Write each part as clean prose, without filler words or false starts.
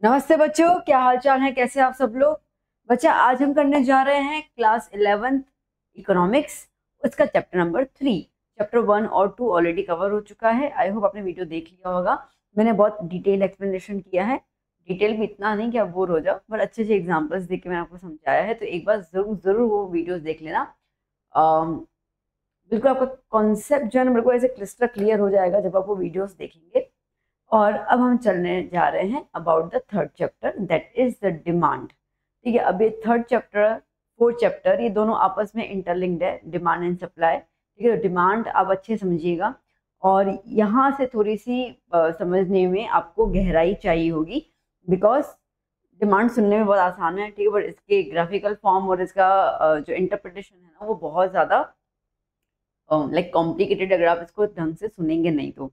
नमस्ते बच्चों, क्या हाल चाल है? कैसे आप सब लोग? बच्चा, आज हम करने जा रहे हैं क्लास 11th इकोनॉमिक्स, उसका चैप्टर नंबर 3। चैप्टर 1 और 2 ऑलरेडी कवर हो चुका है। आई होप आपने वीडियो देख लिया होगा। मैंने बहुत डिटेल एक्सप्लेनेशन किया है। डिटेल भी इतना नहीं कि आप बोर हो जाओ, बट अच्छे अच्छे एग्जाम्पल्स देख के मैंने आपको समझाया है, तो एक बार जरूर जरूर वो वीडियोज देख लेना। बिल्कुल आपका कॉन्सेप्ट जो है ना, बिल्कुल ऐसे क्लिस्टर क्लियर हो जाएगा जब आप वो वीडियोज देखेंगे। और अब हम चलने जा रहे हैं about the third chapter, that is the demand. ठीक है, अब ये थर्ड चैप्टर, फोर्थ चैप्टर, ये दोनों आपस में इंटरलिंक्ड है, डिमांड एंड सप्लाई। ठीक है, डिमांड आप अच्छे समझिएगा, और यहाँ से थोड़ी सी समझने में आपको गहराई चाहिए होगी, बिकॉज डिमांड सुनने में बहुत आसान है, ठीक है, बट इसके ग्राफिकल फॉर्म और इसका जो इंटरप्रिटेशन है ना, वो बहुत ज़्यादा लाइक कॉम्प्लिकेटेड। अगर आप इसको ढंग से सुनेंगे नहीं तो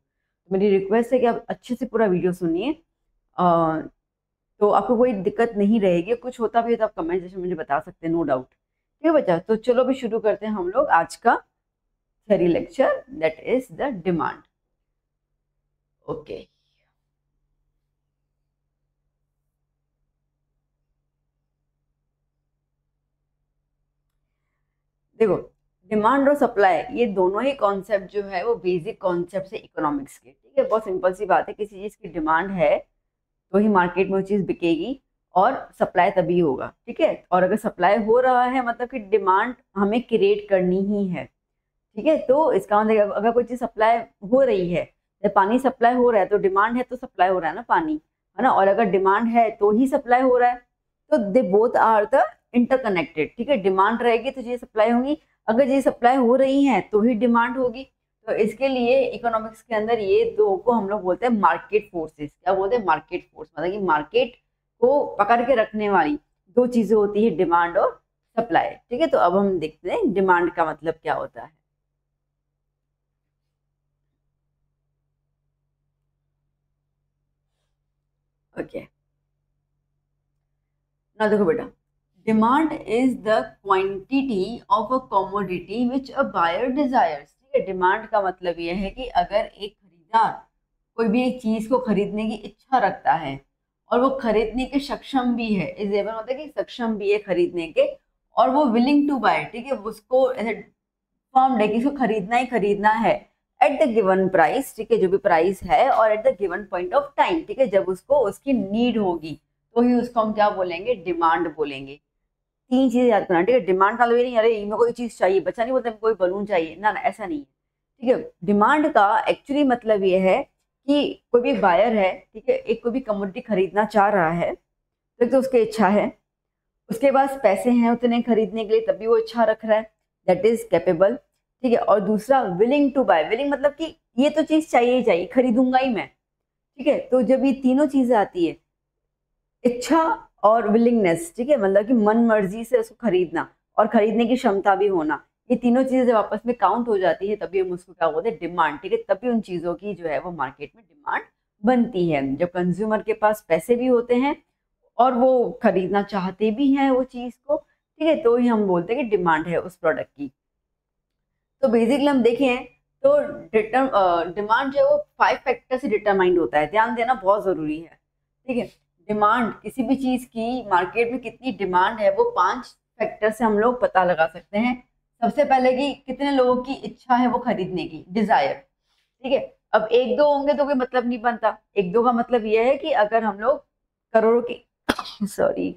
मेरी रिक्वेस्ट है कि आप अच्छे से पूरा वीडियो सुनिए, तो आपको कोई दिक्कत नहीं रहेगी। कुछ होता भी है तो आप कमेंट सेक्शन में मुझे बता सकते हैं, नो डाउट। ठीक है बच्चा, तो चलो अभी शुरू करते हैं हम लोग आज का theory lecture, that is the demand. Okay, देखो, डिमांड और सप्लाई ये दोनों ही कॉन्सेप्ट जो है वो बेसिक कॉन्सेप्ट है इकोनॉमिक्स के। ठीक है, बहुत सिंपल सी बात है, किसी चीज़ की डिमांड है तो ही मार्केट में वो चीज़ बिकेगी, और सप्लाई तभी होगा। ठीक है, और अगर सप्लाई हो रहा है मतलब कि डिमांड हमें क्रिएट करनी ही है। ठीक है, तो इसका मतलब अगर कोई चीज़ सप्लाई हो रही है, जब पानी सप्लाई हो रहा है तो डिमांड है, तो सप्लाई हो रहा है ना पानी, है ना। और अगर डिमांड है तो ही सप्लाई हो रहा है, तो they both are the interconnected. ठीक है, डिमांड रहेगी तो चीज़ें सप्लाई होंगी, अगर चीज़ें सप्लाई हो रही हैं तो ही डिमांड होगी। तो इसके लिए इकोनॉमिक्स के अंदर ये दो को हम लोग बोलते हैं मार्केट फोर्सेस। क्या बोलते हैं? मार्केट फोर्स, मतलब कि मार्केट को पकड़ के रखने वाली दो चीजें होती है, डिमांड और सप्लाई। ठीक है, तो अब हम देखते हैं डिमांड का मतलब क्या होता है। ओके, ना देखो बेटा, demand is the quantity of a commodity which a buyer desires. ठीक है, डिमांड का मतलब यह है कि अगर एक खरीदार कोई भी एक चीज को खरीदने की इच्छा रखता है और वो खरीदने के सक्षम भी है, इज एबल मतलब कि सक्षम भी है खरीदने के, और वो विलिंग टू बाय, ठीक है, उसको ऐसे फर्म है कि इसको खरीदना ही खरीदना है एट द गिवन प्राइस। ठीक है, जो भी प्राइस है, और at the given point of time. ठीक है, जब उसको उसकी नीड होगी तो ही उसको हम क्या बोलेंगे? डिमांड बोलेंगे। तीन चीजें याद करना। ठीक है, डिमांड का ये नहीं अरे मेरे को कोई चीज चाहिए, बच्चा नहीं बोलता कोई बलून चाहिए, ना ना ऐसा नहीं है। ठीक है, डिमांड का एक्चुअली मतलब ये है कि कोई भी बायर है, ठीक है, एक कोई भी कमोडिटी खरीदना चाह रहा है, तो उसकी इच्छा है, उसके पास पैसे हैं उतने खरीदने के लिए, तभी वो इच्छा रख रहा है, दैट इज कैपेबल। ठीक है, और दूसरा विलिंग टू बाय, विलिंग मतलब कि ये तो चीज चाहिए ही चाहिए, खरीदूंगा ही मैं। ठीक है, तो जब ये तीनों चीजें आती है, इच्छा और विलिंगनेस, ठीक है, मतलब कि मन मर्जी से उसको खरीदना और खरीदने की क्षमता भी होना, ये तीनों चीजें जब आपस में काउंट हो जाती है तभी हम उसको क्या बोलते हैं? डिमांड। ठीक है, तभी उन चीजों की जो है वो मार्केट में डिमांड बनती है, जब कंज्यूमर के पास पैसे भी होते हैं और वो खरीदना चाहते भी हैं वो चीज को। ठीक है, तो ही हम बोलते हैं कि डिमांड है उस प्रोडक्ट की। तो बेसिकली हम देखें तो डिमांड जो है वो 5 फैक्टर से डिटरमाइंड होता है, ध्यान देना बहुत जरूरी है। ठीक है, डिमांड किसी भी चीज की मार्केट में कितनी डिमांड है वो 5 फैक्टर से हम लोग पता लगा सकते हैं। सबसे पहले कि कितने लोगों की इच्छा है वो खरीदने की, डिजायर। ठीक है, अब एक दो होंगे तो कोई मतलब नहीं बनता, एक दो का मतलब यह है कि अगर हम लोग करोड़ों की सॉरी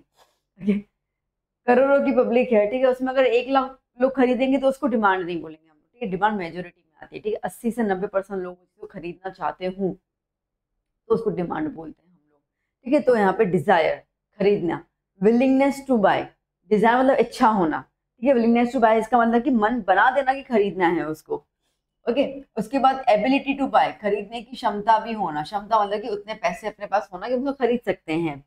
करोड़ों की पब्लिक है, ठीक है, उसमें अगर 1 लाख लोग खरीदेंगे तो उसको डिमांड नहीं बोलेंगे हम लोग। ठीक है, डिमांड मेजोरिटी में आती है। ठीक है, 80 से 90% लोग उसको खरीदना चाहते हूँ तो उसको डिमांड बोलते हैं हम लोग। ठीक है, तो यहाँ पे डिजायर, खरीदना, विलिंगनेस टू बाय, डिजायर मतलब इच्छा होना, ठीक है, विलिंगनेस टू बाय इसका मतलब कि मन बना देना कि खरीदना है उसको। ओके, उसके बाद एबिलिटी टू बाय, खरीदने की क्षमता भी होना, क्षमता मतलब कि उतने पैसे अपने पास होना कि उसको खरीद सकते हैं।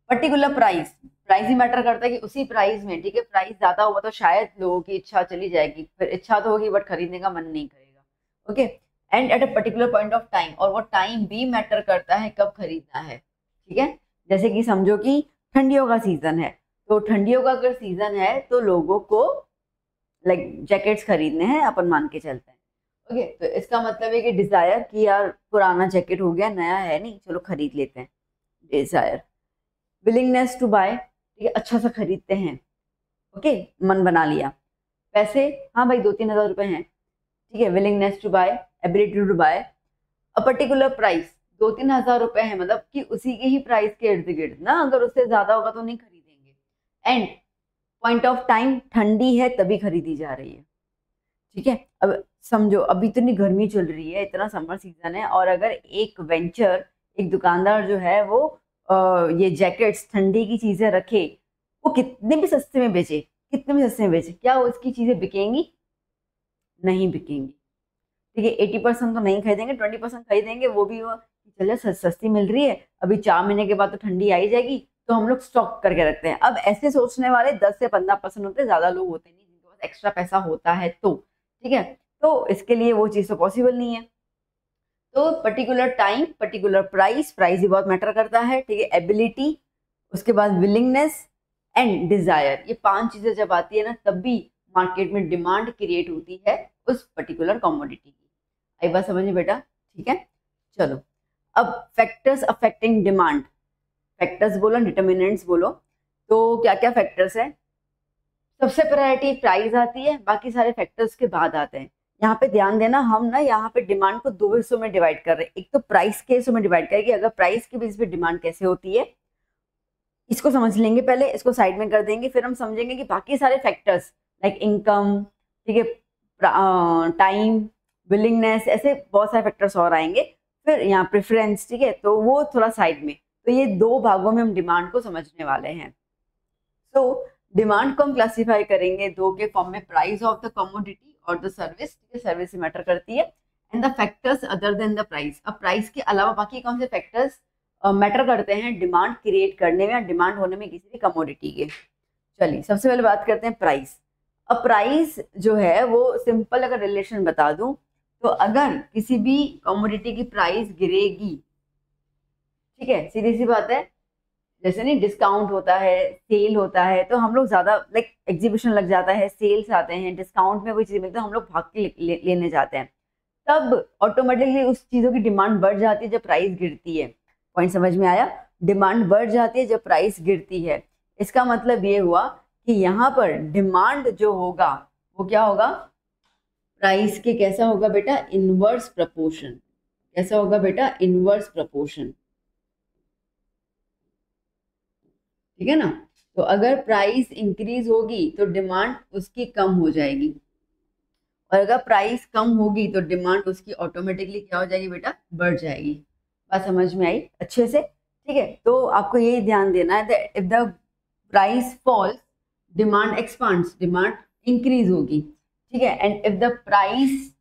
पर्टिकुलर प्राइस, प्राइस ही मैटर करता है कि उसी प्राइस में, ठीक है, प्राइस ज्यादा होगा तो शायद लोगों की इच्छा चली जाएगी, फिर इच्छा तो होगी बट खरीदने का मन नहीं करेगा। Okay, and at a particular point of time, और वो टाइम भी मैटर करता है कब खरीदना है। ठीक है, जैसे कि समझो कि ठंडियों का सीजन है, तो ठंडियों का अगर सीजन है तो लोगों को लाइक जैकेट्स खरीदने हैं, अपन मान के चलते हैं। ओके, तो इसका मतलब है कि डिजायर कि यार पुराना जैकेट हो गया, नया है नहीं, चलो खरीद लेते हैं। डिजायर। विलिंगनेस टू बाय, ठीक है, अच्छा सा खरीदते हैं, ओके, मन बना लिया। पैसे, हाँ भाई 2-3 हज़ार रुपए हैं, ठीक है, willingness to buy, ability to buy. A particular price, 2-3 हज़ार रुपए है, मतलब कि उसी के ही प्राइस के इर्द गिर्द ना, अगर उससे ज्यादा होगा तो नहीं खरीदेंगे। एंड पॉइंट ऑफ टाइम, ठंडी है तभी खरीदी जा रही है, ठीक है। अब समझो अभी इतनी गर्मी चल रही है, इतना समर सीजन है, और अगर एक वेंचर, एक दुकानदार जो है वो ये जैकेट्स, ठंडी की चीजें रखे, वो कितने भी सस्ते में बेचे, कितने भी सस्ते में बेचे, क्या उसकी चीजें बिकेंगी? नहीं बिकेंगी, ठीक है। 80% तो नहीं खरीदेंगे, 20% खरीदेंगे, वो भी वो चलिए सस्ती मिल रही है, अभी 4 महीने के बाद तो ठंडी आई जाएगी, तो हम लोग स्टॉक करके रखते हैं। अब ऐसे सोचने वाले 10 से 15% होते हैं, ज्यादा लोग होते नहीं जिनके पास एक्स्ट्रा पैसा होता है, तो ठीक है, तो इसके लिए वो चीज तो पॉसिबल नहीं है। तो particular time, particular price, price ही बहुत मैटर करता है, ठीक है। एबिलिटी, उसके बाद विलिंगनेस एंड डिजायर, ये 5 चीजें जब आती है ना, तब भी मार्केट में डिमांड क्रिएट होती है उस पर्टिकुलर कमोडिटी की। आई बात समझ में बेटा? ठीक है, चलो। अब फैक्टर्स अफेक्टिंग डिमांड, फैक्टर्स बोलो, डिटर्मिनेंट्स बोलो, तो क्या क्या फैक्टर्स है? सबसे प्रायोरिटी प्राइस आती है, बाकी सारे फैक्टर्स के बाद आते हैं। यहाँ पे ध्यान देना, हम ना यहाँ पे डिमांड को 2 हिस्सों में डिवाइड कर रहे हैं। एक तो प्राइस के हिस्सों में डिवाइड करेंगे, अगर प्राइस के बेस पे डिमांड कैसे होती है इसको समझ लेंगे पहले, इसको साइड में कर देंगे, फिर हम समझेंगे कि बाकी सारे फैक्टर्स लाइक इनकम, ठीक है, टाइम, विलिंगनेस, ऐसे बहुत सारे फैक्टर्स और आएंगे। फिर यहाँ प्रेफरेंस, ठीक है, तो वो थोड़ा साइड में। तो ये 2 भागों में हम डिमांड को समझने वाले हैं। तो डिमांड को हम क्लासिफाई करेंगे 2 के फॉर्म में, प्राइस ऑफ द कमोडिटी और द सर्विस, ठीक है, सर्विस मैटर करती है, and the factors other than the price. अब प्राइस के अलावा बाकी कौन से फैक्टर्स मैटर करते हैं डिमांड क्रिएट करने में या डिमांड होने में किसी भी कमोडिटी के? चलिए सबसे पहले बात करते हैं प्राइस। अब प्राइस जो है वो सिंपल अगर रिलेशन बता दूं, तो अगर किसी भी कमोडिटी की प्राइस गिरेगी, ठीक है, सीधी सी बात है, जैसे नहीं डिस्काउंट होता है, सेल होता है, तो हम लोग ज्यादा लाइक एग्जीबिशन लग जाता है, सेल्स आते हैं, डिस्काउंट में कोई चीज मिलती है, हम लोग भाग के लेने जाते हैं, तब ऑटोमेटिकली उस चीजों की डिमांड बढ़ जाती है जब प्राइस गिरती है। पॉइंट समझ में आया? डिमांड बढ़ जाती है जब प्राइस गिरती है। इसका मतलब ये हुआ कि यहाँ पर डिमांड जो होगा वो क्या होगा? प्राइस के कैसा होगा बेटा? Inverse proportion. कैसा होगा बेटा? इनवर्स प्रपोर्शन, ठीक है ना। तो अगर प्राइस इंक्रीज होगी तो डिमांड उसकी कम हो जाएगी, और अगर प्राइस कम होगी तो डिमांड उसकी ऑटोमेटिकली क्या हो जाएगी बेटा? बढ़ जाएगी। बात समझ में आई अच्छे से? ठीक है, तो आपको यही ध्यान देना है that if the price falls demand expands, demand increase होगी, ठीक है, and if the price,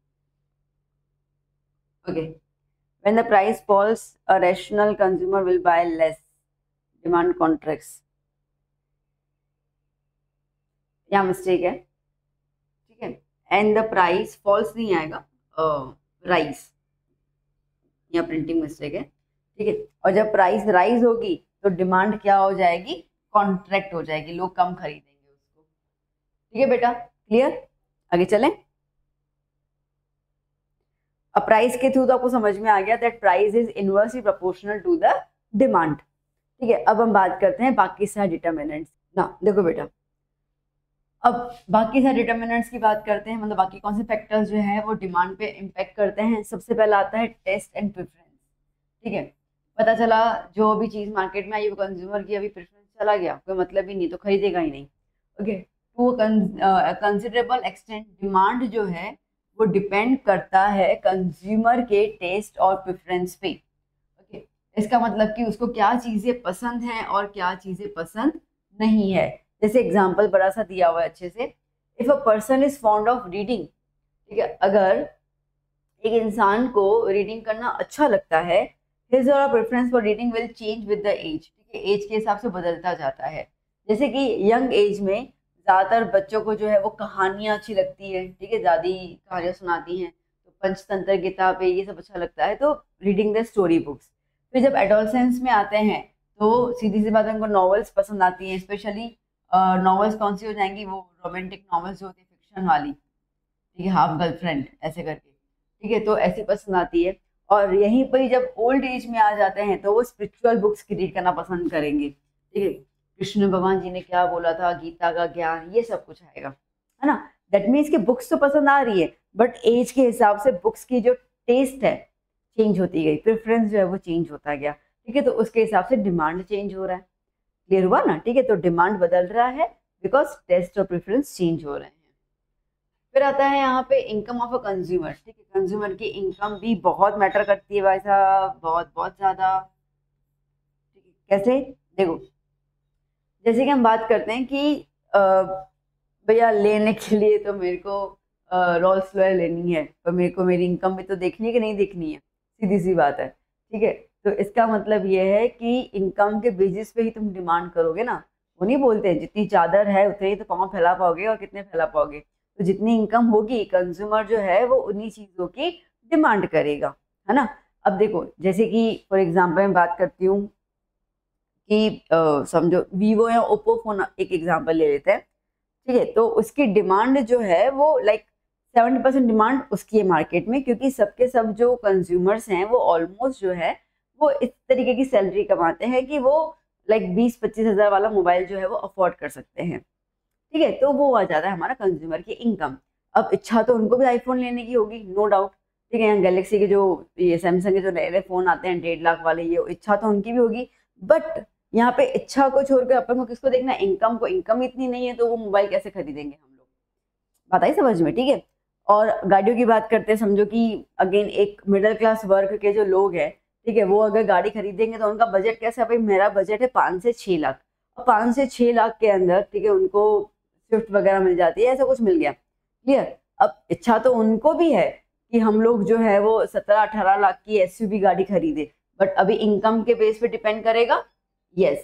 okay, when the price falls a rational consumer will buy less, demand contracts. यहाँ मिस्टेक है, ठीक है, एंड द प्राइस फॉल्स नहीं आएगा, rise, यहाँ प्रिंटिंग मिस्टेक है, ठीक है। और जब प्राइस राइज होगी तो डिमांड क्या हो जाएगी? कॉन्ट्रैक्ट हो जाएगी, लोग कम खरीदेंगे उसको, ठीक है बेटा, क्लियर? आगे चलें। अब प्राइस के थ्रू तो आपको समझ में आ गया that price is inversely proportional to the demand, ठीक है। अब हम बात करते हैं बाकी सारे डिटर्मिनेंट्स ना। देखो बेटा, अब बाकी सारे डिटर्मिनेंट्स की बात करते हैं, मतलब बाकी कौन से फैक्टर्स जो है वो डिमांड पे इम्पैक्ट करते हैं। सबसे पहला आता है टेस्ट एंड प्रेफरेंस, ठीक है। पता चला जो भी चीज मार्केट में आई वो कंज्यूमर की अभी प्रेफरेंस चला गया, कोई मतलब ही नहीं, तो खरीदेगा ही नहीं, okay. To considerable extent demand जो है वो डिपेंड करता है कंज्यूमर के टेस्ट और प्रेफरेंस पे, ओके। इसका मतलब कि उसको क्या चीजें पसंद हैं और क्या चीजें पसंद नहीं है। जैसे एग्जाम्पल बड़ा सा दिया हुआ है अच्छे से, if a person is fond of reading, ठीक है, अगर एक इंसान को रीडिंग करना अच्छा लगता है, हिज और preference for reading will change with the age, ठीक है, एज के हिसाब से बदलता जाता है। जैसे कि यंग एज में ज्यादातर बच्चों को जो है वो कहानियां अच्छी लगती है, ठीक है, दादी कहानियां सुनाती हैं, तो पंचतंत्र किताब ये सब अच्छा लगता है, तो रीडिंग द स्टोरी बुक्स। फिर जब एडोलसेंस में आते हैं तो सीधी सी बात है, उनको नॉवेल्स पसंद आती हैं, स्पेशली नॉवेल्स कौन सी हो जाएंगी? वो रोमांटिक नॉवेल्स जो होती है, फिक्शन वाली, ठीक है, हाफ गर्लफ्रेंड ऐसे करके, ठीक है, तो ऐसी पसंद आती है। और यहीं पर ही जब ओल्ड एज में आ जाते हैं तो वो स्पिरिचुअल बुक्स रीड करना पसंद करेंगे, ठीक है। कृष्ण भगवान जी ने क्या बोला था, गीता का ज्ञान, ये सब कुछ आएगा, है ना। दैट मीन्स कि बुक्स तो पसंद आ रही है, बट एज के हिसाब से बुक्स की जो टेस्ट है चेंज होती गई, प्रेफरेंस जो है वो चेंज होता गया, ठीक है। तो उसके हिसाब से डिमांड चेंज हो रहा है, क्लियर हुआ ना, ठीक है। तो डिमांड बदल रहा है बिकॉज टेस्ट और प्रेफरेंस चेंज हो रहे हैं। फिर आता है यहाँ पे इनकम ऑफ अ कंज्यूमर, ठीक है। कंज्यूमर की इनकम भी बहुत मैटर करती है भाई साहब, बहुत बहुत ज्यादा, ठीक है। कैसे, देखो, जैसे कि हम बात करते हैं कि भैया लेने के लिए तो मेरे को रोल्स रॉयस लेनी है, पर मेरे को मेरी इनकम भी तो देखनी है कि नहीं देखनी है, सीधी सी बात है, ठीक है। तो इसका मतलब ये है कि इनकम के बेसिस पे ही तुम डिमांड करोगे ना। वो नहीं बोलते जितनी चादर है उतने ही तो पाँव फैला पाओगे, और कितने फैला पाओगे। तो जितनी इनकम होगी कंज्यूमर जो है वो उन्हीं चीज़ों की डिमांड करेगा, है ना। अब देखो, जैसे कि फॉर एग्जाम्पल मैं बात करती हूँ कि समझो वीवो या ओप्पो फोन, एक एग्जाम्पल ले लेते हैं, ठीक है। तो उसकी डिमांड जो है वो लाइक 70% डिमांड उसकी है मार्केट में, क्योंकि सबके सब जो कंज्यूमर्स हैं वो ऑलमोस्ट जो है वो इस तरीके की सैलरी कमाते हैं कि वो लाइक 20-25 हज़ार वाला मोबाइल जो है वो अफोर्ड कर सकते हैं, ठीक है। तो वो आ जाता है हमारा कंज्यूमर की इनकम। अब इच्छा तो उनको भी आईफोन लेने की होगी, नो डाउट, ठीक है। यहाँ गैलेक्सी के जो ये सैमसंग के जो नए नए फोन आते हैं 1.5 लाख वाले, ये इच्छा तो उनकी भी होगी, बट यहाँ पे इच्छा को छोड़कर अपन को किसको देखना, इनकम को। इनकम इतनी नहीं है तो वो मोबाइल कैसे खरीदेंगे हम लोग, बात आई समझ में, ठीक है। और गाड़ियों की बात करते हैं, समझो कि अगेन एक मिडिल क्लास वर्ग के जो लोग हैं, ठीक है, वो अगर गाड़ी खरीदेंगे तो उनका बजट कैसा है, भाई मेरा बजट है 5 से 6 लाख, और 5 से 6 लाख के अंदर, ठीक है, उनको स्विफ्ट वगैरह मिल जाती है, ऐसा कुछ मिल गया, क्लियर। अब इच्छा तो उनको भी है कि हम लोग जो है वो 17-18 लाख की एसयूवी गाड़ी खरीदे, बट अभी इनकम के बेस पे डिपेंड करेगा, यस,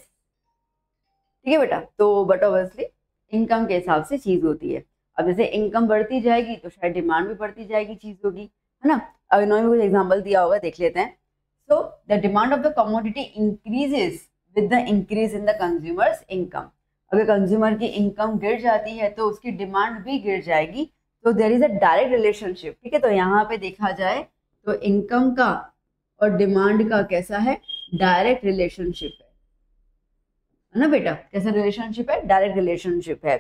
ठीक है बेटा। तो बट ऑब्वियसली इनकम के हिसाब से चीज होती है। अब जैसे इनकम बढ़ती जाएगी तो शायद डिमांड भी बढ़ती जाएगी, चीज होगी, है ना। अब इन्होंने कुछ एग्जांपल दिया होगा, देख लेते हैं। So the demand of the commodity increases with the increase in the consumers income. अगर कंज्यूमर की इनकम गिर जाती है तो उसकी डिमांड भी गिर जाएगी, तो there is a direct relationship, ठीक है। तो यहाँ पे देखा जाए तो इनकम का और डिमांड का कैसा है, डायरेक्ट रिलेशनशिप है ना बेटा। कैसा रिलेशनशिप है, डायरेक्ट रिलेशनशिप है।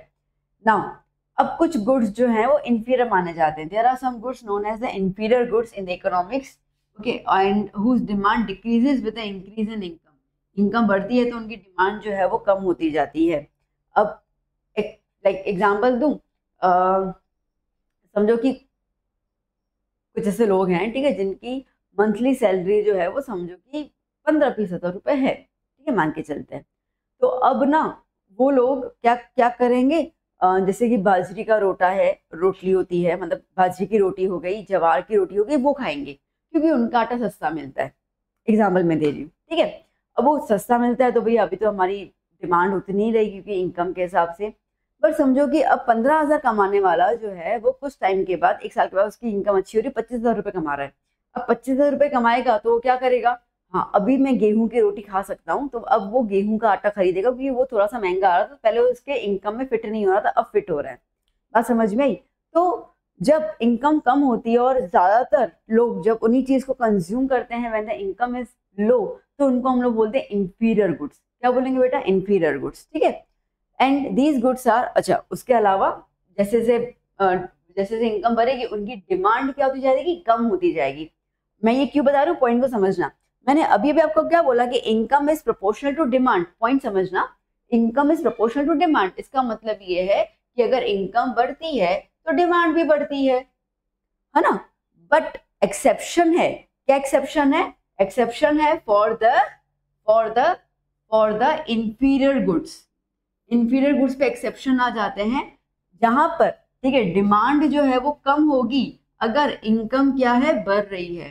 नाउ अब कुछ गुड्स जो हैं वो इंफीरियर माने जाते हैं। There are some goods known as the inferior goods in the economics, okay, and whose demand decreases with the increase in income. Income बढ़ती है तो उनकी डिमांड जो है वो कम होती जाती है। अब एक लाइक एग्जांपल दूं, समझो कि कुछ ऐसे लोग हैं, ठीक है, जिनकी मंथली सैलरी जो है वो समझो कि 15-20 हज़ार रुपए है, ठीक है, मान के चलते हैं। तो अब ना वो लोग क्या क्या करेंगे, जैसे कि बाजरी का रोटा है, रोटली होती है, मतलब बाजरी की रोटी हो गई, जवार की रोटी हो गई, वो खाएंगे क्योंकि उनका आटा सस्ता मिलता है। एग्जाम्पल मैं दे रही हूँ, ठीक है। अब वो सस्ता मिलता है तो भैया अभी तो हमारी डिमांड उतनी ही रहेगी क्योंकि इनकम के हिसाब से। पर समझो कि अब 15 हज़ार कमाने वाला जो है वो कुछ टाइम के बाद, 1 साल के बाद उसकी इनकम अच्छी हो रही है, 25 हज़ार रुपये कमा रहा है। अब 25 हज़ार रुपये कमाएगा तो वो क्या करेगा, हाँ अभी मैं गेहूं की रोटी खा सकता हूँ, तो अब वो गेहूं का आटा खरीदेगा क्योंकि वो थोड़ा सा महंगा आ रहा था, पहले उसके इनकम में फिट नहीं हो रहा था, अब फिट हो रहा है। बात समझ में आई। तो जब इनकम कम होती है और ज्यादातर लोग जब उन्हीं चीज को कंज्यूम करते हैं when the income is low, तो उनको हम लोग बोलते हैं इंफीरियर गुड्स। क्या बोलेंगे बेटा, इंफीरियर गुड्स, ठीक है। एंड दीज गुड्स आर, अच्छा उसके अलावा जैसे जैसे इनकम बढ़ेगी उनकी डिमांड क्या होती जाएगी, कम होती जाएगी। मैं ये क्यों बता रही हूँ, पॉइंट को समझना। मैंने अभी अभी आपको क्या बोला कि income is proportional to demand, point समझना। Income is proportional to demand, इसका मतलब ये है कि अगर इनकम बढ़ती है तो डिमांड भी बढ़ती है ना। बट एक्सेप्शन है, क्या एक्सेप्शन है, एक्सेप्शन है for the inferior goods. Inferior goods पे एक्सेप्शन आ जाते हैं जहां पर, ठीक है, डिमांड जो है वो कम होगी अगर इनकम क्या है, बढ़ रही है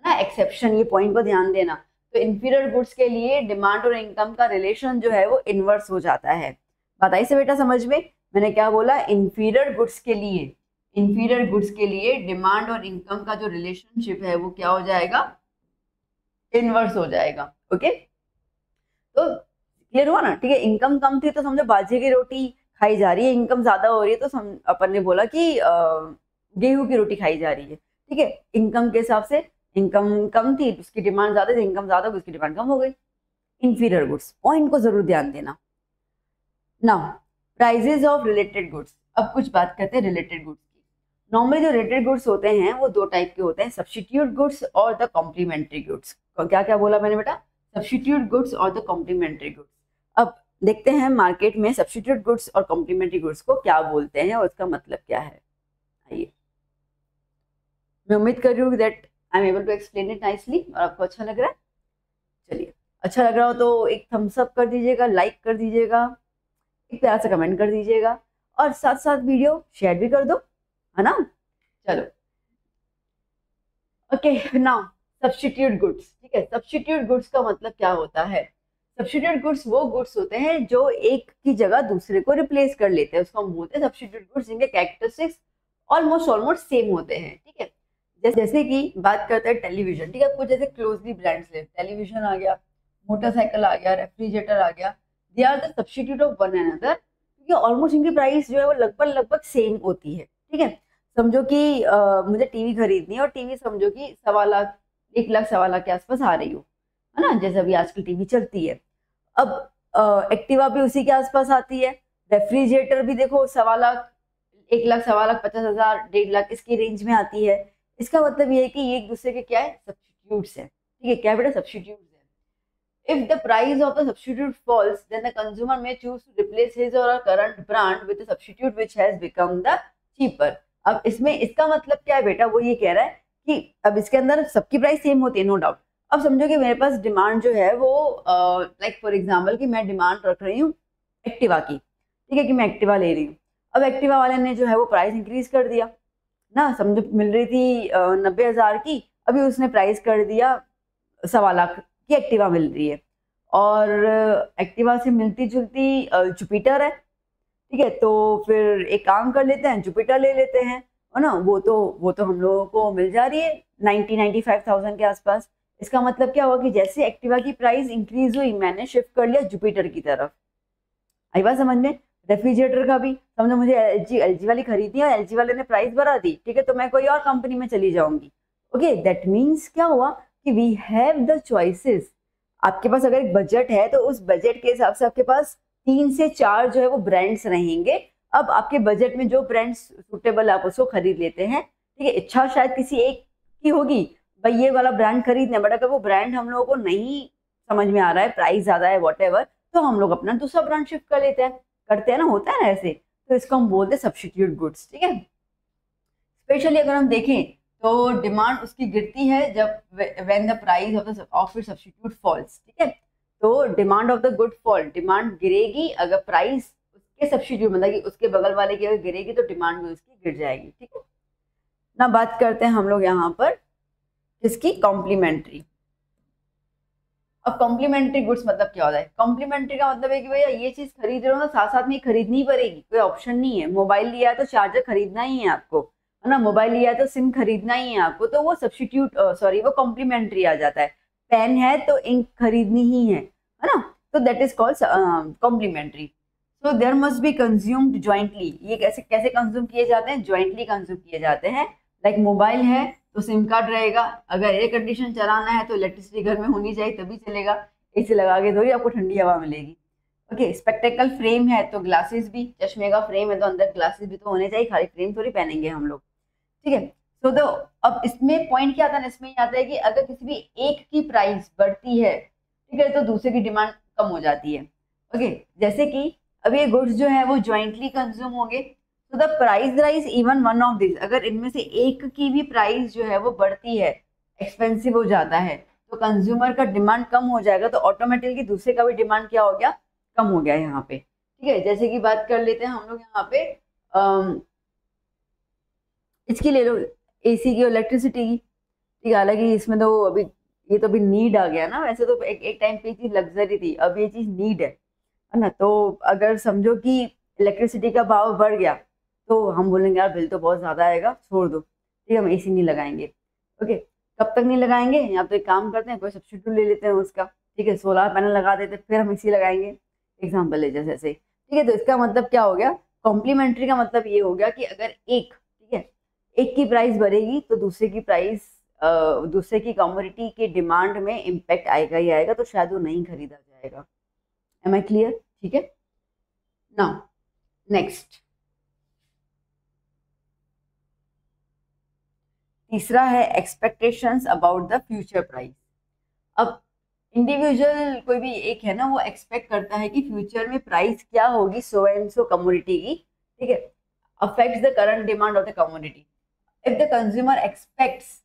ना। एक्सेप्शन, ये पॉइंट को ध्यान देना। तो इंफीरियर गुड्स के लिए डिमांड और इनकम का रिलेशन जो है वो इनवर्स हो जाता है। बताइए से बेटा समझ में, मैंने क्या बोला, इंफीरियर गुड्स के लिए डिमांड और इनकम का जो रिलेशनशिप है वो क्या हो जाएगा, इनवर्स हो जाएगा। ओके, तो क्लियर हुआ ना, ठीक है। इनकम कम थी तो समझो बाजरे की रोटी खाई जा रही है, इनकम ज्यादा हो रही है तो अपन ने बोला कि गेहूं की रोटी खाई जा रही है, ठीक है। इनकम के हिसाब से इनकम कम थी, उसकी डिमांड ज़्यादा थी, इनकम ज़्यादा हुई, उसकी डिमांड कम हो गई। इंफीरियर गुड्स, पॉइंट को जरूर ध्यान देना। Now prizes of related goods, अब कुछ बात करते हैं रिलेटेड गुड्स की। नॉर्मली जो रिलेटेड गुड्स होते हैं वो दो टाइप के होते हैं, सब्स्टिट्यूट गुड्स और द कॉम्प्लीमेंट्री गुड्स। क्या क्या बोला मैंने बेटा? सब्स्टिट्यूट गुड्स और द कॉम्प्लीमेंट्री गुड्स। अब देखते हैं मार्केट में सब्स्टिट्यूट गुड्स और कॉम्प्लीमेंट्री गुड्स को क्या बोलते हैं और उसका मतलब क्या है। आइए, मैं उम्मीद कर रही हूँ that I am able to explain it nicely और आपको अच्छा लग रहा है। चलिए, अच्छा लग रहा हो तो एक थम्स अप कर दीजिएगा, लाइक कर दीजिएगा, एक प्यार से कमेंट कर दीजिएगा और साथ साथ वीडियो शेयर भी कर दो, है ना। चलो, ओके, नाउ सब्स्टिट्यूट गुड्स। ठीक है, सब्स्टिट्यूट गुड्स का मतलब क्या होता है? सब्स्टिट्यूट गुड्स वो गुड्स होते हैं जो एक की जगह दूसरे को रिप्लेस कर लेते हैं, उसको हम बोलते हैं सब्स्टिट्यूट गुड्स, जिनके कैरेक्टरिस्टिक्स ऑलमोस्ट सेम होते हैं। ठीक है, जैसे कि बात करते हैं टेलीविजन। ठीक है, कुछ जैसे क्लोजली ब्रांड्स ले, टेलीविजन आ गया, मोटरसाइकिल आ गया, रेफ्रिजरेटर आ गया, they are the substitute of one another, क्योंकि ऑलमोस्ट इनकी प्राइस जो है वो लगभग सेम होती है। ठीक है, समझो कि मुझे टीवी खरीदनी है और टीवी समझो कि 1.25 लाख 1 लाख 1.25 लाख के आसपास आ रही हो, है ना, जैसे अभी आजकल टीवी चलती है। अब एक्टिवा भी उसी के आसपास आती है, रेफ्रिजरेटर भी देखो 1.25 लाख 1 लाख 1.25 लाख 50,000 1.5 लाख इसकी रेंज में आती है। इसका मतलब ये है कि ये एक दूसरे के क्या है? सब्स्टिट्यूट्स है। ठीक है, क्या बेटा? सब्स्टिट्यूट्स है। If the price of the substitute falls, then the consumer may choose to replace his or her current brand with a substitute which has become the cheaper. अब इसमें इसका मतलब क्या है बेटा? वो ये कह रहा है कि अब इसके अंदर सबकी प्राइस सेम होती है, नो डाउट। अब समझो कि मेरे पास डिमांड जो है वो लाइक फॉर एग्जांपल कि मैं डिमांड रख रही हूँ एक्टिवा की। ठीक है, कि मैं एक्टिवा ले रही हूँ। अब एक्टिवा वाले ने जो है वो प्राइस इंक्रीज कर दिया ना, समझो मिल रही थी 90,000 की, अभी उसने प्राइस कर दिया 1.25 लाख की एक्टिवा मिल रही है। और एक्टिवा से मिलती जुलती जुपिटर है। ठीक है, तो फिर एक काम कर लेते हैं, जुपिटर ले लेते हैं, है ना। वो तो हम लोगों को मिल जा रही है 95,000 के आसपास। इसका मतलब क्या हुआ कि जैसे एक्टिवा की प्राइस इंक्रीज हुई, मैंने शिफ्ट कर लिया जुपिटर की तरफ। आई बात समझ में? रेफ्रिजरेटर का भी समझो मुझे एलजी वाली खरीदनी है और एलजी वाले ने प्राइस बढ़ा दी, ठीक है, तो मैं कोई और कंपनी में चली जाऊंगी। ओके, दैट मीन्स क्या हुआ कि वी हैव द चॉइसेस। आपके पास अगर एक बजट है तो उस बजट के हिसाब से आपके पास 3 से 4 जो है वो ब्रांड्स रहेंगे। अब आपके बजट में जो ब्रांड्स सूटेबल आप उसको खरीद लेते हैं। ठीक है, इच्छा शायद किसी एक की होगी, भाई ये वाला ब्रांड खरीदना है, बट अगर वो ब्रांड हम लोगों को नहीं समझ में आ रहा है, प्राइस ज्यादा है वॉटेवर, तो हम लोग अपना दूसरा ब्रांड शिफ्ट कर लेते हैं, करते हैं ना, होता है ना ऐसे। तो इसको हम बोलते हैं सब्स्टिट्यूट गुड्स। ठीक है, स्पेशली अगर हम देखें तो डिमांड उसकी गिरती है जब when the price of it substitute falls. ठीक है, तो demand of the good fall, demand गिरेगी अगर प्राइस उसके सब्स्टिट्यूट मतलब कि उसके बगल वाले की अगर गिरेगी तो डिमांड भी उसकी गिर जाएगी। ठीक है ना, बात करते हैं हम लोग यहाँ पर इसकी कॉम्प्लीमेंट्री। अब कॉम्प्लीमेंट्री गुड्स मतलब क्या होता है? कॉम्प्लीमेंट्री का मतलब है कि भैया ये चीज खरीद रहे हो ना, साथ साथ में खरीदनी पड़ेगी, कोई ऑप्शन नहीं है। मोबाइल लिया है तो चार्जर खरीदना ही है आपको, है ना, मोबाइल लिया है तो सिम खरीदना ही है आपको, तो वो सब्स्टिट्यूट वो कॉम्प्लीमेंट्री आ जाता है। पेन है तो इंक खरीदनी ही है ना, तो that is called complementary. So there must be consumed jointly. ये कैसे कैसे कंज्यूम किए जाते हैं? ज्वाइंटली कंज्यूम किए जाते हैं। लाइक मोबाइल है तो सिम कार्ड रहेगा, अगर एयर कंडीशन चलाना है तो इलेक्ट्रिसिटी घर में होनी चाहिए तभी चलेगा, एसी लगा के थोड़ी आपको ठंडी हवा मिलेगी। ओके, स्पेक्टेकल फ्रेम है तो ग्लासेस भी, चश्मे का फ्रेम है तो अंदर ग्लासेस भी तो होने चाहिए, खाली फ्रेम थोड़ी पहनेंगे हम लोग। ठीक है, तो अब इसमें पॉइंट क्या आता है? इसमें आता है कि अगर किसी भी एक की प्राइस बढ़ती है, ठीक है, तो दूसरे की डिमांड कम हो जाती है। ओके, जैसे कि अब ये गुड्स जो है वो ज्वाइंटली कंज्यूम होंगे, तो the price rise even one of this, अगर इनमें से एक की भी प्राइस जो है वो बढ़ती है, एक्सपेंसिव हो जाता है, तो कंज्यूमर का डिमांड कम हो जाएगा, तो ऑटोमेटिकली दूसरे का भी डिमांड क्या हो गया? कम हो गया यहाँ पे। ठीक है, जैसे कि बात कर लेते हैं हम लोग यहाँ पे इसकी ले लो, एसी की, इलेक्ट्रिसिटी की। ठीक है, हालांकि इसमें तो अभी ये तो अभी नीड आ गया ना, वैसे तो एक टाइम पे चीज लग्जरी थी, अब ये चीज नीड है ना। तो अगर समझो कि इलेक्ट्रिसिटी का भाव बढ़ गया तो हम बोलेंगे यार बिल तो बहुत ज्यादा आएगा, छोड़ दो, ठीक है, हम एसी नहीं लगाएंगे। ओके, कब तक नहीं लगाएंगे? यहाँ तो एक काम करते हैं, कोई सब्स्टिट्यूट ले लेते हैं उसका, ठीक है, सोलर पैनल लगा देते हैं, फिर हम एसी लगाएंगे, एग्जाम्पल है जैसे ऐसे। ठीक है, तो इसका मतलब क्या हो गया? कॉम्प्लीमेंट्री का मतलब ये हो गया कि अगर एक, ठीक है, एक की प्राइस बढ़ेगी तो दूसरे की प्राइस दूसरे की कमोडिटी के डिमांड में इम्पैक्ट आएगा ही आएगा, तो शायद वो नहीं खरीदा जाएगा। Am I clear? ठीक है, नाउ नेक्स्ट तीसरा है expectations about the future price. अब इंडिविजुअल कोई भी एक है ना, वो एक्सपेक्ट करता है कि फ्यूचर में प्राइस क्या होगी सो एंड सो कमोडिटी की, ठीक है, affects the current demand of the commodity. If the consumer aspects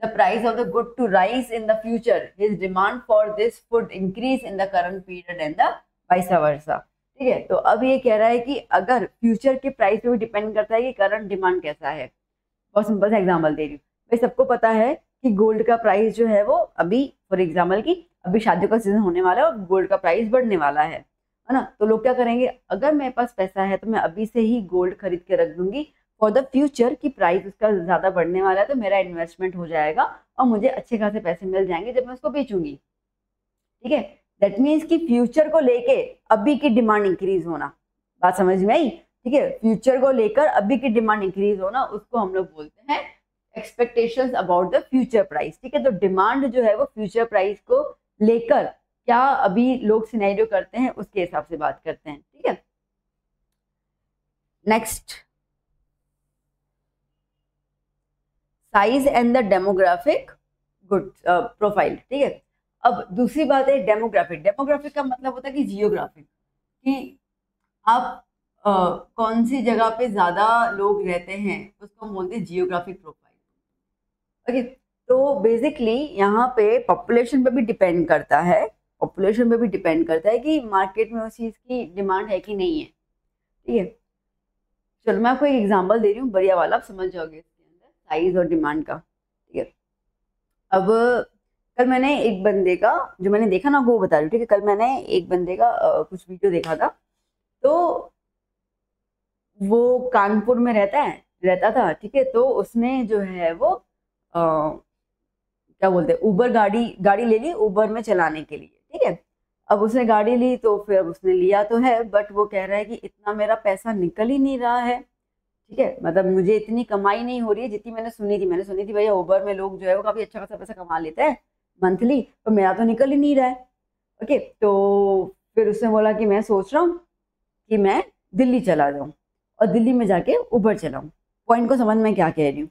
the price of the good to rise in the future, his demand for this food increase in the current period and the vice versa। ठीक है, तो अब ये कह रहा है कि अगर फ्यूचर के प्राइस पे भी डिपेंड करता है कि करंट डिमांड कैसा है। बहुत सिंपल सा एग्जांपल दे रही हूँ, भाई सबको पता है कि गोल्ड का प्राइस जो है वो अभी फॉर एग्जाम्पल की अभी शादियों का सीजन होने वाला है और गोल्ड का प्राइस बढ़ने वाला है ना, तो लोग क्या करेंगे, अगर मेरे पास पैसा है तो मैं अभी से ही गोल्ड खरीद के रख दूंगी फॉर द फ्यूचर की प्राइस उसका ज्यादा बढ़ने वाला है, तो मेरा इन्वेस्टमेंट हो जाएगा और मुझे अच्छे खासे पैसे मिल जाएंगे जब मैं उसको बेचूंगी। ठीक है, दैट मीन्स कि फ्यूचर को लेके अभी की डिमांड इंक्रीज होना। बात समझ में आई? ठीक है, फ्यूचर को लेकर अभी की डिमांड इंक्रीज होना, उसको हम लोग बोलते हैं expectations about the future price. ठीक है, तो डिमांड जो है वो फ्यूचर प्राइस को लेकर क्या अभी लोग सिनेरियो करते हैं उसके हिसाब से बात करते हैं। ठीक है, next size and the demographic good profile. ठीक है, अब दूसरी बात है डेमोग्राफिक। डेमोग्राफिक का मतलब होता है कि जियोग्राफिक, कि आप कौन सी जगह पे ज्यादा लोग रहते हैं उसको हम बोलते हैं जियोग्राफिक प्रोफाइल। ओके, तो बेसिकली यहाँ पे पॉपुलेशन पे भी डिपेंड करता है, पॉपुलेशन पे भी डिपेंड करता है कि मार्केट में उस चीज की डिमांड है कि नहीं है। ठीक है, चलो मैं आपको एक एग्जांपल दे रही हूँ बढ़िया वाला, आप समझ जाओगे इसके अंदर साइज और डिमांड का। ठीक है, अब कल मैंने एक बंदे का जो मैंने देखा ना वो बता रही हूँ। ठीक है, कल मैंने एक बंदे का कुछ वीडियो देखा था, तो वो कानपुर में रहता था। ठीक है, तो उसने जो है वो क्या बोलते हैं उबर गाड़ी ले ली उबर में चलाने के लिए। ठीक है, अब उसने गाड़ी ली तो फिर उसने लिया तो है, बट वो कह रहा है कि इतना मेरा पैसा निकल ही नहीं रहा है। ठीक है, मतलब मुझे इतनी कमाई नहीं हो रही है जितनी मैंने सुनी थी भैया उबर में लोग जो है वो काफी अच्छा खासा पैसा कमा लेते हैं मंथली, तो मेरा तो निकल ही नहीं रहा है। ओके, तो फिर उसने बोला कि मैं सोच रहा हूँ कि मैं दिल्ली चला जाऊँ और दिल्ली में जाके उबर चलाऊँ। पॉइंट को समझ में क्या कह रही हूँ?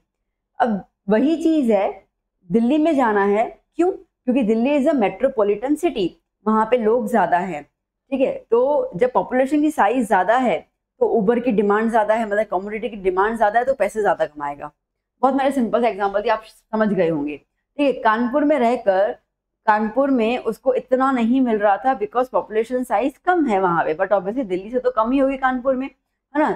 अब वही चीज है, दिल्ली में जाना है, क्यों? क्योंकि Delhi is a metropolitan city, वहां पे लोग ज्यादा हैं। ठीक है, तो जब पॉपुलेशन की साइज ज्यादा है तो उबर की डिमांड ज्यादा है, मतलब कमोडिटी की डिमांड ज्यादा है, तो पैसे ज्यादा कमाएगा। बहुत मैंने सिंपल सा एग्जांपल दिया, आप समझ गए होंगे। ठीक है, कानपुर में रहकर कानपुर में उसको इतना नहीं मिल रहा था बिकॉज पॉपुलेशन साइज कम है वहां पे, बट ऑब्वियसली दिल्ली से तो कम ही होगी कानपुर में, है ना।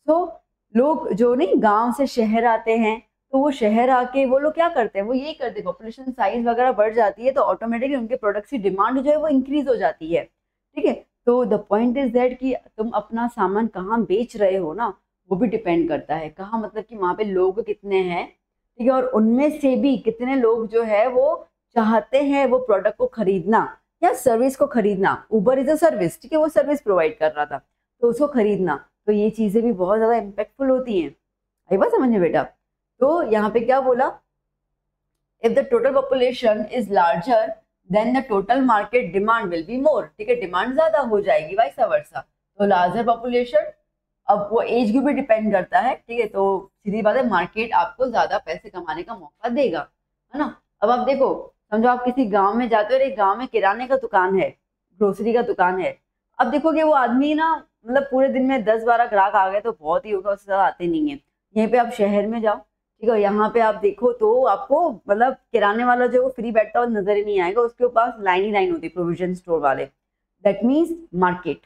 तो लोग जो नहीं गांव से शहर आते हैं, तो वो शहर आके वो लोग क्या करते हैं, वो यही करते हैं, पॉपुलेशन साइज वगैरह बढ़ जाती है तो ऑटोमेटिकली उनके प्रोडक्ट्स की डिमांड जो है वो इंक्रीज हो जाती है। ठीक है, तो द पॉइंट इज दैट कि तुम अपना सामान कहाँ बेच रहे हो ना, वो भी डिपेंड करता है कहाँ, मतलब कि वहां पे लोग कितने हैं। ठीक है, और उनमें से भी कितने लोग जो है वो चाहते हैं वो प्रोडक्ट को खरीदना या सर्विस को खरीदना। उबर इज अ सर्विस, ठीक है, वो सर्विस प्रोवाइड कर रहा था तो उसको खरीदना, तो ये चीजें भी बहुत ज्यादा इम्पैक्टफुल होती हैं। आई बात समझ में बेटा? तो यहाँ पे क्या बोला, if the total population is larger than the total market demand will be more. ठीक है, डिमांड ज्यादा हो जाएगी, वाइस वर्सा। तो लार्जर पॉपुलेशन, अब वो एज ग्रुप भी डिपेंड करता है। ठीक है, तो सीधी बात है मार्केट आपको ज्यादा पैसे कमाने का मौका देगा, है ना। अब आप देखो, समझो आप किसी गांव में जाते हो और एक गांव में किराने का दुकान है, ग्रोसरी का दुकान है। अब देखोगे वो आदमी ना, मतलब पूरे दिन में 10-12 ग्राहक आ गए तो बहुत ही होगा, उससे ज्यादा आते नहीं है। यहीं पे आप शहर में जाओ, ठीक है, यहाँ पे आप देखो तो आपको मतलब किराने वाला जो फ्री बैठता हुआ नजर ही नहीं आएगा, उसके पास लाइन ही लाइन होती है प्रोविजन स्टोर वाले। दैट मीन्स मार्केट,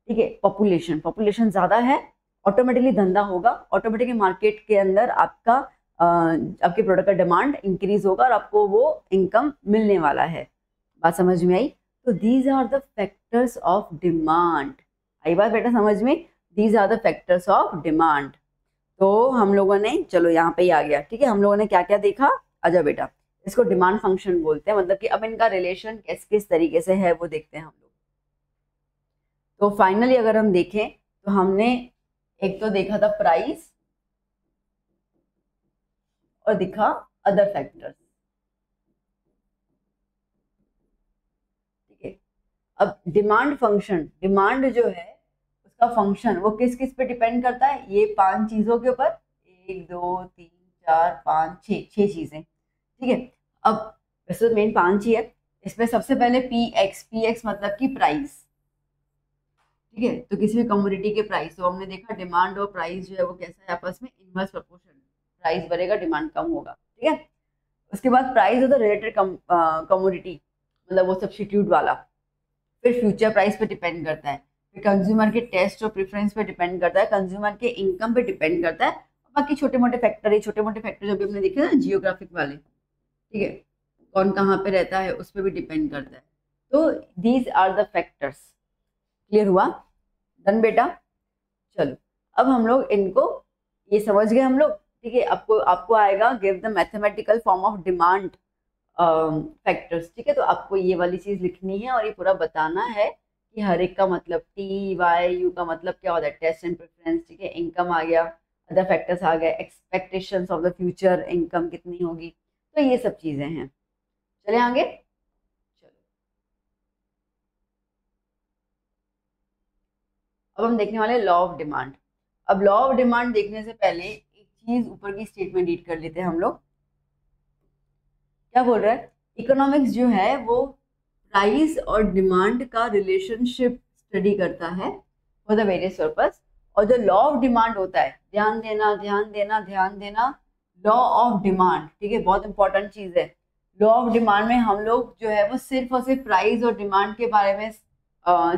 ठीक है, पॉपुलेशन ज्यादा है, ऑटोमेटिकली धंधा होगा, ऑटोमेटिकली मार्केट के अंदर आपका आपके प्रोडक्ट का डिमांड इंक्रीज होगा और आपको वो इनकम मिलने वाला है। बात समझ में आई? तो these are the factors of demand. आई बात बेटा समझ में? These are the factors of demand. तो हम लोगों ने, चलो यहाँ पे ही आ गया। ठीक है, हम लोगों ने क्या क्या देखा, आजा बेटा, इसको डिमांड फंक्शन बोलते हैं, मतलब कि अब इनका रिलेशन किस किस तरीके से है वो देखते हैं हम लोग। तो फाइनली अगर हम देखें तो हमने एक तो देखा था प्राइस और दिखा अदर फैक्टर्स। ठीक है, अब डिमांड फंक्शन, डिमांड जो है उसका फंक्शन वो किस किस पे डिपेंड करता है, ये 5 चीजों के ऊपर, 1 2 3 4 5 6 चीजें। ठीक है, अब वैसे तो मेन 5 ही है, इसमें सबसे पहले पी एक्स मतलब की प्राइस। ठीक है, तो किसी भी कमोडिटी के प्राइस, तो हमने देखा डिमांड और प्राइस जो है वो कैसा है, आपस में इनवर्स प्रोपोर्शन, प्राइस बढ़ेगा डिमांड कम होगा। ठीक है, उसके बाद price of the related commodity, मतलब वो सब्स्टिट्यूट वाला, फिर फ्यूचर प्राइस पे डिपेंड करता है, फिर कंज्यूमर के टेस्ट और प्रेफरेंस पे डिपेंड करता है, कंज्यूमर के इनकम पे डिपेंड करता है, और बाकी छोटे मोटे फैक्टर है, छोटे मोटे फैक्टर जो भी हमने देखे ना जियोग्राफिक वाले। ठीक है, कौन कहाँ पे रहता है उस पर भी डिपेंड करता है। तो these are the factors. Clear हुआ? डन बेटा? चलो अब हम लोग इनको, ये समझ गए हम लोग। ठीक है, आपको आपको आएगा give the mathematical form of demand factors. ठीक है, तो आपको ये वाली चीज लिखनी है और ये पूरा बताना है कि हर एक का मतलब, टी वाई यू का मतलब क्या होता है, टेस्ट एंड प्रेफरेंस। ठीक है, इनकम आ गया, अदर फैक्टर्स आ गए, expectations of the future income कितनी होगी, तो ये सब चीजें हैं। चले आगे। चलो अब हम देखने वाले लॉ ऑफ डिमांड। अब लॉ ऑफ डिमांड देखने से पहले एक चीज ऊपर की स्टेटमेंट रीड कर लेते हैं हम लोग। क्या बोल रहा है, इकोनॉमिक्स जो है वो प्राइस और डिमांड का रिलेशनशिप स्टडी करता है फॉर द वेरियस पर्पस, और जो लॉ ऑफ डिमांड होता है, ध्यान देना ध्यान देना ध्यान देना, लॉ ऑफ डिमांड, ठीक है, बहुत इंपॉर्टेंट चीज है। लॉ ऑफ डिमांड में हम लोग जो है वो सिर्फ और सिर्फ प्राइस और डिमांड के बारे में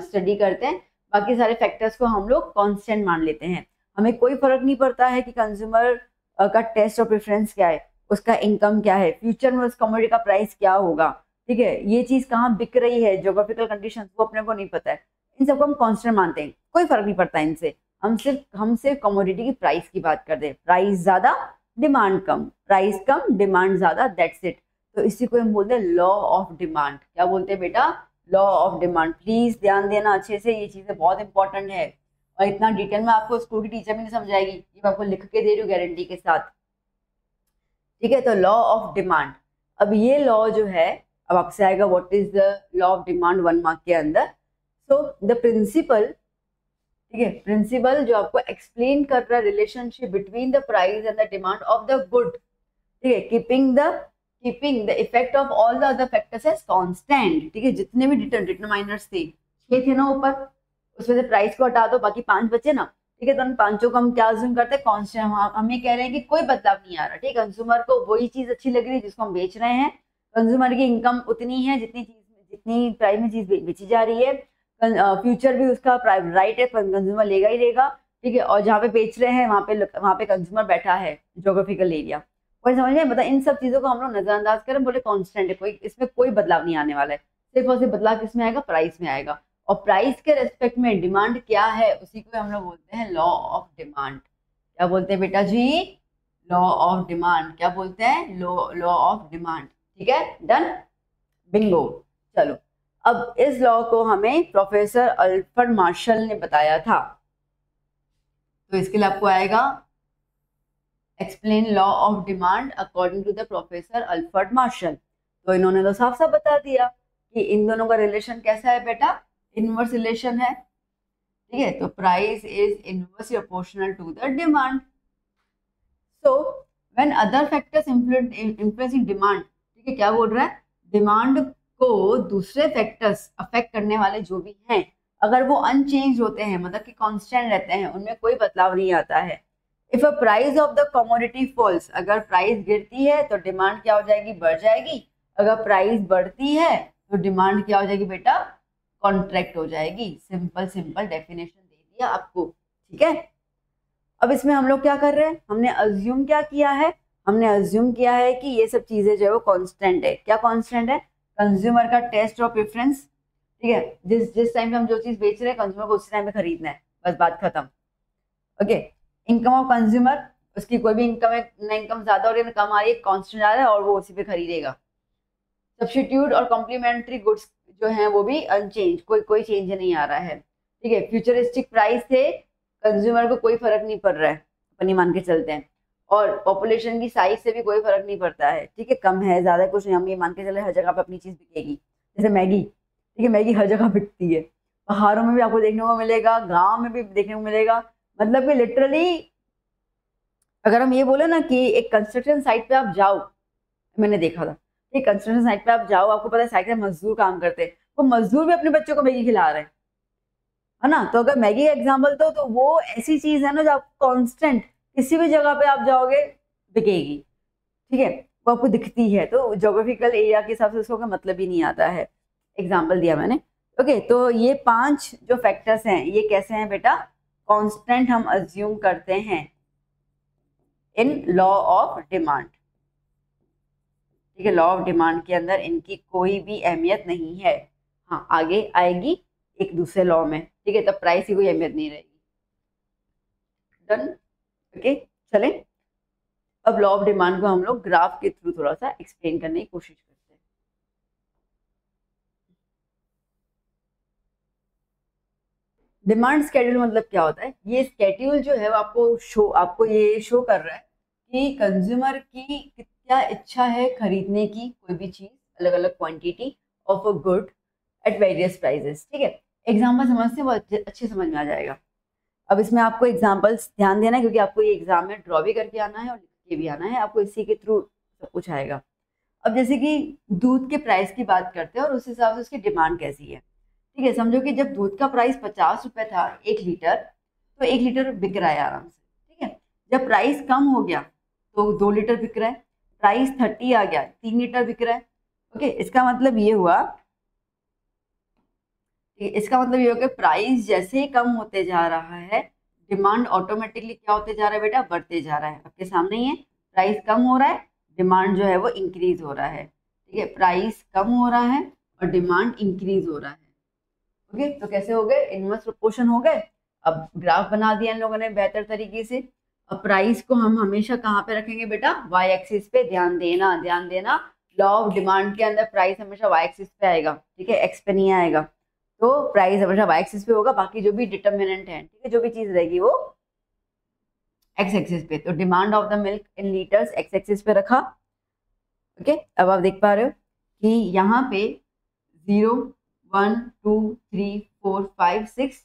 स्टडी करते हैं, बाकी सारे फैक्टर्स को हम लोग कांस्टेंट मान लेते हैं। हमें कोई फर्क नहीं पड़ता है कि कंज्यूमर का टेस्ट और प्रेफरेंस क्या है, उसका इनकम क्या है, फ्यूचर में उस कमोडिटी का प्राइस क्या होगा। ठीक है, ये चीज कहाँ बिक रही है, ज्योग्राफिकल कंडीशंस वो अपने को नहीं पता है, इन सबको हम कांस्टेंट मानते हैं, कोई फर्क नहीं पड़ता इनसे। हम सिर्फ कमोडिटी की प्राइस की बात करते हैं, प्राइस ज्यादा डिमांड कम, प्राइस कम डिमांड ज्यादा, दैट्स इट। तो इसी को हम बोलते हैं लॉ ऑफ डिमांड। क्या बोलते हैं बेटा? Law of demand. प्लीज ध्यान देना अच्छे से, ये चीजें बहुत इंपॉर्टेंट है, और इतना डिटेल में आपको स्कूल की टीचर भी नहीं समझाएगी, ये मैं आपको लिख के दे रही हूँ गारंटी के साथ। ठीक है, तो लॉ ऑफ डिमांड, अब ये लॉ जो है, अब आपसे आएगा what is the law of demand 1 mark के अंदर। सो द प्रिंसिपल, ठीक है, प्रिंसिपल जो आपको एक्सप्लेन कर रहा है relationship between the price and the demand of the good. ठीक है, keeping the effect of all the other factors as constant. ठीक है, जितने भी डिटरमाइनर्स थे, 6 थे ना ऊपर, उसमें से प्राइस को हटा दो, बाकी 5 बचे ना। ठीक है, तो उन 5 को हम क्या अज्यूम करते हैं, कांस्टेंट। हम ये कह रहे हैं कि कोई बदलाव नहीं आ रहा। ठीक है, कंज्यूमर को वही चीज अच्छी लग रही है जिसको हम बेच रहे हैं, कंज्यूमर की इनकम उतनी है जितनी प्राइस में चीज बेची जा रही है, फ्यूचर भी उसका राइट है, कंज्यूमर लेगा ही लेगा। ठीक है, और जहाँ पे बेच रहे हैं वहाँ पे कंज्यूमर बैठा है, ज्योग्राफिकल एरिया। कोई समझ में, मतलब इन सब चीजों को हम लोग नजरअंदाज करें, बोले कांस्टेंट है, कोई इसमें कोई बदलाव नहीं आने वाला है, सिर्फ और सिर्फ बदलाव किसमें आएगा, प्राइस में आएगा। और प्राइस के रेस्पेक्ट में डिमांड क्या है, उसी को हम लोग बोलते हैं लॉ ऑफ डिमांड। क्या बोलते हैं बेटा जी? Law of demand. क्या बोलते हैं? Law of demand. ठीक है, डन, बिंगो। चलो अब इस लॉ को हमें प्रोफेसर अल्फ्रेड मार्शल ने बताया था, तो इसके लिए आपको आएगा explain law of demand according to the professor Alfred Marshall. तो इन्होंने तो साफ साफ बता दिया कि इन दोनों का रिलेशन कैसा है बेटा, इनवर्स रिलेशन है। ठीक है, तो price is inversely proportional to the demand. So when other factors influencing demand, ठीक है, क्या बोल रहा है, डिमांड को दूसरे फैक्टर्स अफेक्ट करने वाले जो भी हैं, अगर वो अनचेंज होते हैं, मतलब कि कांस्टेंट रहते हैं, उनमें कोई बदलाव नहीं आता है। If a price of the commodity falls, अगर प्राइस गिरती है तो डिमांड क्या हो जाएगी, बढ़ जाएगी। अगर प्राइस बढ़ती है तो डिमांड क्या हो जाएगी बेटा, कॉन्ट्रैक्ट हो जाएगी। सिंपल सिंपल डेफिनेशन दे दिया आपको। ठीक है, अब इसमें हम लोग क्या कर रहे हैं, हमने अज्यूम क्या किया है, हमने अज्यूम किया है कि ये सब चीजें जो है वो कांस्टेंट है। क्या कांस्टेंट है? कंज्यूमर का टेस्ट और प्रेफरेंस। ठीक है, जिस टाइम पे हम जो चीज बेच रहे हैं कंज्यूमर को उसी टाइम पे खरीदना है, बस बात खत्म। ओके, इनकम ऑफ कंज्यूमर, उसकी कोई भी इनकम है ना, इनकम ज्यादा हो रही है ना कम आ रही है, कांस्टेंट आ रहा है और वो उसी पे खरीदेगा। सब्स्टिट्यूट और कॉम्प्लीमेंट्री गुड्स जो है वो भी अनचेंज, कोई चेंज नहीं आ रहा है। ठीक है, फ्यूचरिस्टिक प्राइस थे, कंज्यूमर को कोई फर्क नहीं पड़ रहा है, अपनी मान के चलते हैं। और पॉपुलेशन की साइज से भी कोई फर्क नहीं पड़ता है, ठीक है, कम है ज़्यादा कुछ नहीं, हम ये मान के चले हर जगह पे अपनी चीज़ बिकेगी। जैसे मैगी, ठीक है, मैगी हर जगह बिकती है, पहाड़ों में भी आपको देखने को मिलेगा, गाँव में भी देखने को मिलेगा। मतलब कि लिटरली अगर हम ये बोले ना कि एक कंस्ट्रक्शन साइट पे आप जाओ, मैंने देखा था कि कंस्ट्रक्शन साइट पे आप जाओ, आपको पता है साइट में मजदूर काम करते हैं, वो मजदूर भी अपने बच्चों को मैगी खिला रहे हैं, है ना। तो अगर मैगी का एग्जाम्पल तो वो ऐसी चीज है ना जो आपको कांस्टेंट किसी भी जगह पे आप जाओगे बिकेगी, ठीक है, वो आपको दिखती है। तो ज्योग्राफिकल एरिया के हिसाब से उसको कोई मतलब ही नहीं आता है, एग्जाम्पल दिया मैंने। ओके, तो ये 5 जो फैक्टर्स हैं ये कैसे हैं बेटा, कांस्टेंट हम अज्यूम करते हैं इन लॉ ऑफ डिमांड, ठीक है। लॉ ऑफ डिमांड के अंदर इनकी कोई भी अहमियत नहीं है, हाँ आगे आएगी एक दूसरे लॉ में, ठीक है, तब प्राइस की कोई अहमियत नहीं रहेगी। डन, ओके, चलें अब लॉ ऑफ डिमांड को हम लोग ग्राफ के थ्रू थोड़ा सा एक्सप्लेन करने की कोशिश करते हैं। डिमांड स्केड्यूल मतलब क्या होता है, ये स्केड्यूल जो है वो आपको ये शो कर रहा है कि कंज्यूमर की क्या इच्छा है खरीदने की, कोई भी चीज अलग अलग quantity of a good at various prices, ठीक है। एग्जाम्पल समझते हैं, वो अच्छे समझ में आ जाएगा। अब इसमें आपको एग्जाम्पल्स ध्यान देना है क्योंकि आपको ये एग्जाम में ड्रॉ भी करके आना है और लिख के भी आना है, आपको इसी के थ्रू सब कुछ आएगा। अब जैसे कि दूध के प्राइस की बात करते हैं और उस हिसाब से उसकी डिमांड कैसी है, ठीक है। समझो कि जब दूध का प्राइस 50 रुपए था 1 लीटर, तो 1 लीटर बिक रहा है आराम से, ठीक है। जब प्राइस कम हो गया तो 2 लीटर बिक रहा है, प्राइस 30 आ गया 3 लीटर बिक रहा है। ओके, इसका मतलब ये हुआ, इसका मतलब ये होगा प्राइस जैसे ही कम होते जा रहा है डिमांड ऑटोमेटिकली क्या होते जा रहा है बेटा, बढ़ते जा रहा है। आपके सामने ही है, प्राइस कम हो रहा है, डिमांड जो है वो इंक्रीज हो रहा है, ठीक है। प्राइस कम हो रहा है और डिमांड इंक्रीज हो रहा है। ओके, तो कैसे हो गए, इनवर्स प्रोपोर्शन हो गए। अब ग्राफ बना दिया इन लोगों ने बेहतर तरीके से। अब प्राइस को हम हमेशा कहाँ पे रखेंगे बेटा, वाई एक्सिस पे, ध्यान देना ध्यान देना। लॉ ऑफ डिमांड के अंदर प्राइस हमेशा वाई एक्सिस पे आएगा, ठीक है, एक्स पे नहीं आएगा। तो प्राइस हमेशा वाई एक्सिस पे होगा, बाकी जो भी डिटर्मिनेंट है, ठीक है, जो भी चीज रहेगी वो एक्स एक्सिस पे। तो demand of the milk in litres x axis पे रखा। ओके, अब आप देख पा रहे हो कि यहाँ पे 0 1 2 3 4 5 6,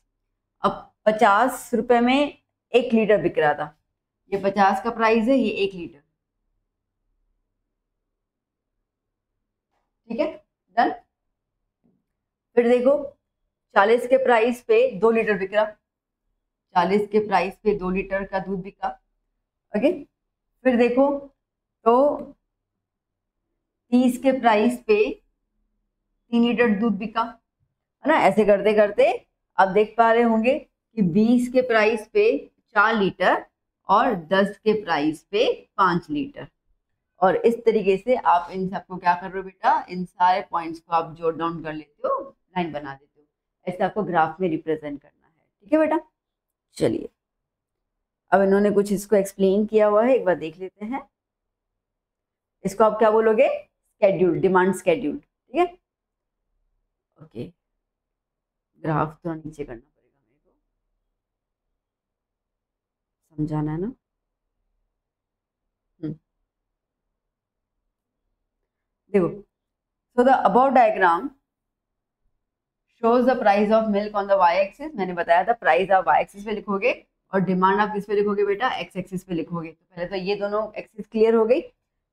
अब 50 रुपए में 1 लीटर बिक रहा था, ये 50 का प्राइस है, ये 1 लीटर, ठीक है, डन। फिर देखो 40 के प्राइस पे 2 लीटर बिक रहा, 40 के प्राइस पे 2 लीटर का दूध बिका। ओके, फिर देखो तो 30 के प्राइस पे 3 लीटर दूध बिका, है ना। ऐसे करते करते आप देख पा रहे होंगे कि 20 के प्राइस पे 4 लीटर और 10 के प्राइस पे 5 लीटर। और इस तरीके से आप इन सबको क्या कर रहे हो बेटा, इन सारे पॉइंट्स को आप जोट डाउन कर लेते हो, लाइन बना देते हो। ऐसे आपको ग्राफ में रिप्रेजेंट करना है, ठीक है बेटा। चलिए अब इन्होंने कुछ इसको एक्सप्लेन किया हुआ है, एक बार देख लेते हैं। इसको आप क्या बोलोगे, स्केड्यूल, डिमांड स्केड्यूल, ठीक है। ओके, ग्राफ थोड़ा नीचे करना पड़ेगा मेरे को, समझाना है ना। देखो, so the above diagram shows the price of milk on the y axis। मैंने बताया था प्राइस आप y एक्सिस पे लिखोगे और डिमांड आप किस पे लिखोगे बेटा, x एक्सिस पे लिखोगे। तो पहले तो ये दोनों एक्सिस क्लियर हो गई।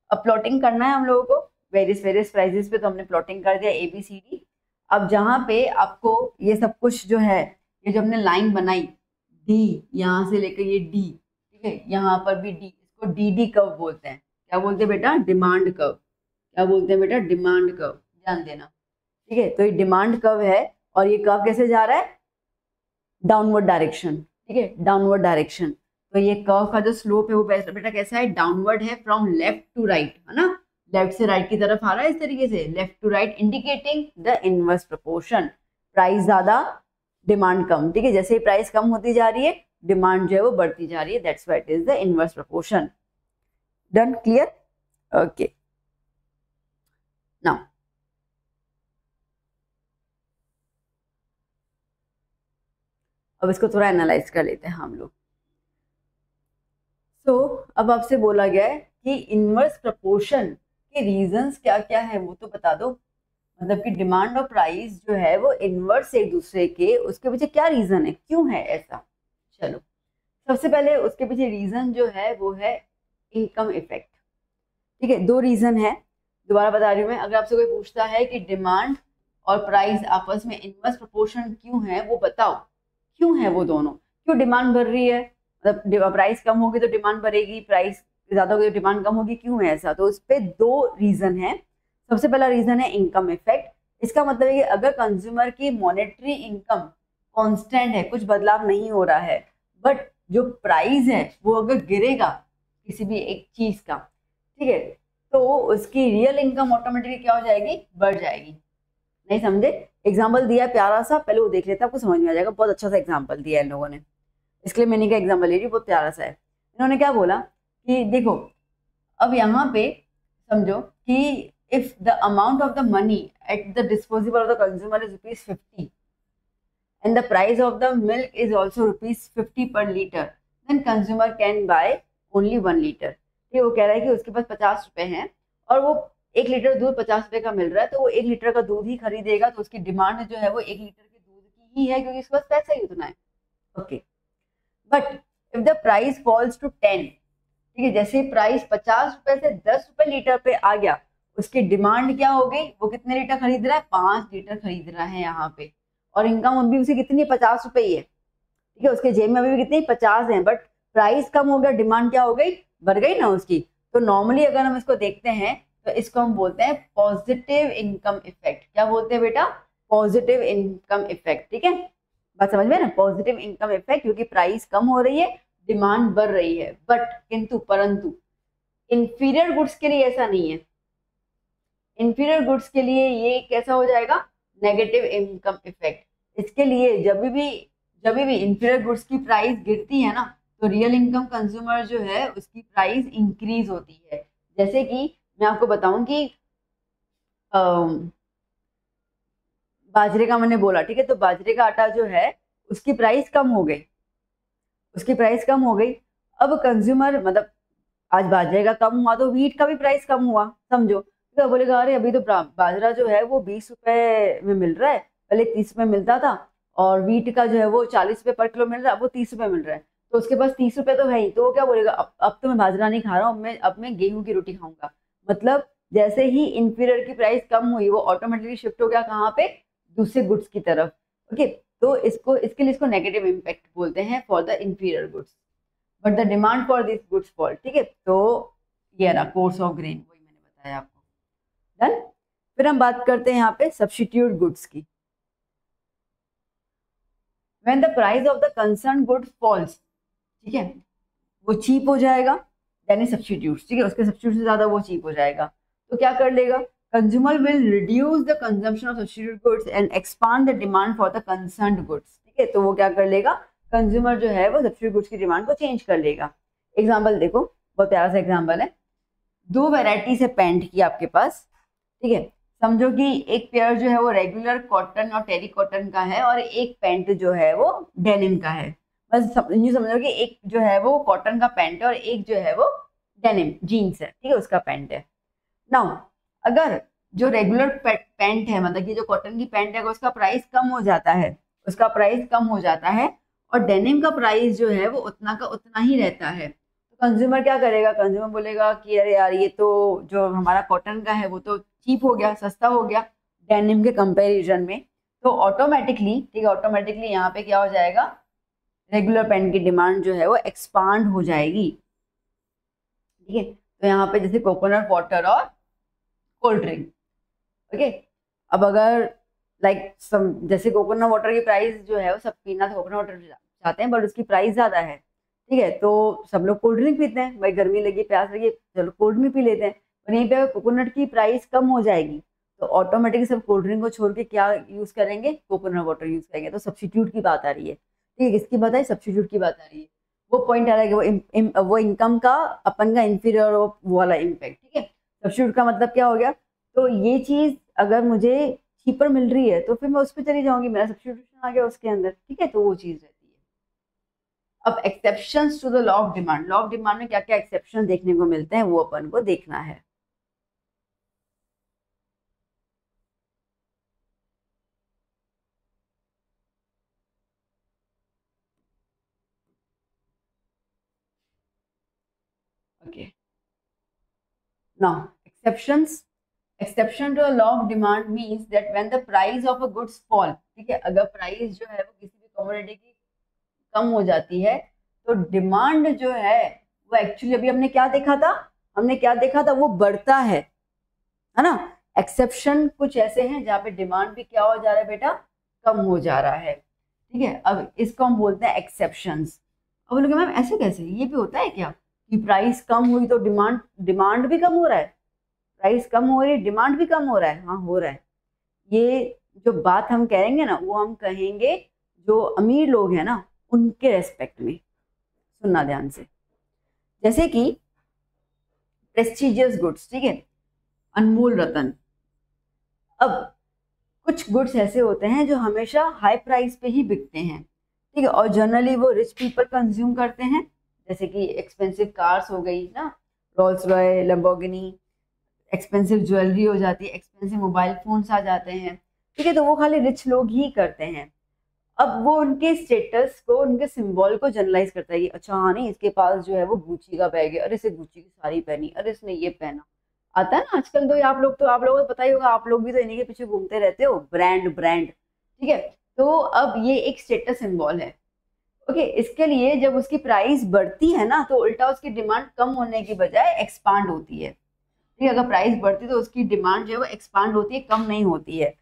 अब प्लॉटिंग करना है हम लोगों को वेरियस वेरियस प्राइसेस पे, तो हमने प्लॉटिंग कर दिया ABCD। अब जहाँ पे आपको ये सब कुछ जो है, ये जो हमने लाइन बनाई D, यहाँ से लेकर ये D, ठीक है, यहाँ पर भी D, इसको DD कर्व बोलते हैं। क्या बोलते हैं बेटा, डिमांड कर्व। क्या बोलते हैं बेटा, डिमांड कर्व, ध्यान देना, ठीक है। तो ये डिमांड कर्व है और ये कर्व कैसे जा रहा है, डाउनवर्ड डायरेक्शन, ठीक है, डाउनवर्ड डायरेक्शन। तो ये कर्व का जो स्लोप है वो बेटा कैसा है, डाउनवर्ड है, फ्रॉम लेफ्ट टू राइट, है ना, लेफ्ट से राइट की तरफ आ रहा है इस तरीके से, left to right, indicating the inverse proportion. Price ज्यादा डिमांड कम, ठीक है, जैसे ही प्राइस कम होती जा रही है डिमांड जो है वो बढ़ती जा रही है, that's why it is the inverse proportion. Done, clear, okay. Now अब इसको थोड़ा एनालाइज कर लेते हैं हम लोग। सो अब आपसे बोला गया है कि इनवर्स प्रपोर्शन के रीजंस क्या क्या है वो तो बता दो। मतलब कि डिमांड और प्राइस जो है वो इनवर्स एक दूसरे के, उसके पीछे क्या रीजन है, क्यों है ऐसा। चलो सबसे पहले उसके पीछे रीजन जो है वो है इनकम इफेक्ट। ठीक है, दो रीजन है, दोबारा बता रही हूँ मैं। अगर आपसे कोई पूछता है कि डिमांड और प्राइस आपस में इनवर्स प्रोपोर्शन क्यों है, वो बताओ क्यों है वो दोनों, क्यों डिमांड बढ़ रही है, मतलब प्राइस कम होगी तो डिमांड बढ़ेगी, प्राइस ज्यादा होगी तो डिमांड कम होगी, क्यों है ऐसा। तो उस पर दो रीजन है। सबसे पहला रीजन है इनकम इफेक्ट। इसका मतलब है कि अगर कंज्यूमर की मॉनेटरी इनकम कांस्टेंट है, कुछ बदलाव नहीं हो रहा है, बट जो प्राइस है वो अगर गिरेगा किसी भी एक चीज का, ठीक है, तो उसकी रियल इनकम ऑटोमेटिकली क्या हो जाएगी, बढ़ जाएगी। नहीं समझे? एग्जाम्पल दिया प्यारा सा, पहले वो देख लेते हैं, आपको समझ में आ जाएगा। बहुत अच्छा सा एग्जाम्पल दिया है इन लोगों ने, इसलिए मैंने का एग्जाम्पल ले रही, बहुत प्यारा सा है। इन्होंने क्या बोला कि देखो अब यहाँ पे समझो कि if the amount of the money at the disposable of the consumer is ₹50 and the price of the milk is also ₹50 per liter, then consumer can buy only 1 liter। ठीक, वो कह रहा है कि उसके पास 50 रुपए हैं और वो 1 लीटर दूध 50 रुपए का मिल रहा है, तो वो 1 लीटर का दूध ही खरीदेगा। तो उसकी डिमांड जो है वो 1 लीटर के दूध की ही है, क्योंकि उसके पास पैसा ही उतना है। Okay, but if the price falls to 10, ठीक है, जैसे प्राइस 50 रुपए से 10 रुपए लीटर पे आ गया, उसकी डिमांड क्या हो गई, वो कितने लीटर खरीद रहा है, 5 लीटर खरीद रहा है यहाँ पे। और इनकम अभी उसे कितनी, 50 रुपए ही है। ठीक है, उसके जेब में अभी भी कितनी, 50 है, बट प्राइस कम हो गया, डिमांड क्या हो गई, बढ़ गई ना उसकी। तो नॉर्मली अगर हम इसको देखते हैं तो इसको हम बोलते हैं पॉजिटिव इनकम इफेक्ट। क्या बोलते हैं बेटा, पॉजिटिव इनकम इफेक्ट। ठीक है, बात समझ में ना, पॉजिटिव इनकम इफेक्ट, क्योंकि प्राइस कम हो रही है, डिमांड बढ़ रही है। बट किंतु परंतु इंफीरियर गुड्स के लिए ऐसा नहीं है। इंफीरियर गुड्स के लिए ये कैसा हो जाएगा, नेगेटिव इनकम इफेक्ट। इसके लिए जब भी इंफीरियर गुड्स की प्राइस गिरती है ना, तो रियल इनकम कंज्यूमर जो है उसकी प्राइस इंक्रीज होती है। जैसे कि मैं आपको बताऊं कि बाजरे का मैंने बोला, ठीक है, तो बाजरे का आटा जो है उसकी प्राइस कम हो गई, उसकी प्राइस कम हो गई। अब कंज्यूमर मतलब आज बाजरे का कम हुआ तो व्हीट का भी प्राइस कम हुआ, समझो। तो बोलेगा अरे अभी तो बाजरा जो है वो 20 रुपए में मिल रहा है, पहले 30 रुपए मिलता था, और व्हीट का जो है वो 40 रुपए पर किलो मिल रहा है, अब वो 30 रुपए मिल रहा है, तो उसके पास 30 रुपए तो है ही। तो वो क्या बोलेगा, अब तो मैं बाजरा नहीं खा रहा हूँ, अब मैं गेहूं की रोटी खाऊंगा। मतलब जैसे ही इंफीरियर की प्राइस कम हुई, वो ऑटोमेटिकली शिफ्ट हो गया कहाँ पे, दूसरे गुड्स की तरफ। ओके, तो इसके लिए इसको नेगेटिव इम्पैक्ट बोलते हैं for the inferior goods, but the demand for this goods fall. ठीक है, तो ये रहा कोर्स ऑफ ग्रेन, वही मैंने बताया आपको। डन। फिर हम बात करते हैं यहाँ पे सब्स्टिट्यूट गुड्स की। When the price of the concern goods falls, ठीक है, वो चीप हो जाएगा, यानी सब्स्टिट्यूट, ठीक है, उसके सब्स्टिट्यूट से ज्यादा वो चीप हो जाएगा, तो क्या कर लेगा, consumer will reduce the consumption of substitute goods and expand the demand for the concerned goods. ठीक है, तो वो क्या कर लेगा, कंज्यूमर जो है वो सब्स्टिट्यूट गुड्स की डिमांड को चेंज कर लेगा। एग्जाम्पल देखो, बहुत प्यारा सा एग्जाम्पल है। दो वैरायटी से पैंट की आपके पास, ठीक है, समझो कि एक पेयर जो है वो रेगुलर कॉटन और टेरी कॉटन का है, और एक पैंट जो है वो डेनिम का है। बस समझो कि एक जो है वो कॉटन का पैंट है और एक जो है वो डेनिम जीन्स है, ठीक है, उसका पैंट है। नाउ अगर जो रेगुलर पैंट है, मतलब कि जो कॉटन की पैंट है, उसका प्राइस कम हो जाता है, उसका प्राइस कम हो जाता है, और डेनिम का प्राइस जो है वो उतना का उतना ही रहता है, तो कंज्यूमर क्या करेगा, कंज्यूमर बोलेगा कि अरे यार ये तो जो हमारा कॉटन का है वो तो चीप हो गया, सस्ता हो गया डेनिम के कंपैरिजन में। तो ऑटोमेटिकली, ठीक है, ऑटोमेटिकली यहाँ पे क्या हो जाएगा, रेगुलर पैंट की डिमांड जो है वो एक्सपांड हो जाएगी। ठीक है, तो यहाँ पे जैसे कोकोनट वाटर और कोल्ड ड्रिंक। ओके, अब अगर जैसे कोकोनट वाटर की प्राइस जो है वो सब पीना तो कोकोनट वाटर चाहते हैं, बट उसकी प्राइस ज्यादा है, ठीक है, तो सब लोग कोल्ड ड्रिंक पीते हैं, भाई गर्मी लगी प्यास लगी चलो कोल्ड ड्रिंक पी लेते हैं। और यहीं पे कोकोनट की प्राइस कम हो जाएगी, तो ऑटोमेटिकली सब कोल्ड ड्रिंक को छोड़ के क्या यूज करेंगे, कोकोनट वाटर यूज करेंगे। तो सब्स्टिट्यूट की बात आ रही है, ठीक है, किसकी बात है, सब्स्टिट्यूट की बात आ रही है। वो पॉइंट आ रहा है कि वो इनकम का अपन का इंफीरियर वो वाला इम्पैक्ट। ठीक है, सब्स्टिट्यूट का मतलब क्या हो गया, तो ये चीज अगर मुझे चीपर मिल रही है तो फिर मैं उस पर चली जाऊंगी, मेरा सब्स्टिट्यूशन आ गया उसके अंदर। ठीक है, तो वो चीज रहती है। अब exceptions to the law of demand, law of demand में क्या क्या एक्सेप्शन देखने को मिलते हैं वो अपन को देखना है। Okay, now exceptions, exception to the law of demand means that when the price of a goods fall, ठीक है, अगर प्राइस जो है वो किसी भी कमोडिटी की कम हो जाती है तो डिमांड जो है वो एक्चुअली, अभी हमने क्या देखा था, हमने क्या देखा था, वो बढ़ता है ना। एक्सेप्शन कुछ ऐसे हैं जहाँ पे डिमांड भी क्या हो जा रहा है बेटा, कम हो जा रहा है, ठीक है। अब इसको हम बोलते हैं एक्सेप्शंस। अब बोलोगे मैम ऐसे कैसे, ये भी होता है क्या कि प्राइस कम हुई तो डिमांड डिमांड भी कम हो रहा है, प्राइस कम हो रही है डिमांड भी कम हो रहा है? हाँ हो रहा है। ये जो बात हम कहेंगे ना वो हम कहेंगे जो अमीर लोग हैं ना उनके रेस्पेक्ट में, सुनना ध्यान से। जैसे कि प्रेस्टिजियस गुड्स, ठीक है, अनमोल रतन। अब कुछ गुड्स ऐसे होते हैं जो हमेशा हाई प्राइस पे ही बिकते हैं, ठीक है, और जनरली वो रिच पीपल कंज्यूम करते हैं। जैसे कि एक्सपेंसिव कार्स हो गई ना, Rolls Royce, Lamborghini, expensive jewellery हो जाती है, एक्सपेंसिव मोबाइल फोन्स आ जाते हैं, ठीक है, तो वो खाली रिच लोग ही करते हैं। अब वो उनके स्टेटस को, उनके सिंबल को जनरलाइज करता है कि अच्छा हाँ नहीं, इसके पास जो है वो गुची का बैग है, अरे इसे गुची की साड़ी पहनी, अरे इसने ये पहना, आता है ना आजकल। तो आप लोग, तो आप लोगों को पता ही होगा, आप लोग भी तो इन्हीं के पीछे घूमते रहते हो, ब्रांड ब्रांड, ठीक है। तो अब ये एक स्टेटस सिंबल है, ओके। इसके लिए जब उसकी प्राइस बढ़ती है ना तो उल्टा उसकी डिमांड कम होने की बजाय एक्सपांड होती है, ठीक है। अगर प्राइस बढ़ती तो उसकी डिमांड जो है वो एक्सपांड होती है, कम नहीं होती है।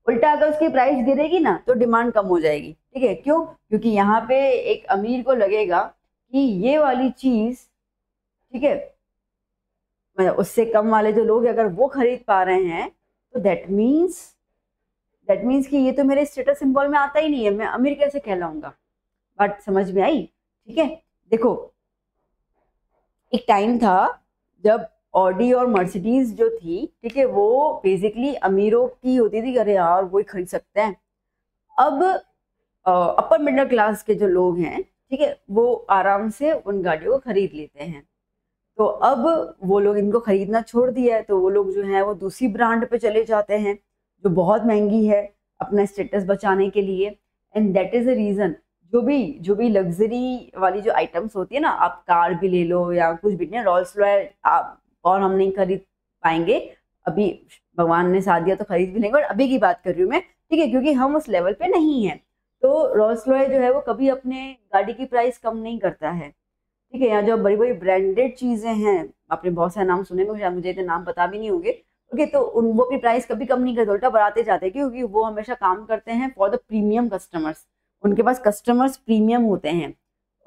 उल्टा अगर उसकी प्राइस गिरेगी ना तो डिमांड कम हो जाएगी, ठीक है। क्यों? क्योंकि यहाँ पे एक अमीर को लगेगा कि ये वाली चीज, ठीक है, मतलब उससे कम वाले जो लोग अगर वो खरीद पा रहे हैं तो दैट मीन्स कि ये तो मेरे स्टेटस सिंबल में आता ही नहीं है, मैं अमीर कैसे कहलाऊंगा। बात समझ में आई? ठीक है। देखो, एक टाइम था जब ऑडी और मर्सिडीज जो थी, ठीक है, वो बेसिकली अमीरों की होती थी, अरे यार वही खरीद सकते हैं। अब अपर मिडिल क्लास के जो लोग हैं, ठीक है, वो आराम से उन गाड़ियों को खरीद लेते हैं। तो अब वो लोग इनको खरीदना छोड़ दिया है, तो वो लोग जो है वो दूसरी ब्रांड पे चले जाते हैं जो बहुत महंगी है अपना स्टेटस बचाने के लिए। And that is the reason, जो भी लग्जरी वाली जो आइटम्स होती है ना, आप कार भी ले लो या कुछ भी नहीं, रोल्स रॉय आप और हम नहीं खरीद पाएंगे अभी, भगवान ने साथ दिया तो खरीद भी लेंगे, और अभी की बात कर रही हूँ मैं, ठीक है, क्योंकि हम उस लेवल पे नहीं है। तो रोल्स रॉय जो है वो कभी अपने गाड़ी की प्राइस कम नहीं करता है, ठीक है। यहाँ जो बड़ी बड़ी ब्रांडेड चीजें हैं, आपने बहुत सारे नाम सुने होंगे, मुझे इतने नाम पता भी नहीं होंगे, ओके, तो वो अपनी प्राइस कभी कम नहीं करते, उल्टा बढ़ाते जाते हैं, क्योंकि वो हमेशा काम करते हैं फॉर द प्रीमियम कस्टमर्स। उनके पास कस्टमर्स प्रीमियम होते हैं,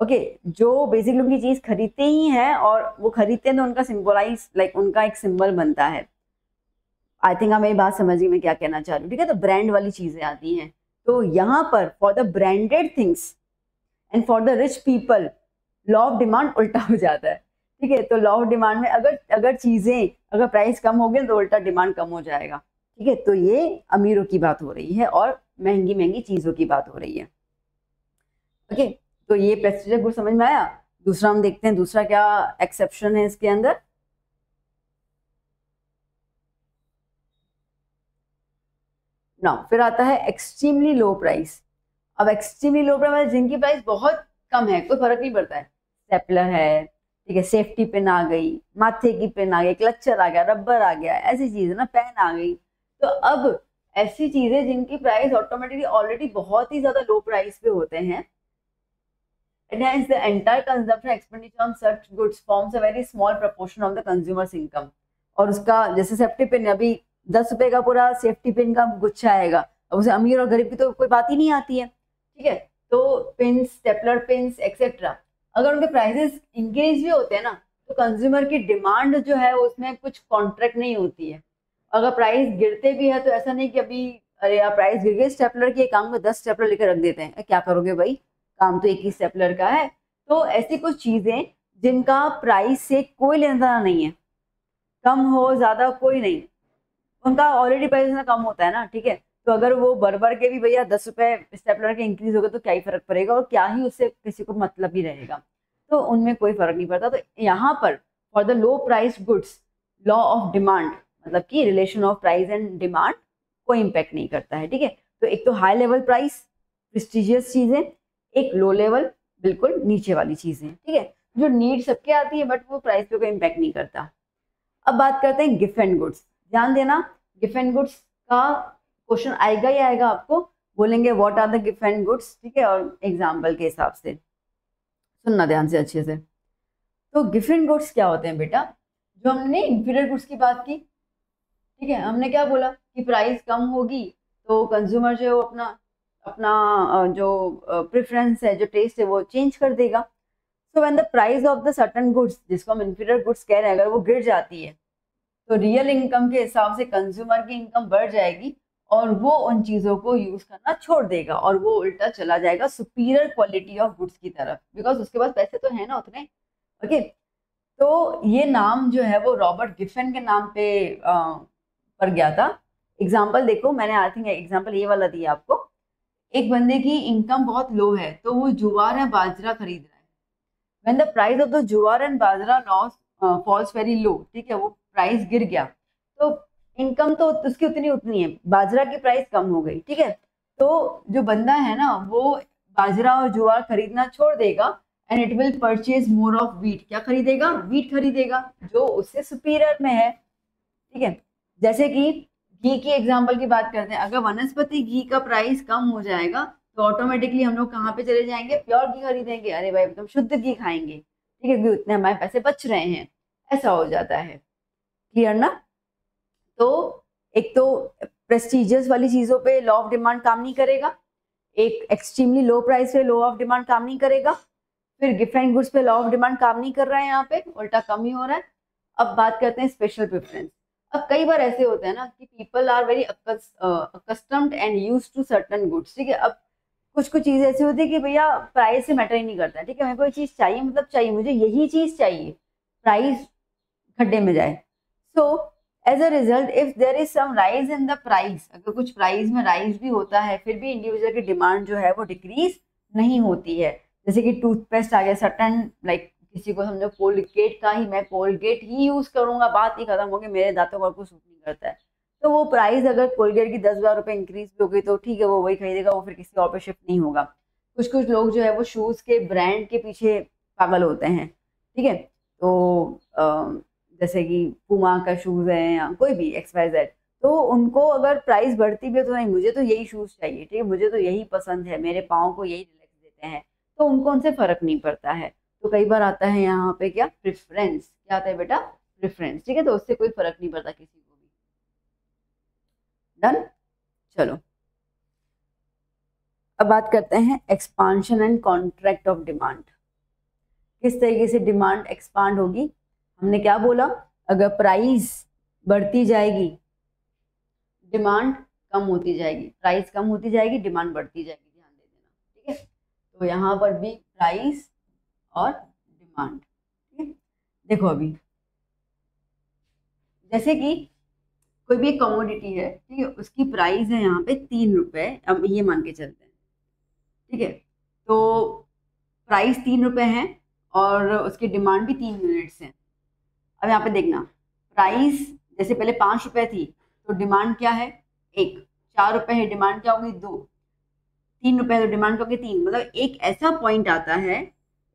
ओके, जो बेसिकली उनकी चीज खरीदते ही हैं, और वो खरीदते हैं तो उनका सिंबलाइज, लाइक उनका एक सिंबल बनता है। आई थिंक आप मेरी बात समझ गई मैं क्या कहना चाह रही हूँ, ठीक है। तो ब्रांड वाली चीजें आती हैं, तो यहाँ पर for the branded things and for the rich people law of demand उल्टा हो जाता है, ठीक है। तो लॉ ऑफ डिमांड में अगर चीजें, अगर प्राइस कम हो गई तो उल्टा डिमांड कम हो जाएगा, ठीक है। तो ये अमीरों की बात हो रही है और महंगी महंगी चीजों की बात हो रही है, ओके। तो ये प्रेस्टीजियस गुड समझ में आया। दूसरा हम देखते हैं, दूसरा क्या एक्सेप्शन है इसके अंदर। ना फिर आता है एक्सट्रीमली लो प्राइस। अब एक्सट्रीमली लो प्राइस जिनकी प्राइस बहुत कम है, कोई फर्क नहीं पड़ता है, स्टेपलर है, ठीक है, सेफ्टी पिन आ गई, माथे की पिन आ गई, क्लचर आ गया, रबर आ गया, ऐसी चीजें ना, पेन आ गई। तो अब ऐसी चीजें जिनकी प्राइस ऑटोमेटिकली ऑलरेडी बहुत ही ज्यादा लो प्राइस पे होते हैं, and hence the entire consumption expenditure on such goods forms a very small proportion of the consumer's income। और उसका जैसे सेफ्टी पिन, अभी 10 रुपए का पूरा सेफ्टी पिन का गुच्छा आएगा, अब उसे अमीर और गरीब की तो कोई बात ही नहीं आती है, ठीक है। तो पिन्स, स्टेपलर पिन्स एक्सेट्रा, अगर उनके प्राइसेस इंक्रीज भी होते हैं ना तो कंज्यूमर की डिमांड जो है उसमें कुछ कॉन्ट्रैक्ट नहीं होती है। अगर प्राइस गिरते भी है तो ऐसा नहीं कि अभी अरे यार प्राइस गिर गई, स्टेपलर की काम में 10 स्टेपलर लेकर रख देते हैं, क्या करोगे भाई, काम तो एक ही स्टेपलर का है। तो ऐसी कुछ चीजें जिनका प्राइस से कोई लेना देना नहीं है, कम हो ज्यादा कोई नहीं, उनका ऑलरेडी प्राइस इतना कम होता है ना, ठीक है। तो अगर वो बढ़ के भी भैया 10 रुपए स्टेपलर के इंक्रीज हो गए तो क्या ही फर्क पड़ेगा, और क्या ही उससे किसी को मतलब ही रहेगा, तो उनमें कोई फर्क नहीं पड़ता। तो यहाँ पर for the low price goods law of demand, मतलब कि relation of price and demand कोई इम्पैक्ट नहीं करता है, ठीक है। तो एक तो हाई लेवल प्राइस प्रेस्टिजियस चीजें, एक लो लेवल बिल्कुल नीचे वाली चीजें, ठीक है, जो नीड सबके आती है बट वो प्राइस पे कोई इम्पैक्ट नहीं करता। अब बात करते हैं गिफ्ट एंड गुड्स। ध्यान देना, गिफ्ट एंड गुड्स का क्वेश्चन आएगा ही आएगा, आपको बोलेंगे व्हाट आर द गिफ्ट एंड गुड्स, ठीक है, और एग्जाम्पल के हिसाब से सुनना ध्यान से अच्छे से। तो गिफ्ट एंड गुड्स क्या होते हैं बेटा, जो हमने इंफीरियर गुड्स की बात की, ठीक है, हमने क्या बोला कि प्राइस कम होगी तो कंज्यूमर जो है वो अपना अपना जो प्रेफरेंस है, जो टेस्ट है वो चेंज कर देगा। सो when the price of the certain goods, जिसको हम इंफीरियर गुड्स कह रहे हैं, अगर वो गिर जाती है तो रियल इनकम के हिसाब से कंज्यूमर की इनकम बढ़ जाएगी और वो उन चीज़ों को यूज करना छोड़ देगा और वो उल्टा चला जाएगा सुपीरियर क्वालिटी ऑफ गुड्स की तरफ, बिकॉज उसके पास पैसे तो है ना उतने। ओके, तो ये नाम जो है वो रॉबर्ट गिफन के नाम पे पर गया था। एग्जाम्पल देखो, मैंने आई थिंक एग्जाम्पल ये वाला दिया आपको। एक बंदे की इनकम बहुत लो है तो वो जुवार या बाजरा खरीद रहा है। When the price of the jowar and bajra falls very low, ठीक है, वो प्राइस गिर गया तो इनकम तो उसकी उतनी उतनी है, बाजरा की प्राइस कम हो गई, ठीक है, तो जो बंदा है ना वो बाजरा और जुवार खरीदना छोड़ देगा and it will purchase more of wheat. क्या खरीदेगा? वीट खरीदेगा जो उससे सुपीरियर में है, ठीक है। जैसे कि घी की एग्जांपल की बात करते हैं, अगर वनस्पति घी का प्राइस कम हो जाएगा तो ऑटोमेटिकली हम लोग कहाँ पे चले जाएंगे? प्योर घी खरीदेंगे, अरे भाई एकदम शुद्ध घी खाएंगे, ठीक है, क्योंकि उतने हमारे पैसे बच रहे हैं, ऐसा हो जाता है। क्लियर ना? तो एक तो प्रेस्टिजियस वाली चीजों पे लॉ ऑफ डिमांड काम नहीं करेगा, एक एक्सट्रीमली लो प्राइस पे लॉ ऑफ डिमांड काम नहीं करेगा, फिर गिफ्ट एंड गुड्स पे लॉ ऑफ डिमांड काम नहीं कर रहा है, यहाँ पे उल्टा कम ही हो रहा है। अब बात करते हैं स्पेशल प्रेफरेंस। अब कई बार ऐसे होते हैं ना कि people are very accustomed and used to certain goods, ठीक है। अब कुछ कुछ चीजें ऐसी होती है कि भैया प्राइस से मैटर ही नहीं करता, ठीक है, मेरे को ये चीज चाहिए, मतलब चाहिए, मुझे यही चीज चाहिए, प्राइस खड्डे में जाए। So as a result if there is some rise in the price, अगर कुछ प्राइस में राइज भी होता है फिर भी इंडिविजुअल की डिमांड जो है वो डिक्रीज नहीं होती है। जैसे कि टूथपेस्ट आ गया, सर्टन लाइक किसी को समझो कोलगेट का ही, मैं कोलगेट ही यूज करूंगा, बात ही खत्म होगी, मेरे दांतों का कुछ सूट नहीं करता है, तो वो प्राइस अगर कोलगेट की 10,000 रुपये इंक्रीज भी हो गई तो ठीक है, वो वही खरीदेगा, वो फिर किसी और पे शिफ्ट नहीं होगा। कुछ कुछ लोग जो है वो शूज के ब्रांड के पीछे पागल होते हैं, ठीक है, तो जैसे कि पुमा का शूज है या कोई भी XYZ, तो उनको अगर प्राइस बढ़ती भी है तो नहीं, मुझे तो यही शूज चाहिए, ठीक है, मुझे तो यही पसंद है, मेरे पाँव को यही रिलैक्स देते हैं, तो उनको उनसे फर्क नहीं पड़ता है। तो कई बार आता है यहाँ पे क्या? प्रेफरेंस। क्या आता है बेटा? प्रेफरेंस, ठीक है, तो उससे कोई फर्क नहीं पड़ता किसी को भी। डन? चलो अब बात करते हैं expansion and contract of demand. किस तरीके से डिमांड एक्सपांड होगी? हमने क्या बोला? अगर प्राइस बढ़ती जाएगी डिमांड कम होती जाएगी, प्राइस कम होती जाएगी डिमांड बढ़ती जाएगी, ध्यान दे देना, ठीक है। तो यहाँ पर भी प्राइस और डिमांड, ठीक है। देखो अभी जैसे कि कोई भी एक कमोडिटी है, ठीक है, उसकी प्राइस है यहाँ पे 3 रुपए, अब ये मान के चलते हैं, ठीक है, तो प्राइस 3 रुपए है और उसकी डिमांड भी 3 यूनिट्स हैं। अब यहाँ पे देखना, प्राइस जैसे पहले 5 रुपए थी तो डिमांड क्या है? 1, 4 रुपए है, डिमांड क्या होगी? 2, 3 रुपए है तो डिमांड क्या होगी? 3। मतलब एक ऐसा पॉइंट आता है,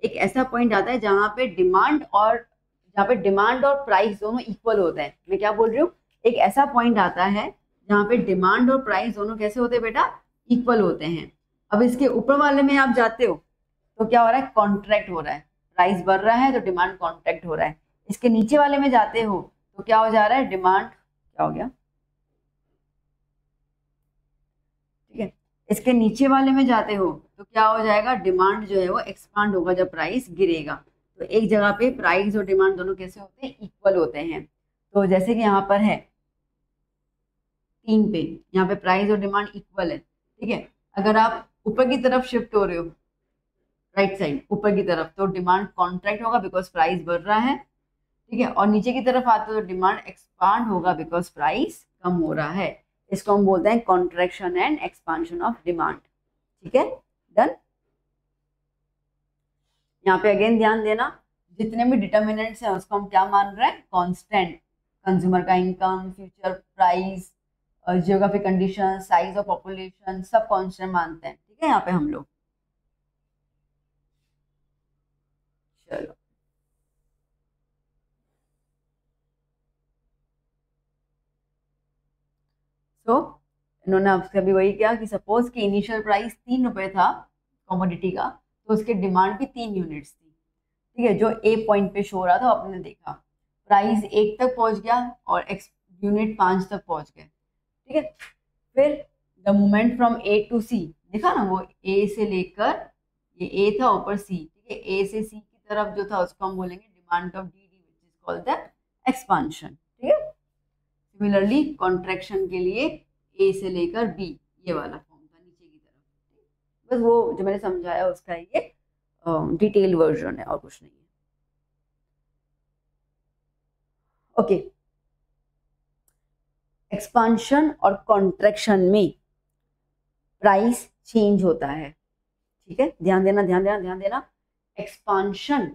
एक ऐसा पॉइंट आता है जहाँ पे डिमांड और प्राइस दोनों इक्वल होते हैं। मैं क्या बोल रही हूँ? एक ऐसा पॉइंट आता है जहाँ पे डिमांड और प्राइस दोनों कैसे होते हैं बेटा? इक्वल होते हैं। अब इसके ऊपर वाले में आप जाते हो तो क्या हो रहा है? कॉन्ट्रैक्ट हो रहा है, प्राइस बढ़ रहा है तो डिमांड कॉन्ट्रैक्ट हो रहा है। इसके नीचे वाले में जाते हो तो क्या हो जा रहा है? डिमांड क्या हो गया? ठीक है, इसके नीचे वाले में जाते हो तो क्या हो जाएगा? डिमांड जो है वो एक्सपांड होगा जब प्राइस गिरेगा। तो एक जगह पे प्राइस और डिमांड दोनों कैसे होते हैं? इक्वल होते हैं। तो जैसे कि यहाँ पर है 3 पे, यहाँ पे प्राइस और डिमांड इक्वल है, ठीक है। अगर आप ऊपर की तरफ शिफ्ट हो रहे हो, राइट साइड ऊपर की तरफ, तो डिमांड कॉन्ट्रैक्ट होगा बिकॉज प्राइस बढ़ रहा है, ठीक है, और नीचे की तरफ आते हो तो डिमांड एक्सपांड होगा बिकॉज प्राइस कम हो रहा है। इसको हम बोलते हैं contraction and expansion of demand. ठीक है, डन। यहाँ पे अगेन ध्यान देना, जितने भी डिटर्मिनेंट्स हैं उसको हम क्या मान रहे हैं, कांस्टेंट। कंज्यूमर का income, future price, geographic condition, size of population, सब कांस्टेंट मानते हैं। ठीक है, यहाँ पे हम लोग, चलो तो इन्होंने आपसे अभी वही किया कि सपोज कि इनिशियल प्राइस 3 रुपए था कमोडिटी का, तो उसके डिमांड भी 3 यूनिट्स थी। ठीक है, जो ए पॉइंट पे शो हो रहा था आपने देखा, प्राइस 1 तक पहुंच गया और यूनिट 5 तक पहुंच गए। ठीक है, फिर the movement from A to C, देखा ना, वो ए से लेकर, ये ए था ऊपर सी, ठीक है, ए से सी की तरफ जो था उसको हम बोलेंगे demand of D D, which is called the expansion. ठीक है, सिमिलरली कॉन्ट्रैक्शन के लिए ए से लेकर बी, ये वाला फॉर्म था नीचे की तरफ। बस वो जो मैंने समझाया उसका ये डिटेल वर्जन है और कुछ नहीं है। ओके, एक्सपांशन और कॉन्ट्रैक्शन में प्राइस चेंज होता है। ठीक है, ध्यान देना ध्यान देना ध्यान देना, एक्सपांशन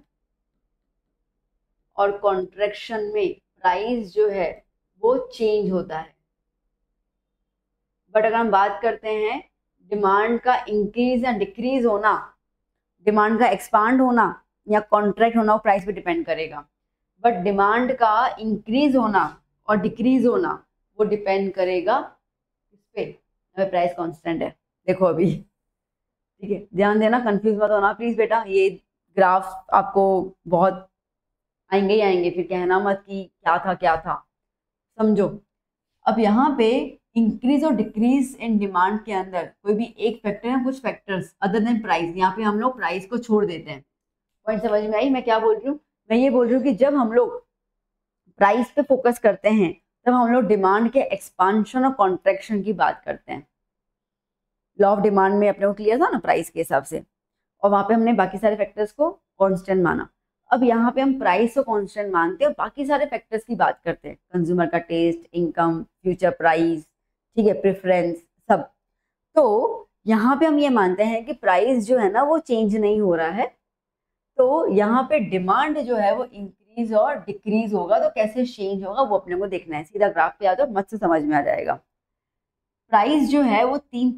और कॉन्ट्रैक्शन में प्राइस जो है वो चेंज होता है। बट अगर हम बात करते हैं डिमांड का इंक्रीज या डिक्रीज होना, डिमांड का एक्सपांड होना या कॉन्ट्रैक्ट होना, वो प्राइस पे डिपेंड करेगा। बट डिमांड का इंक्रीज होना और डिक्रीज होना वो डिपेंड करेगा किस पे, अगर प्राइस कांस्टेंट है। देखो अभी, ठीक है, ध्यान देना, कंफ्यूज मत होना प्लीज बेटा, ये ग्राफ आपको बहुत आएंगे ही आएंगे, फिर कहना मत कि क्या था क्या था, समझो। अब यहाँ पे इंक्रीज और डिक्रीज इन डिमांड के अंदर कोई भी एक फैक्टर है, कुछ फैक्टर्स अदर देन प्राइस, यहाँ पे हम लोग प्राइस को छोड़ देते हैं। पॉइंट समझ में आई मैं क्या बोल रही हूँ? मैं ये बोल रही हूँ कि जब हम लोग प्राइस पे फोकस करते हैं तब हम लोग डिमांड के एक्सपांशन और कॉन्ट्रैक्शन की बात करते हैं। लॉ ऑफ डिमांड में अपने को क्लियर था ना प्राइस के हिसाब से, और वहां पे हमने बाकी सारे फैक्टर्स को कांस्टेंट माना। अब यहाँ पे हम प्राइस को कांस्टेंट मानते हैं और बाकी सारे फैक्टर्स की बात करते हैं, कंज्यूमर का टेस्ट, इनकम, फ्यूचर प्राइस, ठीक है, प्रेफरेंस, सब। तो यहाँ पे हम ये मानते हैं कि प्राइस जो है ना वो चेंज नहीं हो रहा है, तो यहाँ पे डिमांड जो है वो इंक्रीज और डिक्रीज होगा। तो कैसे चेंज होगा वो अपने को देखना है, सीधा ग्राफ पे आ जाओ, मत से समझ में आ जाएगा। प्राइस जो है वो 3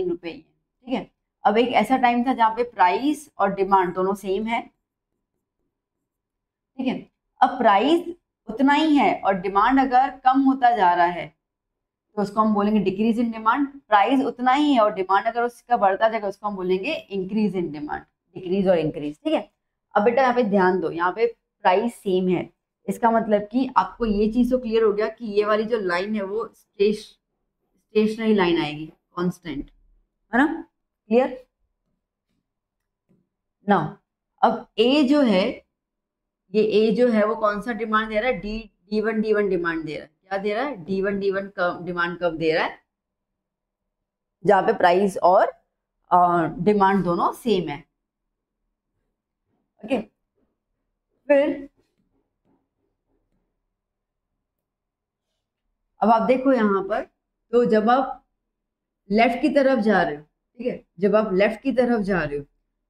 रुपए ही है। ठीक है, अब एक ऐसा टाइम था जहाँ पे प्राइस और डिमांड दोनों सेम है। ठीक है, अब प्राइस उतना ही है और डिमांड अगर कम होता जा रहा है तो उसको हम बोलेंगे डिक्रीज इन डिमांड। प्राइस उतना ही है और डिमांड अगर उसका बढ़ता जाएगा उसको हम बोलेंगे इंक्रीज इन डिमांड, डिक्रीज और इंक्रीज। ठीक है, अब बेटा यहाँ पे ध्यान दो, यहाँ पे प्राइस सेम है, इसका मतलब कि आपको ये चीज तो क्लियर हो गया कि ये वाली जो लाइन है वो स्टेशनरी लाइन आएगी, कांस्टेंट, है ना, क्लियर ना। अब ए जो है, ये ए जो है वो कौन सा डिमांड दे रहा है, D1 डिमांड दे रहा है। क्या दे रहा है, D1 डिमांड कब दे रहा है, जहाँ पे प्राइस और डिमांड दोनों सेम है। ओके, फिर अब आप देखो यहाँ पर, तो जब आप लेफ्ट की तरफ जा रहे हो, ठीक है, जब आप लेफ्ट की तरफ जा रहे हो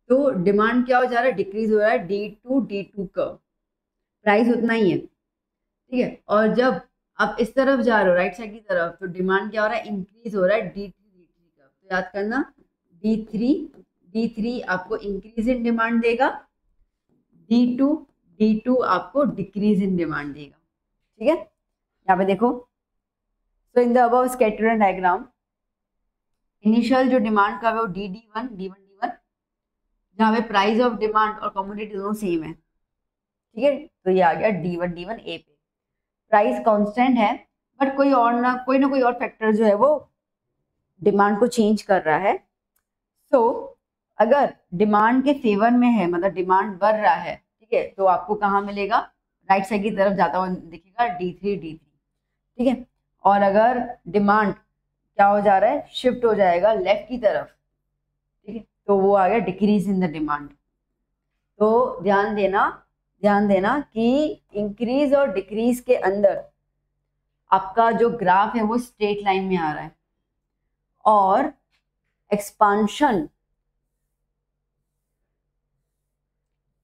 तो डिमांड क्या हो जा रहा है, डिक्रीज हो रहा है, D2 का प्राइस उतना ही है। ठीक है, और जब आप इस तरफ जा रहे हो राइट साइड की तरफ तो डिमांड क्या हो रहा है, इंक्रीज हो रहा है, D3 का। तो याद करना, D3 आपको इंक्रीज इन डिमांड देगा, D2 आपको डिक्रीज इन डिमांड देगा। ठीक है, यहाँ पे देखो, so in the above scattered diagram initial जो डिमांड का है वो D1, जहाँ पे प्राइस ऑफ डिमांड और कमोडिटी दोनों सेम है। ठीक है, तो ये आ गया D1 ए पे। प्राइस कांस्टेंट है बट कोई ना कोई और फैक्टर जो है वो डिमांड को चेंज कर रहा है। तो अगर डिमांड के फेवर में है, मतलब डिमांड बढ़ रहा है, ठीक है, तो आपको कहाँ मिलेगा, राइट साइड की तरफ जाता हुआ दिखेगा D3। ठीक है, और अगर डिमांड क्या हो जा रहा है, शिफ्ट हो जाएगा लेफ्ट की तरफ, ठीक है, तो वो आ गया डिक्रीज इन द डिमांड। तो ध्यान देना कि इंक्रीज और डिक्रीज के अंदर आपका जो ग्राफ है वो स्ट्रेट लाइन में आ रहा है, और एक्सपांशन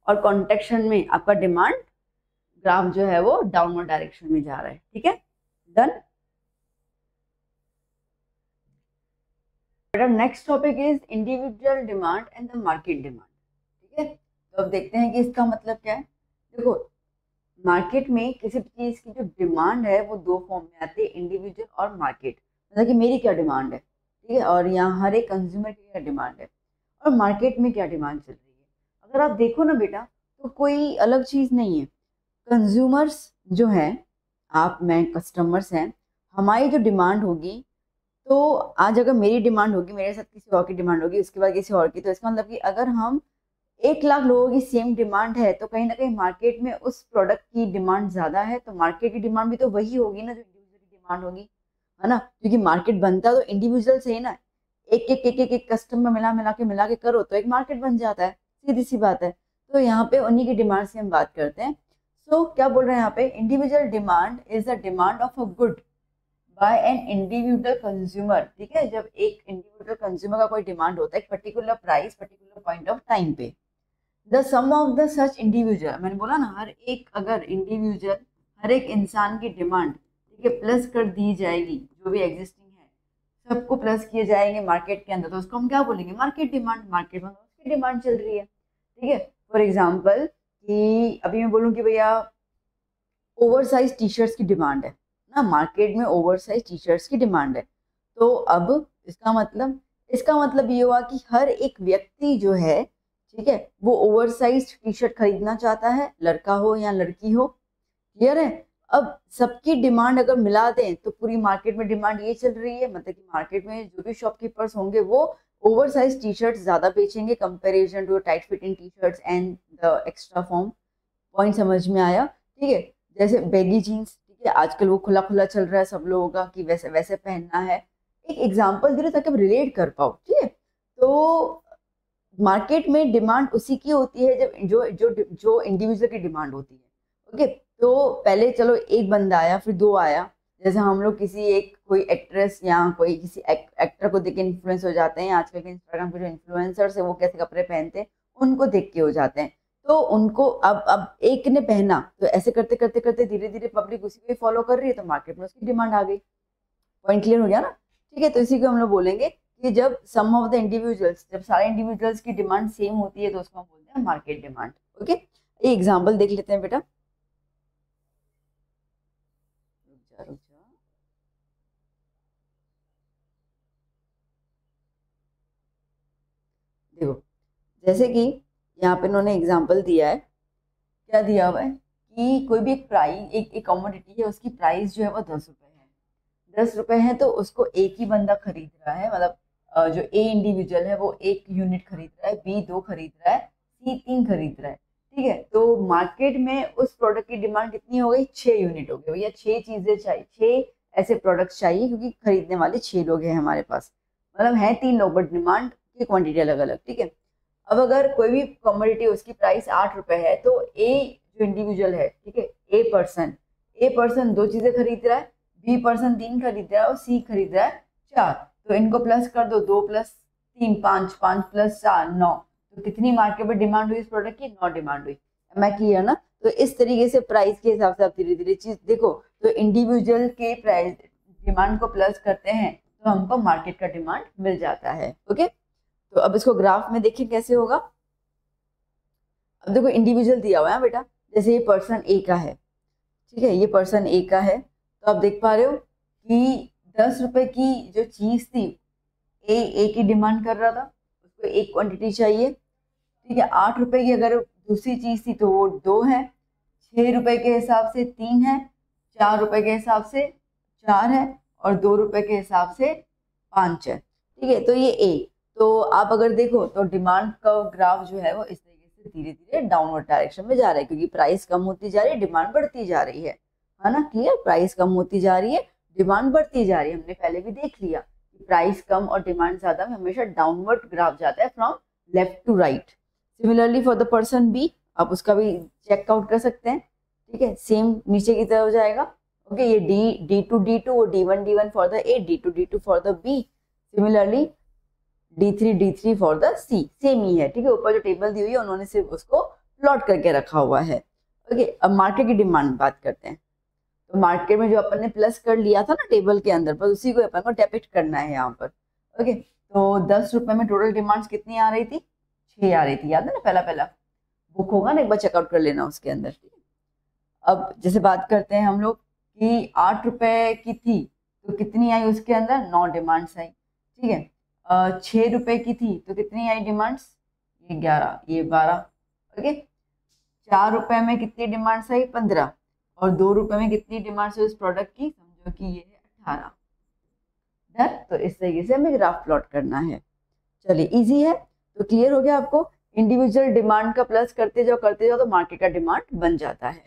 और कॉन्ट्रैक्शन में आपका डिमांड ग्राफ जो है वो डाउनवर्ड डायरेक्शन में जा रहा है। ठीक है, डन। बेटा next topic is individual demand and the market demand. ठीक है, तो अब देखते हैं कि इसका मतलब क्या है। देखो, मार्केट में किसी भी चीज की जो डिमांड है वो दो फॉर्म में आती है, इंडिविजुअल और मार्केट। मतलब कि मेरी क्या डिमांड है, ठीक है, और यहाँ हर एक कंज्यूमर की क्या डिमांड है, और मार्केट में क्या डिमांड चल रही है। अगर आप देखो ना बेटा, तो कोई अलग चीज नहीं है। कंज्यूमर्स जो है, आप मैं कस्टमर्स हैं, हमारी जो डिमांड होगी, तो आज अगर मेरी डिमांड होगी, मेरे साथ किसी और की डिमांड होगी, उसके बाद किसी और की, तो इसका मतलब कि अगर हम 1 लाख लोगों की सेम डिमांड है, तो कहीं ना कहीं मार्केट में उस प्रोडक्ट की डिमांड ज्यादा है, तो मार्केट की डिमांड भी तो वही होगी ना जो इंडिविजुअल की डिमांड होगी, है ना। क्योंकि मार्केट बनता तो इंडिविजुअल से ही ना, एक कस्टमर मिला के करो तो एक मार्केट बन जाता है, सीधी सी बात है। तो यहाँ पे उन्हीं की डिमांड से हम बात करते हैं। सो क्या बोल रहे हैं यहाँ पे, individual demand is the demand of a good by an individual consumer. ठीक है, जब एक इंडिविजुअल कंज्यूमर का कोई डिमांड होता है एक particular price, particular point of time पे, the sum of the such individual, मैंने बोला ना, हर एक अगर इंडिविजुअल, हर एक इंसान की डिमांड, ठीक है, प्लस कर दी जाएगी, जो भी एग्जिस्टिंग है सबको प्लस किए जाएंगे मार्केट के अंदर, तो उसको हम क्या बोलेंगे, मार्केट डिमांड। मार्केट में उसकी डिमांड चल रही है। ठीक है, फॉर एग्जाम्पल कि अभी मैं बोलूँ कि भैया ओवरसाइज टी शर्ट्स की डिमांड है ना, मार्केट में ओवरसाइज टी शर्ट्स की डिमांड है, तो अब इसका मतलब ये हुआ कि हर एक व्यक्ति जो है, ठीक है, वो ओवरसाइज टी शर्ट खरीदना चाहता है, लड़का हो या लड़की हो। क्लियर है। अब सबकी डिमांड अगर मिला दें तो पूरी मार्केट में डिमांड ये चल रही है, मतलब कि मार्केट में जो भी शॉपकीपर्स होंगे वो ओवरसाइज टी शर्ट ज्यादा बेचेंगे comparison to tight fitting T shirts and the extra form. Point समझ में आया। ठीक है, जैसे बैगी जीन्स, ठीक है, आजकल वो खुला खुला चल रहा है सब लोगों का कि वैसे वैसे पहनना है। एक एग्जांपल दे रहे ताकि आप रिलेट कर पाओ। ठीक है, तो मार्केट में डिमांड उसी की होती है जब जो जो जो इंडिविजुअल की डिमांड होती है। ओके, तो पहले चलो एक बंदा आया, फिर दो आया, जैसे हम लोग किसी एक कोई एक्ट्रेस या कोई किसी एक्टर को देख के इन्फ्लुएंस हो जाते हैं। आजकल के इंस्टाग्राम पे जो इन्फ्लुएंसर्स है वो कैसे कपड़े पहनते हैं उनको देख के हो जाते हैं, तो उनको अब एक ने पहना तो ऐसे करते करते करते धीरे धीरे पब्लिक उसी को फॉलो कर रही है, तो मार्केट में उसकी डिमांड आ गई। पॉइंट क्लियर हो गया ना। ठीक है, तो इसी को हम लोग बोलेंगे कि जब सम ऑफ द इंडिविजुअल्स, जब सारे इंडिविजुअल्स की डिमांड सेम होती है तो उसको हम बोलते हैं मार्केट डिमांड। ओके, ये एग्जांपल देख लेते हैं बेटा। रुक जा। देखो, जैसे कि यहाँ पे इन्होंने एग्जांपल दिया है, क्या दिया हुआ है कि कोई भी एक प्राइस, एक कमोडिटी है, उसकी प्राइस जो है वो 10 रुपए है। 10 रुपए है तो उसको एक ही बंदा खरीद रहा है, मतलब जो ए इंडिविजुअल है वो 1 यूनिट खरीद रहा है, बी 2 खरीद रहा है, सी 3 खरीद रहा है। ठीक है, तो मार्केट में उस प्रोडक्ट की डिमांड कितनी हो गई, 6 यूनिट हो गई। भैया 6 चीजें चाहिए, 6 ऐसे प्रोडक्ट्स चाहिए, क्योंकि खरीदने वाले 6 लोग हैं हमारे पास, मतलब है 3 लोग बट डिमांड की क्वांटिटी अलग अलग। ठीक है, अब अगर कोई भी कमोडिटी उसकी प्राइस 8 रुपए है, तो ए जो इंडिविजुअल है, ठीक है, ए पर्सन 2 चीजें खरीद रहा है, बी पर्सन 3 खरीद रहा है और सी खरीद रहा है 4। तो इनको प्लस कर दो, 2 + 3 5, 5 + 4 9। तो कितनी मार्केट में डिमांड हुई इस प्रोडक्ट की, 9 डिमांड हुई। मैं क्लियर ना। तो इस तरीके से प्राइस के हिसाब से आप धीरे धीरे चीज देखो, तो इंडिविजुअल के प्राइस डिमांड को प्लस करते हैं तो हमको मार्केट का डिमांड मिल जाता है। ओके, तो अब इसको ग्राफ में देखिए कैसे होगा। अब देखो इंडिविजुअल दिया हुआ है बेटा, जैसे ये पर्सन ए का है, ठीक है, ये पर्सन ए का है, तो आप देख पा रहे हो कि 10 रुपए की जो चीज थी, ए की डिमांड कर रहा था, उसको एक क्वांटिटी चाहिए। ठीक है, 8 रुपए की अगर दूसरी चीज थी तो वो 2 है, 6 रुपए के हिसाब से 3 है, 4 रुपए के हिसाब से 4 है, और 2 रुपए के हिसाब से 5 है। ठीक है, तो ये ए। तो आप अगर देखो तो डिमांड का ग्राफ जो है वो इस तरीके से धीरे धीरे डाउनवर्ड डायरेक्शन में जा रहा है, क्योंकि प्राइस कम होती जा रही है, डिमांड बढ़ती जा रही है ना। क्लियर, प्राइस कम होती जा रही है, डिमांड बढ़ती जा रही है। हमने पहले भी देख लिया कि प्राइस कम और डिमांड ज्यादा में हमेशा डाउनवर्ड ग्राफ जाता है, from left to right. Similarly for the person B, आप उसका भी चेकआउट कर सकते हैं। ठीक है, सेम नीचे की तरफ जाएगा, ओके, ये D2 और D1 for the A, D2 for the B, similarly D3 for the C, same ही है, ठीक है। ऊपर जो टेबल दी हुई है उन्होंने सिर्फ उसको प्लॉट करके रखा हुआ है। ओके, अब मार्केट की डिमांड बात करते हैं। तो मार्केट में जो अपन ने प्लस कर लिया था ना टेबल के अंदर, पर उसी को अपन को डेबिट करना है यहाँ पर। ओके, तो 10 रुपए में टोटल डिमांड्स कितनी आ रही थी? 6 आ रही थी, याद है ना? पहला पहला बुक होगा ना, एक बार चेकआउट कर लेना उसके अंदर, ठीक है। अब जैसे बात करते हैं हम लोग कि 8 रुपए की थी तो कितनी आई उसके अंदर? 9 डिमांड्स आई, ठीक है। 6 रुपए की थी तो कितनी आई डिमांड्स? ये 11, ये 12। ओके, 4 रुपए में कितनी डिमांड्स आई? 15, और 2 रुपए में कितनी डिमांड्स है उस प्रोडक्ट की? समझो कि ये है 18। डन। तो इस तरीके से हमें ग्राफ प्लॉट करना है। चलिए, इजी है। तो क्लियर हो गया आपको? इंडिविजुअल डिमांड का प्लस करते जाओ तो मार्केट का डिमांड बन जाता है।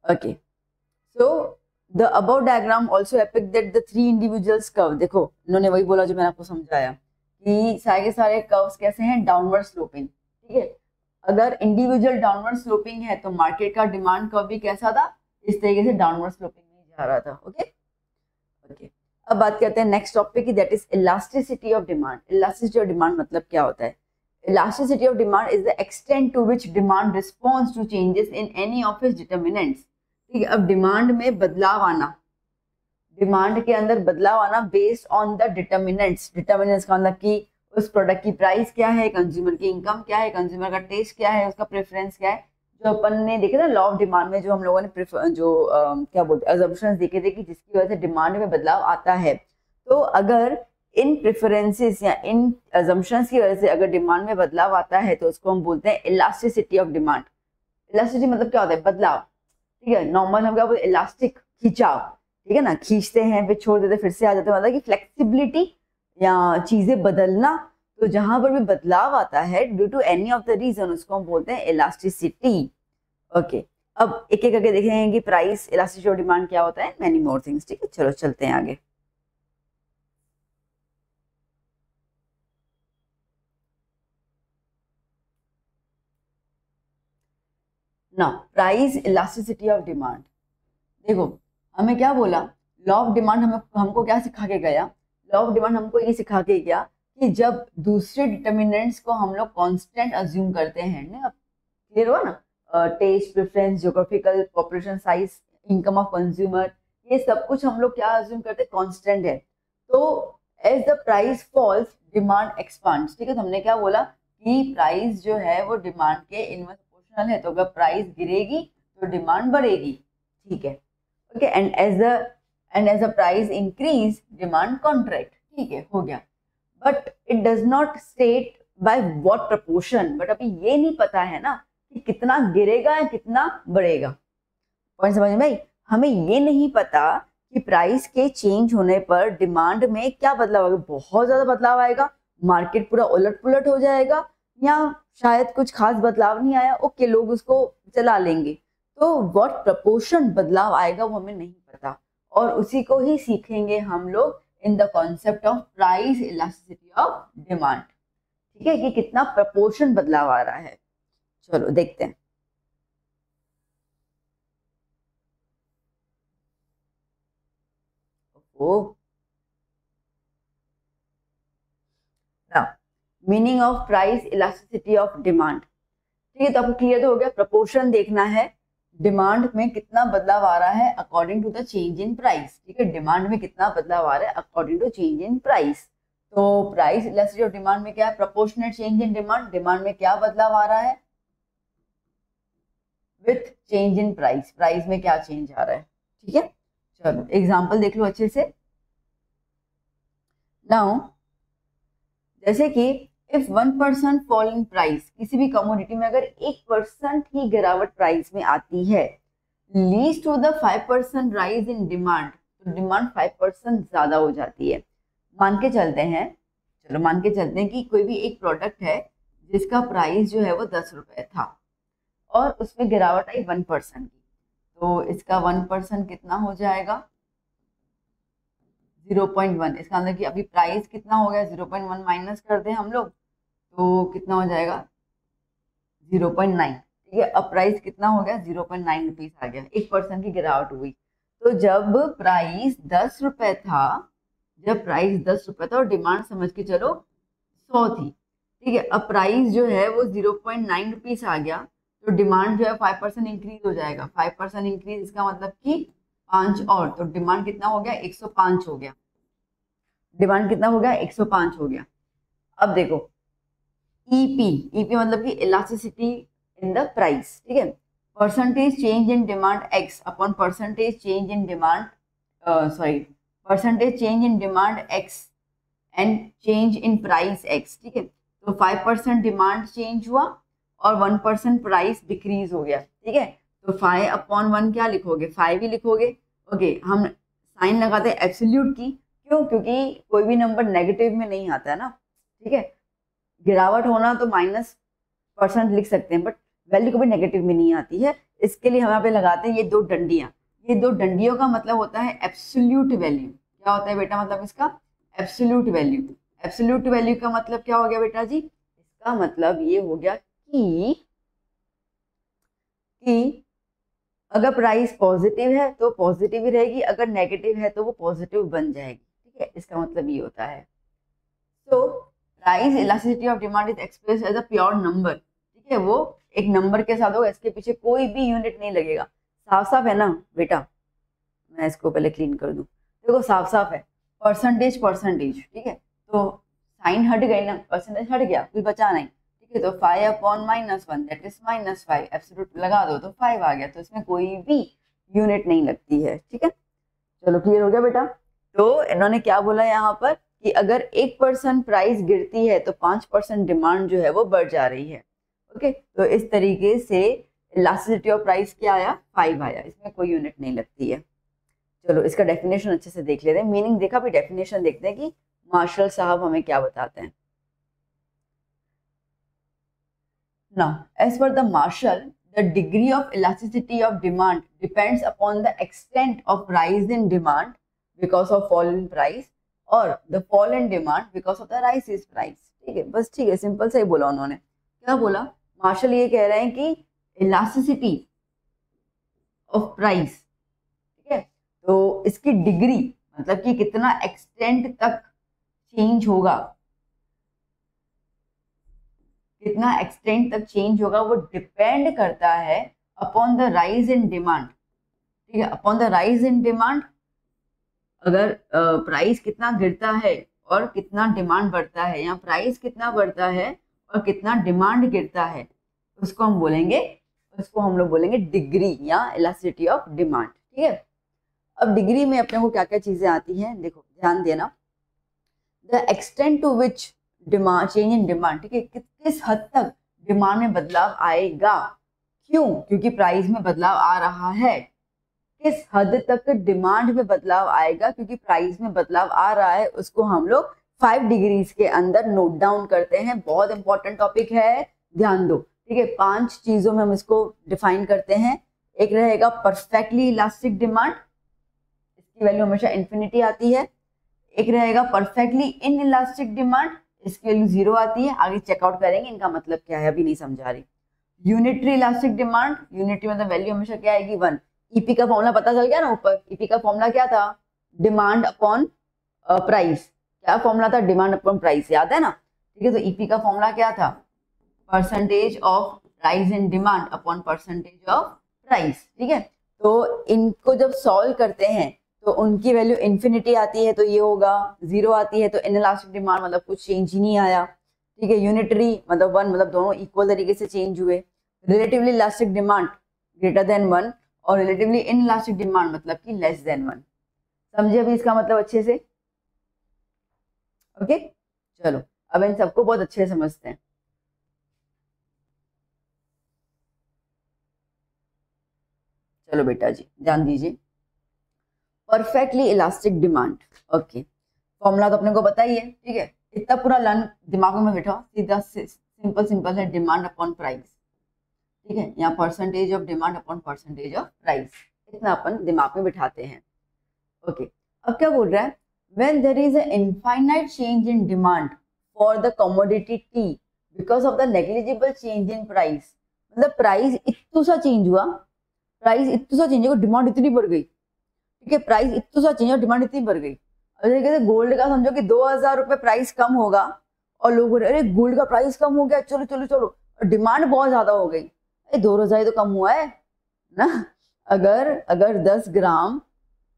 Okay, so the above diagram also epic that the 3 individuals curve. देखो, इन्होंने वही बोला जो मैंने आपको समझाया कि सारे के सारे कर्व्स कैसे हैं? डाउनवर्ड स्लोपिंग, ठीक है। अगर इंडिविजुअल डाउनवर्ड स्लोपिंग है तो मार्केट का डिमांड कर्व भी कैसा था? इस तरीके से डाउनवर्ड स्लोपिंग में जा रहा था। ओके ओके, अब बात करते हैं नेक्स्ट टॉपिक की, that is elasticity of demand. Elasticity of demand मतलब क्या होता है? Elasticity of demand is the extent to which demand response to changes in any of its determinants, ठीक है। अब डिमांड में बदलाव आना, डिमांड के अंदर बदलाव आना based on the determinants. Determinants का मतलब कि उस प्रोडक्ट की प्राइस क्या है, कंज्यूमर की इनकम क्या है, कंज्यूमर का टेस्ट क्या है, उसका प्रेफरेंस क्या है। जो अपन ने देखे ना लॉ ऑफ डिमांड में, जो हम लोगों ने क्या बोलते हैं अजम्पशंस देखे थे कि जिसकी वजह से डिमांड में बदलाव आता है। तो अगर इन प्रेफरेंसेस या इन अजम्पशंस की वजह से अगर डिमांड में बदलाव आता है तो उसको हम बोलते हैं इलास्टिसिटी ऑफ डिमांड। इलास्टिसिटी मतलब क्या होता है? बदलाव, ठीक है। नॉर्मल हम क्या बोलते हैं? इलास्टिक, खिंचाव, ठीक है ना। खींचते हैं फिर छोड़ देते, फिर से आ जाते हैं, मतलब कि फ्लेक्सिबिलिटी या चीजें बदलना। तो जहां पर भी बदलाव आता है due to any of the reason, उसको हम बोलते हैं इलास्टिसिटी। ओके, अब एक एक करके देखेंगे कि प्राइस, इलास्टिसिटी ऑफ डिमांड क्या होता है, मैनी मोर थिंग्स, ठीक है। चलो चलते हैं आगे। Now price elasticity of demand. देखो, हमें क्या बोला? लॉ ऑफ डिमांड हमको क्या सिखा के गया? लॉ ऑफ डिमांड हमको ये सिखा के गया कि जब दूसरे डिटर्मिनेंट्स को हम लोग कांस्टेंट अज्यूम करते हैं ना, क्लियर हुआ ना? Taste, preference, geographical, population size, income of consumer, ये सब कुछ हम लोग क्या अज्यूम करते हैं? कांस्टेंट है। तो as the price falls demand expands, ठीक है। तो हमने क्या बोला कि प्राइस जो है वो डिमांड के इनवर्स प्रोपोर्शनल है। तो अगर प्राइस गिरेगी तो डिमांड बढ़ेगी, ठीक है। Okay, and as the price increase demand contract, ठीक है, हो गया। But it does not state by what proportion. But अभी ये नहीं पता है ना कि कितना गिरेगा या कितना बढ़ेगा। पॉइंट समझ में भाई? हमें ये नहीं पता कि प्राइस के चेंज होने पर डिमांड में क्या बदलाव आएगा। बहुत ज्यादा बदलाव आएगा, मार्केट पूरा उलट पुलट हो जाएगा, या शायद कुछ खास बदलाव नहीं आया, ओके, लोग उसको चला लेंगे। तो व्हाट प्रपोर्शन बदलाव आएगा वो हमें नहीं पता, और उसी को ही सीखेंगे हम लोग इन the concept of price elasticity of demand, ठीक है, कि कितना प्रपोर्शन बदलाव आ रहा है। चलो देखते हैं। Meaning of price elasticity of demand, ठीक है। तो आपको क्लियर तो हो गया, प्रपोर्शन देखना है, डिमांड में कितना बदलाव आ रहा है according to the change in price, ठीक है। डिमांड में कितना बदलाव आ रहा है according to change in price. तो प्राइस इलास्टिसिटी ऑफ डिमांड में क्या है? Proportionate change in demand. Demand में क्या बदलाव आ रहा है? With change in price, price में क्या चेंज आ रहा है, ठीक है। चलो एग्जांपल देख लो अच्छे से। नाउ जैसे कि इफ 1% फॉल इन प्राइस, किसी भी कमोडिटी में अगर 1% ही गिरावट प्राइस में आती है, leads to the 5% rise in demand, तो डिमांड 5% ज्यादा हो जाती है। मान के चलते हैं, चलो मान के चलते हैं कि कोई भी एक प्रोडक्ट है जिसका प्राइस जो है वो 10 रुपए था और उसमें गिरावट आई 1% की, तो इसका 1% कितना हो जाएगा? 0.1। इसका मतलब कि अभी प्राइस कितना हो गया? 0.1 माइनस कर दें हम लोग तो कितना हो जाएगा? 0.9, ठीक है। अब प्राइस कितना हो गया? 0.9 रुपीज आ गया, 1% की गिरावट हुई। तो जब प्राइस 10 रुपए था, जब प्राइस 10 रुपए था और डिमांड समझ के चलो 100 थी, ठीक है। अब प्राइस जो है वो 0.9 रुपीज आ गया, तो डिमांड जो है 5% इंक्रीज हो जाएगा। 5% इंक्रीज, इसका मतलब कि 5 और, तो डिमांड कितना हो गया? 105 हो गया। डिमांड कितना हो गया? 105 हो गया। अब देखो ईपी, ईपी मतलब कि इलास्टिसिटी इन द प्राइस, ठीक है। Percentage change in demand x upon percentage change in demand, sorry, percentage change in demand x and change in price x, ठीक है। तो 5% डिमांड चेंज हुआ और 1% प्राइस डिक्रीज हो गया, ठीक है। तो 5/1 क्या लिखोगे? 5 ही लिखोगे। ओके, हम साइन लगाते हैं एब्सोल्यूट की, क्यों? क्योंकि कोई भी नंबर नेगेटिव में नहीं आता है ना, ठीक है। गिरावट होना तो -% लिख सकते हैं, बट वैल्यू कभी नेगेटिव में नहीं आती है। इसके लिए हम यहाँ पे लगाते हैं ये दो डंडियां। ये दो डंडियों का मतलब होता है एब्सोल्यूट वैल्यू। क्या होता है बेटा मतलब इसका? Absolute value. एब्सोल्यूट वैल्यू का मतलब क्या हो गया बेटा जी? इसका मतलब ये हो गया कि अगर प्राइस पॉजिटिव है तो पॉजिटिव ही रहेगी, अगर नेगेटिव है तो वो पॉजिटिव बन जाएगी, ठीक है। इसका मतलब ये होता है। तो price elasticity of demand is express as a pure number, ठीक है। वो एक नंबर के साथ होगा, इसके पीछे कोई भी यूनिट नहीं लगेगा। साफ साफ है ना बेटा? मैं इसको पहले क्लीन कर दूं। देखो साफ साफ है, परसेंटेज परसेंटेज, ठीक है। तो साइन हट गई ना, परसेंटेज हट गया, कुछ बचा नहीं, ठीक है। तो 5/-1 दैट इज -5, एब्सोल्यूट लगा दो तो 5 आ गया, तो इसमें कोई भी यूनिट नहीं लगती है, ठीक है। चलो क्लियर हो गया बेटा? तो इन्होंने क्या बोला यहाँ पर कि अगर 1% प्राइस गिरती है तो 5% डिमांड जो है वो बढ़ जा रही है। ओके, तो इस तरीके से इलास्टिसिटी ऑफ प्राइस क्या आया? 5 आया, इसमें कोई यूनिट नहीं लगती है। चलो इसका डेफिनेशन अच्छे से देख लेते हैं। मीनिंग देखा, भी डेफिनेशन देखते हैं कि मार्शल साहब हमें क्या बताते हैं। Now, as per the Marshall, the degree of elasticity of demand depends upon the extent of rise in demand because of fall in price और the fall in demand because of the rise in price, ठीक है। बस ठीक है, simple से ही बोला उन्होंने। क्या बोला? मार्शल ये कह रहे हैं कि इलास्टिसिटी ऑफ प्राइस, ठीक है, तो इसकी डिग्री मतलब कि कितना एक्सटेंट तक चेंज होगा, कितना एक्सटेंट तक चेंज होगा, वो डिपेंड करता है upon the rise in demand, ठीक है। Upon the rise in demand, अगर प्राइस कितना गिरता है और कितना डिमांड बढ़ता है, या प्राइस कितना बढ़ता है और कितना डिमांड गिरता है, उसको हम बोलेंगे, उसको हम लोग बोलेंगे डिग्री या इलास्टिसिटी ऑफ डिमांड, ठीक है। अब डिग्री में अपने को क्या क्या चीजें आती हैं, देखो ध्यान देना। The extent to which demand change in demand, ठीक है, किस हद तक डिमांड में बदलाव आएगा, क्यों? क्योंकि प्राइस में बदलाव आ रहा है। किस हद तक डिमांड में बदलाव आएगा क्योंकि प्राइस में बदलाव आ रहा है, उसको हम लोग 5 डिग्रीज के अंदर नोट डाउन करते हैं। बहुत इंपॉर्टेंट टॉपिक है, ध्यान दो, ठीक है। 5 चीजों में हम इसको डिफाइन करते हैं। एक रहेगा परफेक्टली इलास्टिक डिमांड, इसकी वैल्यू हमेशा इन्फिनिटी आती है। एक रहेगा परफेक्टली इन इलास्टिक डिमांड, इसकी वैल्यू 0 आती है। आगे चेकआउट करेंगे इनका मतलब क्या है, अभी नहीं समझा रही। यूनिटरी इलास्टिक डिमांड, यूनिटरी मतलब वैल्यू हमेशा क्या आएगी? 1। ईपी का फॉर्मूला पता चल गया ना ऊपर? ईपी का फॉर्मूला क्या था? Demand upon price. क्या फॉर्मूला था? डिमांड अपॉन प्राइस, याद है ना? ठीक है, तो ईपी का फॉर्मूला क्या था? Percentage of rise in demand upon percentage of price, ठीक है। तो इनको जब सॉल्व करते हैं तो उनकी वैल्यू इन्फिनिटी आती है, तो ये होगा 0 आती है, तो इनइलास्टिक डिमांड मतलब कुछ चेंज ही नहीं आया, ठीक है। यूनिटरी मतलब 1, मतलब दोनों इक्वल तरीके से चेंज हुए। Relatively elastic demand greater than 1 और रिलेटिवली इनइलास्टिक डिमांड मतलब कि लेस देन 1। समझे अभी इसका मतलब अच्छे से? ओके, चलो अब इन सबको बहुत अच्छे से समझते हैं। चलो बेटा जी ध्यान दीजिए। Perfectly elastic demand, okay, formula तो अपने को पता ही है, ठीक है। इतना पूरा लर्न दिमाग में बैठा, सीधा सिंपल सिंपल है, डिमांड अपॉन प्राइस, ठीक है। यहाँ percentage of demand upon percentage of price, इतना अपन दिमाग में बिठाते हैं। ओके, अब क्या बोल रहा है? When there is a infinite change in demand for the commodity T because of the negligible change in price, मतलब प्राइस इतना सा चेंज हुआ, प्राइस इतना सा चेंज हुआ, डिमांड इतनी बढ़ गई, ठीक है, प्राइस इतना सा चेंज और डिमांड इतनी बढ़ गई। अब जैसे गोल्ड का समझो कि 2000 रुपये प्राइस कम होगा और लोग बोल रहे अरे गोल्ड का प्राइस कम हो गया, चलो चलो चलो, और डिमांड बहुत ज्यादा हो गई। अरे 2000 ही तो कम हुआ है ना। अगर अगर 10 ग्राम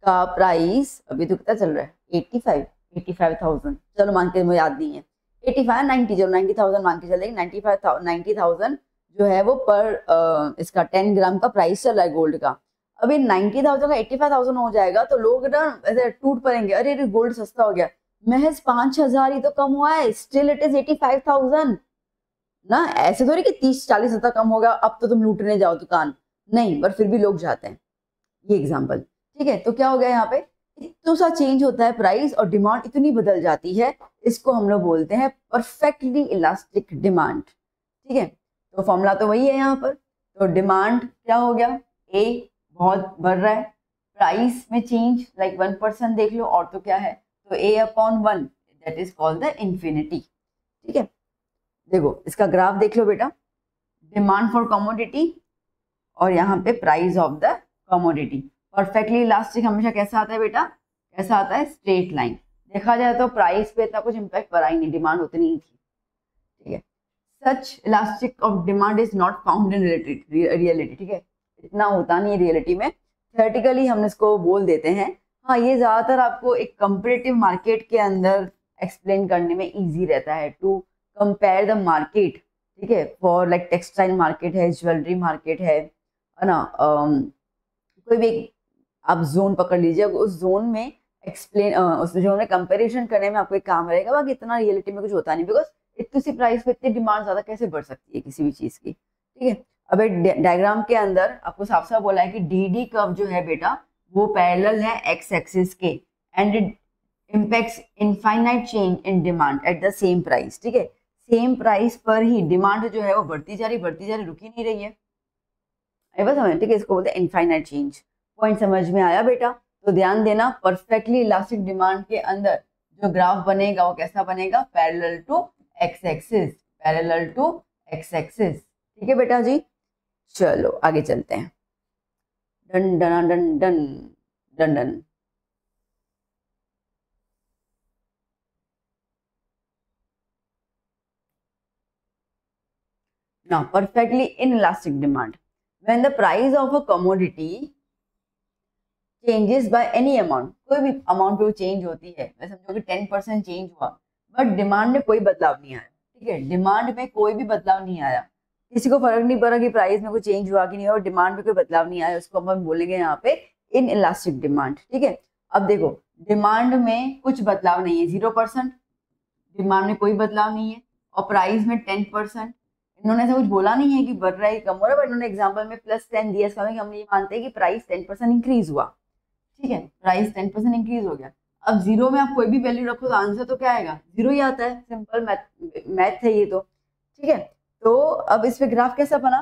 का प्राइस अभी तो कितना चल रहा है, 85,000, चलो मान के मुझे याद नहीं है, 85 90, चलो 90,000 मान के चले, 90,000 जो है वो पर इसका 10 ग्राम का प्राइस चल रहा है गोल्ड का। अभी 90,000 का 85,000 हो जाएगा तो लोग ना ऐसे टूट पड़ेंगे, अरे अरे गोल्ड सस्ता हो गया, महज 5,000 ही तो कम हुआ है, स्टिल इट इज 85,000 ना। ऐसे थोड़ी कि 30-40 हजार कम होगा अब तो तुम लूटने जाओ दुकान, नहीं, पर फिर भी लोग जाते हैं। ये एग्जाम्पल, ठीक है। तो क्या हो गया यहाँ पे, इतना सा चेंज होता है प्राइस और डिमांड इतनी बदल जाती है, इसको हम लोग बोलते हैं परफेक्टली इलास्टिक डिमांड, ठीक है। तो फॉर्मूला तो वही है यहाँ पर। तो डिमांड क्या हो गया, ए बहुत बढ़ रहा है, प्राइस में चेंज लाइक 1% देख लो, और तो क्या है, तो A upon 1 that is called the infinity, ठीक है। देखो इसका ग्राफ देख लो बेटा, डिमांड फॉर कमोडिटी और यहाँ पे price of the commodity. Perfectly elastic हमेशा कैसा आता है बेटा, कैसा आता है, स्ट्रेट लाइन। देखा जाए तो प्राइस पे इतना कुछ इम्पैक्ट पड़ा ही नहीं, डिमांड उतनी ही थी, ठीक है। Such elastic of demand is not found in reality, ठीक है, इतना होता नहीं है रियलिटी में, थियोरेटिकली हम इसको बोल देते हैं। हाँ, ये ज्यादातर आपको एक कंपेरेटिव मार्केट के अंदर एक्सप्लेन करने में इजी रहता है, टू कंपेयर द मार्केट, ठीक है, फॉर लाइक टेक्सटाइल मार्केट है, ज्वेलरी मार्केट है ना, कोई भी आप जोन पकड़ लीजिए, उस जोन में एक्सप्लेन उस जोन में कंपैरिजन करने में आपको एक काम रहेगा, बाकी इतना रियलिटी में कुछ होता नहीं, बिकॉज इतनी सी प्राइस पे इतनी डिमांड ज्यादा कैसे बढ़ सकती है किसी भी चीज की, ठीक है। अब डायग्राम के अंदर आपको साफ साफ बोला है कि डी कर्व जो है बेटा वो पैरेलल है एक्स एक्सिस के, and it impacts infinite change in demand at the same price, ठीक है। सेम प्राइस पर ही डिमांड जो है वो बढ़ती जा रही, रुक ही नहीं रही है, बस समझ, ठीक है, इसको बोलते हैं इनफाइनाइट चेंज। पॉइंट समझ में आया बेटा? तो ध्यान देना, परफेक्टली इलास्टिक डिमांड के अंदर जो ग्राफ बनेगा वो कैसा बनेगा, parallel to X axis, parallel to X axis, ठीक है बेटा जी। चलो आगे चलते हैं, done done done done done done. Now, perfectly inelastic demand. When the price of a commodity changes by any amount, कोई भी अमाउंट पे वो चेंज होती है, मैं समझो कि 10% चेंज हुआ, बट डिमांड में कोई बदलाव नहीं आया, ठीक है, डिमांड में कोई भी बदलाव नहीं आया, किसी को फर्क नहीं पड़ा कि प्राइस में कोई चेंज हुआ कि नहीं, और डिमांड में कोई बदलाव नहीं आया, उसको हम बोलेंगे यहाँ पे इन इलास्टिक डिमांड, ठीक है। अब देखो डिमांड में कुछ बदलाव नहीं है, 0%, डिमांड में कोई बदलाव नहीं है, और प्राइस में 10%, इन्होंने ऐसा कुछ बोला नहीं है कि बढ़ रहा है कम हो रहा है, बट इन्होंने एग्जांपल में +10 दिया, इसका मतलब हम ये मानते हैं कि प्राइस 10% इंक्रीज हुआ, ठीक है, प्राइस 10% इंक्रीज हो गया। अब जीरो में आप कोई भी वैल्यू रखो तो आंसर तो क्या आएगा, जीरो ही आता है, सिंपल मैथ है ये तो, ठीक है। तो अब इस पे ग्राफ कैसा बना,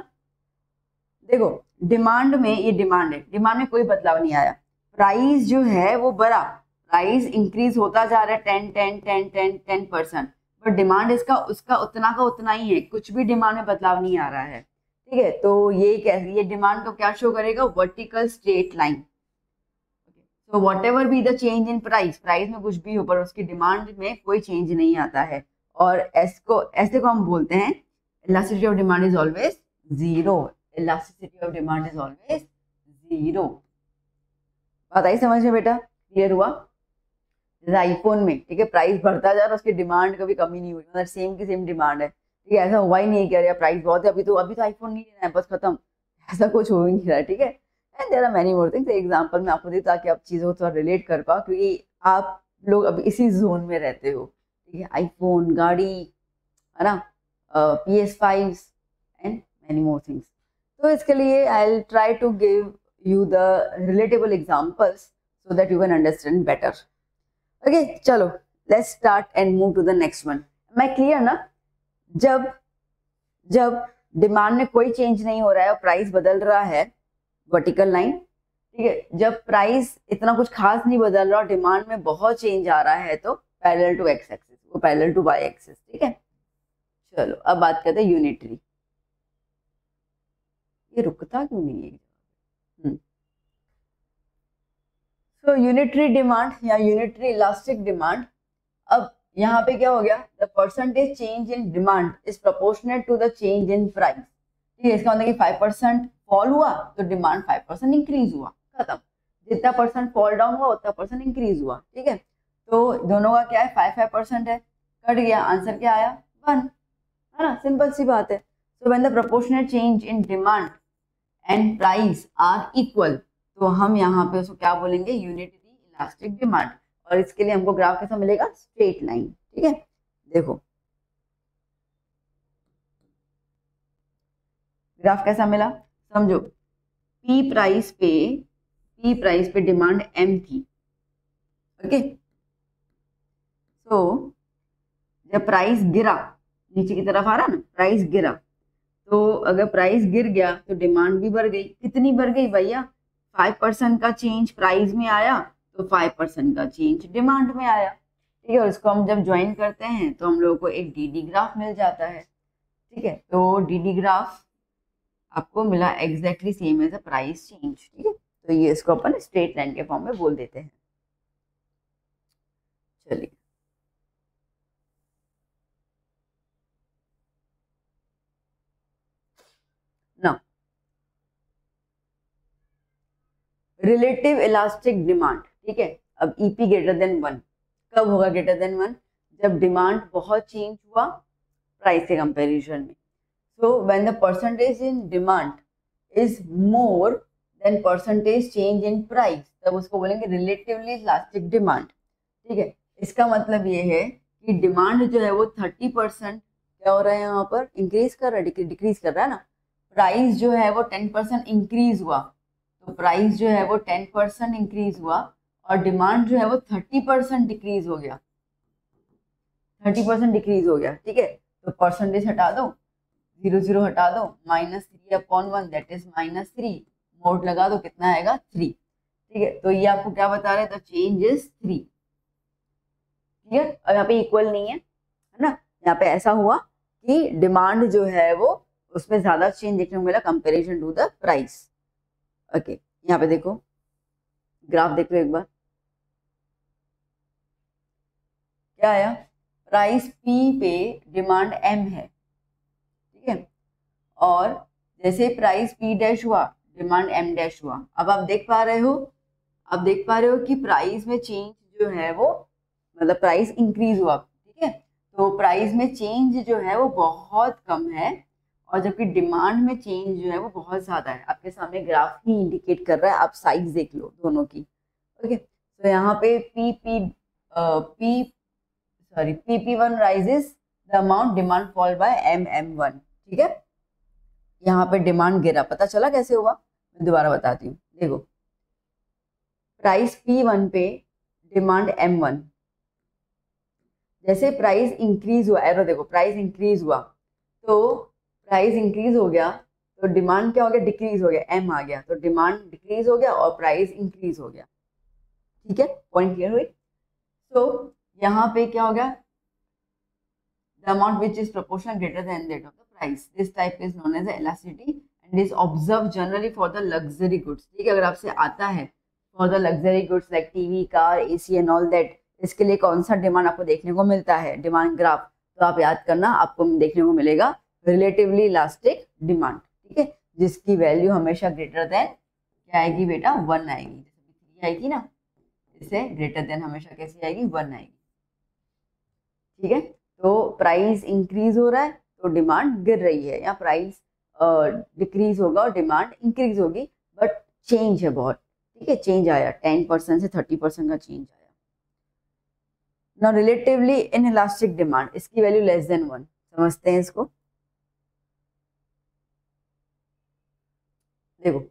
देखो डिमांड में, ये डिमांड है, डिमांड में कोई बदलाव नहीं आया, प्राइस जो है वो बढ़ा, प्राइस इंक्रीज होता जा रहा है 10%, बट डिमांड इसका उसका उतना का उतना ही है, कुछ भी डिमांड में बदलाव नहीं आ रहा है, ठीक है। तो ये डिमांड को क्या शो करेगा, वर्टिकल स्ट्रेट लाइन। तो what ever be the change in price, price में कुछ भी हो पर उसकी डिमांड में कोई चेंज नहीं आता है, और ऐसे को हम बोलते हैं elasticity of demand is always zero, elasticity of demand is always zero. बात आई समझ में बेटा, क्लियर हुआ? जैसे आईफोन में, ठीक है, प्राइस बढ़ता जा रहा है, उसकी डिमांड कभी कमी नहीं हुई, मतलब सेम की सेम डिमांड है, ठीक है, ऐसा हुआ ही नहीं कि यार प्राइस बहुत है, अभी तो आईफोन नहीं लेना है बस खत्म, ऐसा कुछ हो ही नहीं रहा है, ठीक है। And there are many more things, example मैं आपको दी ताकि आप चीज़ों को थोड़ा रिलेट कर पाओ, क्योंकि आप लोग अब इसी जोन में रहते हो, ठीक है, आईफोन, गाड़ी, है ना, PS5 and many more things. तो इसके लिए I will try to give you the relatable examples so that you can understand better. Okay, चलो let's start and move to the next one. मैं क्लियर ना? जब जब डिमांड में कोई चेंज नहीं हो रहा है और प्राइस बदल रहा है, वर्टिकल लाइन, ठीक है, जब प्राइस इतना कुछ खास नहीं बदल रहा और डिमांड में बहुत चेंज आ रहा है तो पैरेलल टू एक्स एक्सिस, वो पैरेलल टू वाई एक्सिस, ठीक है। चलो अब बात करते हैं यूनिटरी। ये रुकता क्यों नहीं है? सो यूनिटरी डिमांड या यूनिटरी इलास्टिक डिमांड, अब यहाँ पे क्या हो गया, the percentage change in demand is proportionate to the change in price. ठीक है, इसका मतलब कि 5% फॉल हुआ तो डिमांड 5% इंक्रीज हुआ, खत्म। जितना परसेंट फॉल डाउन हुआ उतना परसेंट इंक्रीज हुआ। ठीक है, तो दोनों का क्या है, 5% है, कट गया, आंसर क्या आया, 1, है ना, सिंपल सी बात है। So when the proportional change in demand and price are equal, तो हम यहाँ पे उसको क्या बोलेंगे, यूनिटरी इलास्टिक डिमांड। और इसके लिए हमको ग्राफ कैसा मिलेगा, स्ट्रेट लाइन। ठीक है, देखो ग्राफ कैसा मिला, समझो, पी प्राइस पे डिमांड एम थी। ओके, तो जब प्राइस गिरा, नीचे की तरफ आ रहा ना, प्राइस गिरा, तो अगर प्राइस गिर गया तो डिमांड भी बढ़ गई। कितनी बढ़ गई भैया, 5% का चेंज प्राइस में आया तो 5% का चेंज डिमांड में आया। ठीक है, और इसको हम जब ज्वाइन करते हैं तो हम लोगों को एक डीडी ग्राफ मिल जाता है। ठीक है, तो डीडी ग्राफ आपको मिला exactly same as a price change. ठीक है, तो ये इसको अपन स्ट्रेट लाइन के फॉर्म में बोल देते हैं। चलिए, ना रिलेटिव इलास्टिक डिमांड। ठीक है, अब ईपी ग्रेटर देन 1 कब होगा, ग्रेटर देन 1 जब डिमांड बहुत चेंज हुआ प्राइस के कंपैरिजन में। सो when the percentage in demand is more than percentage change in price, तब उसको बोलेंगे रिलेटिवली इलास्टिक डिमांड। ठीक है, इसका मतलब ये है कि डिमांड जो है वो 30% क्या हो रहा है यहाँ पर, इंक्रीज कर रहा है, डिक्रीज कर रहा है ना। प्राइस जो है वो 10% इंक्रीज हुआ, तो प्राइस जो है वो 10% इंक्रीज हुआ, और डिमांड जो है वो 30% डिक्रीज हो गया, 30% डिक्रीज हो गया। ठीक है, तो परसेंटेज हटा दो, 0 0 हटा दो, -3/1 दैट इज -3, मोड लगा दो, कितना आएगा, 3। ठीक है, तो ये आपको क्या बता रहे हैं, तो चेंज इज 3। क्लियर, और यहाँ पे इक्वल नहीं है ना, यहाँ पे ऐसा हुआ कि डिमांड जो है वो उसमें ज्यादा चेंज देखने को मिला comparison to the price. Okay, यहाँ पे देखो, ग्राफ देख लो एक बार, क्या आया, प्राइस पी पे डिमांड एम है। ठीक है, और जैसे प्राइस पी डैश हुआ डिमांड एम डैश हुआ। अब आप देख पा रहे हो, कि प्राइस में चेंज जो है वो, मतलब प्राइस इंक्रीज हुआ। ठीक है, तो प्राइस में चेंज जो है वो बहुत कम है, और जबकि डिमांड में चेंज जो है वो बहुत ज्यादा है। आपके सामने ग्राफ ही इंडिकेट कर रहा है, आप साइज देख लो दोनों की। ओके, तो यहाँ पे PP1 rises the amount demand fall by MM1। ठीक है, यहाँ पे डिमांड गिरा, पता चला कैसे हुआ, मैं दोबारा बताती हूँ। देखो, प्राइस P1 पे डिमांड M1, जैसे प्राइस इंक्रीज हुआ, एरो देखो, प्राइस इंक्रीज हुआ, तो प्राइस इंक्रीज हो गया तो डिमांड क्या हो गया, डिक्रीज हो गया, एम आ गया, तो डिमांड डिक्रीज हो गया और प्राइस इंक्रीज हो गया। ठीक है, पॉइंट क्लियर हुई। तो यहाँ पे क्या हो गया, the amount which is proportional greater than that of the price, this type is known as elasticity and is observe generally for the luxury goods. ठीक है, अगर आपसे आता है for the luxury goods like TV, car, AC and all that, इसके लिए कौन सा डिमांड आपको देखने को मिलता है, डिमांड ग्राफ, तो आप याद करना, आपको देखने को मिलेगा रिलेटिवली इलास्टिक डिमांड। ठीक है, जिसकी वैल्यू हमेशा ग्रेटर देन क्या आएगी बेटा, 1 आएगी। जैसे 3 आएगी ना, इससे ग्रेटर देन हमेशा कैसी आएगी, 1 आएगी। ठीक है, तो प्राइस इंक्रीज हो रहा है तो डिमांड गिर रही है, या प्राइस डिक्रीज होगा और डिमांड इंक्रीज होगी, बट चेंज है बहुत। ठीक है, चेंज आया, 10% से 30% का चेंज आया। Now relatively in elastic demand, इसकी वैल्यू लेस देन 1, समझते हैं इसको। देखो,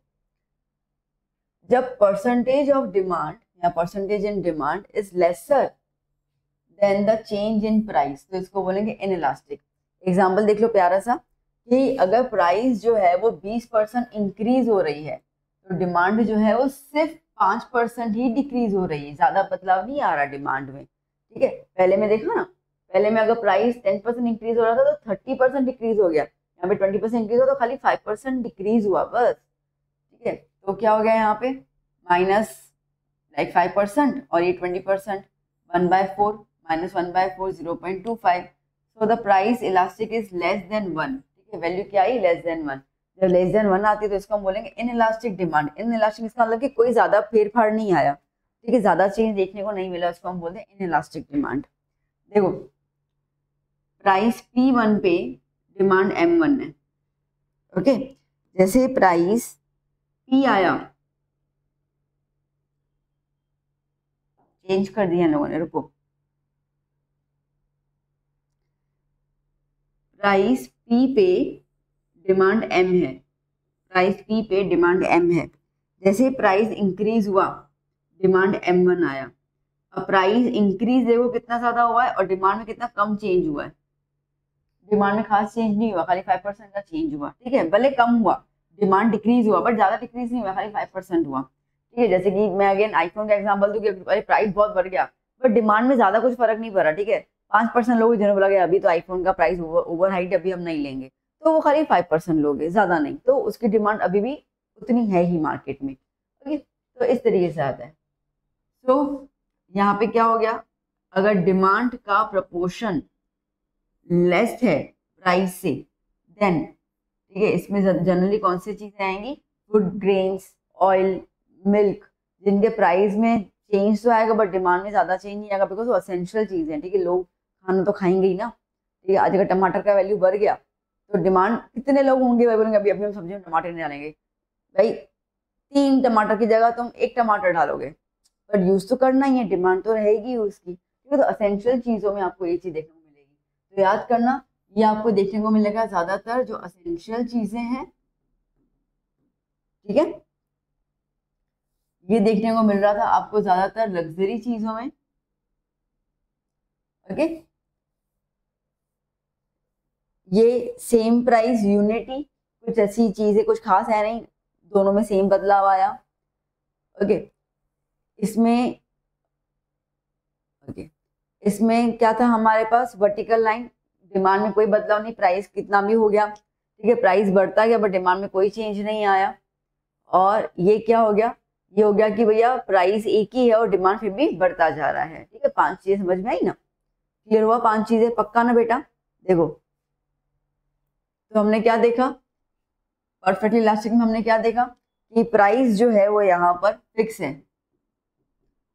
जब परसेंटेज ऑफ डिमांड या percentage in demand is lesser than the change in price, तो इसको बोलेंगे इनइलास्टिक। एग्जांपल देख लो प्यारा सा, कि अगर प्राइस जो है वो 20% इंक्रीज हो रही है, तो डिमांड जो है वो सिर्फ 5% ही डिक्रीज हो रही है, ज्यादा बदलाव नहीं आ रहा डिमांड में। ठीक है, पहले में देखा ना, पहले में अगर प्राइस 10% इंक्रीज हो रहा था तो 30% डिक्रीज हो गया, यहाँ पे 20% इंक्रीज हो तो खाली 5% डिक्रीज हुआ बस। ठीक है, तो क्या हो गया यहाँ पे, माइनस लाइक 5% और ये 20%, 1/4 minus 1/4 0.25। So the price elastic is less than 1। ठीक है, वैल्यू क्या आई, लेस देन 1। जब लेस देन 1 आती है तो इसको हम बोलेंगे in elastic demand. In elastic इसका मतलब कि कोई ज्यादा फेरफार नहीं आया, ठीक है, ज्यादा चेंज देखने को नहीं मिला, उसको हम बोलते हैं इन इलास्टिक डिमांड। देखो प्राइस P1 पे डिमांड M1 है, ओके। जैसे प्राइस P आया, चेंज कर दिया इन लोगों ने, रुको, प्राइस P पे डिमांड M है, प्राइस P पे डिमांड M है। जैसे प्राइस इंक्रीज हुआ, डिमांड M1 आया। अब प्राइस इंक्रीज देखो कितना ज्यादा हुआ है और डिमांड में कितना कम चेंज हुआ है। डिमांड में खास चेंज नहीं हुआ, खाली 5% का चेंज हुआ, ठीक है, भले कम हुआ, डिमांड डिक्रीज हुआ बट ज्यादा डिक्रीज नहीं हुआ, खाली 5% हुआ, ठीक है। जैसे कि मैं अगेन आईफोन का एग्जांपल दूं कि अरे प्राइस बहुत बढ़ गया बट डिमांड में ज्यादा कुछ फर्क नहीं पड़ा, ठीक है। 5% लोग जिन्होंने बोला कि अभी तो आईफोन का प्राइस ओवर हाइट, अभी हम नहीं लेंगे, तो वो खाली 5% लोग हैं, ज्यादा नहीं, तो उसकी डिमांड अभी भी उतनी है ही मार्केट में, ओके। तो इस तरीके से आता है। तो यहाँ पे क्या हो गया, अगर डिमांड का प्रपोर्शन लेस है प्राइस से, देन ठीक है, इसमें जनरली कौन सी चीजें आएंगी, फूड ग्रेन्स, ऑयल, मिल्क, जिनके प्राइस में चेंज तो आएगा बट डिमांड में ज्यादा चेंज नहीं आएगा, बिकॉज वो असेंशियल चीज है, ठीक है, लोग खाना तो खाएंगे ही ना, ठीक है। आज अगर टमाटर का वैल्यू बढ़ गया तो डिमांड, कितने लोग होंगे भाई बोलेंगे अभी अभी हम सब्जी में टमाटर नहीं डालेंगे, भाई 3 टमाटर की जगह तुम 1 टमाटर डालोगे, बट यूज तो करना ही है, डिमांड तो रहेगी उसकी, ठीक है। तो असेंशियल चीजों में आपको ये चीज देखने को मिलेगी, तो याद करना ये आपको देखने को मिलेगा ज्यादातर जो असेंशियल चीजें हैं, ठीक है, ये देखने को मिल रहा था आपको ज्यादातर लग्जरी चीजों में, ओके। ये सेम प्राइस यूनिटी, कुछ ऐसी चीज है, कुछ खास है नहीं, दोनों में सेम बदलाव आया, ओके। इसमें ओके, इसमें क्या था हमारे पास, वर्टिकल लाइन, डिमांड में कोई बदलाव नहीं, प्राइस कितना भी हो गया, ठीक है, प्राइस बढ़ता गया बट डिमांड में कोई चेंज नहीं आया। और ये क्या हो गया, ये हो गया कि भैया प्राइस एक ही है और डिमांड फिर भी बढ़ता जा रहा है, ठीक है। 5 चीजें समझ में आई ना, क्लियर हुआ, 5 चीजें पक्का ना बेटा। देखो तो हमने क्या देखा, परफेक्टली इलास्टिक में हमने क्या देखा कि प्राइस जो है वो यहाँ पर फिक्स है,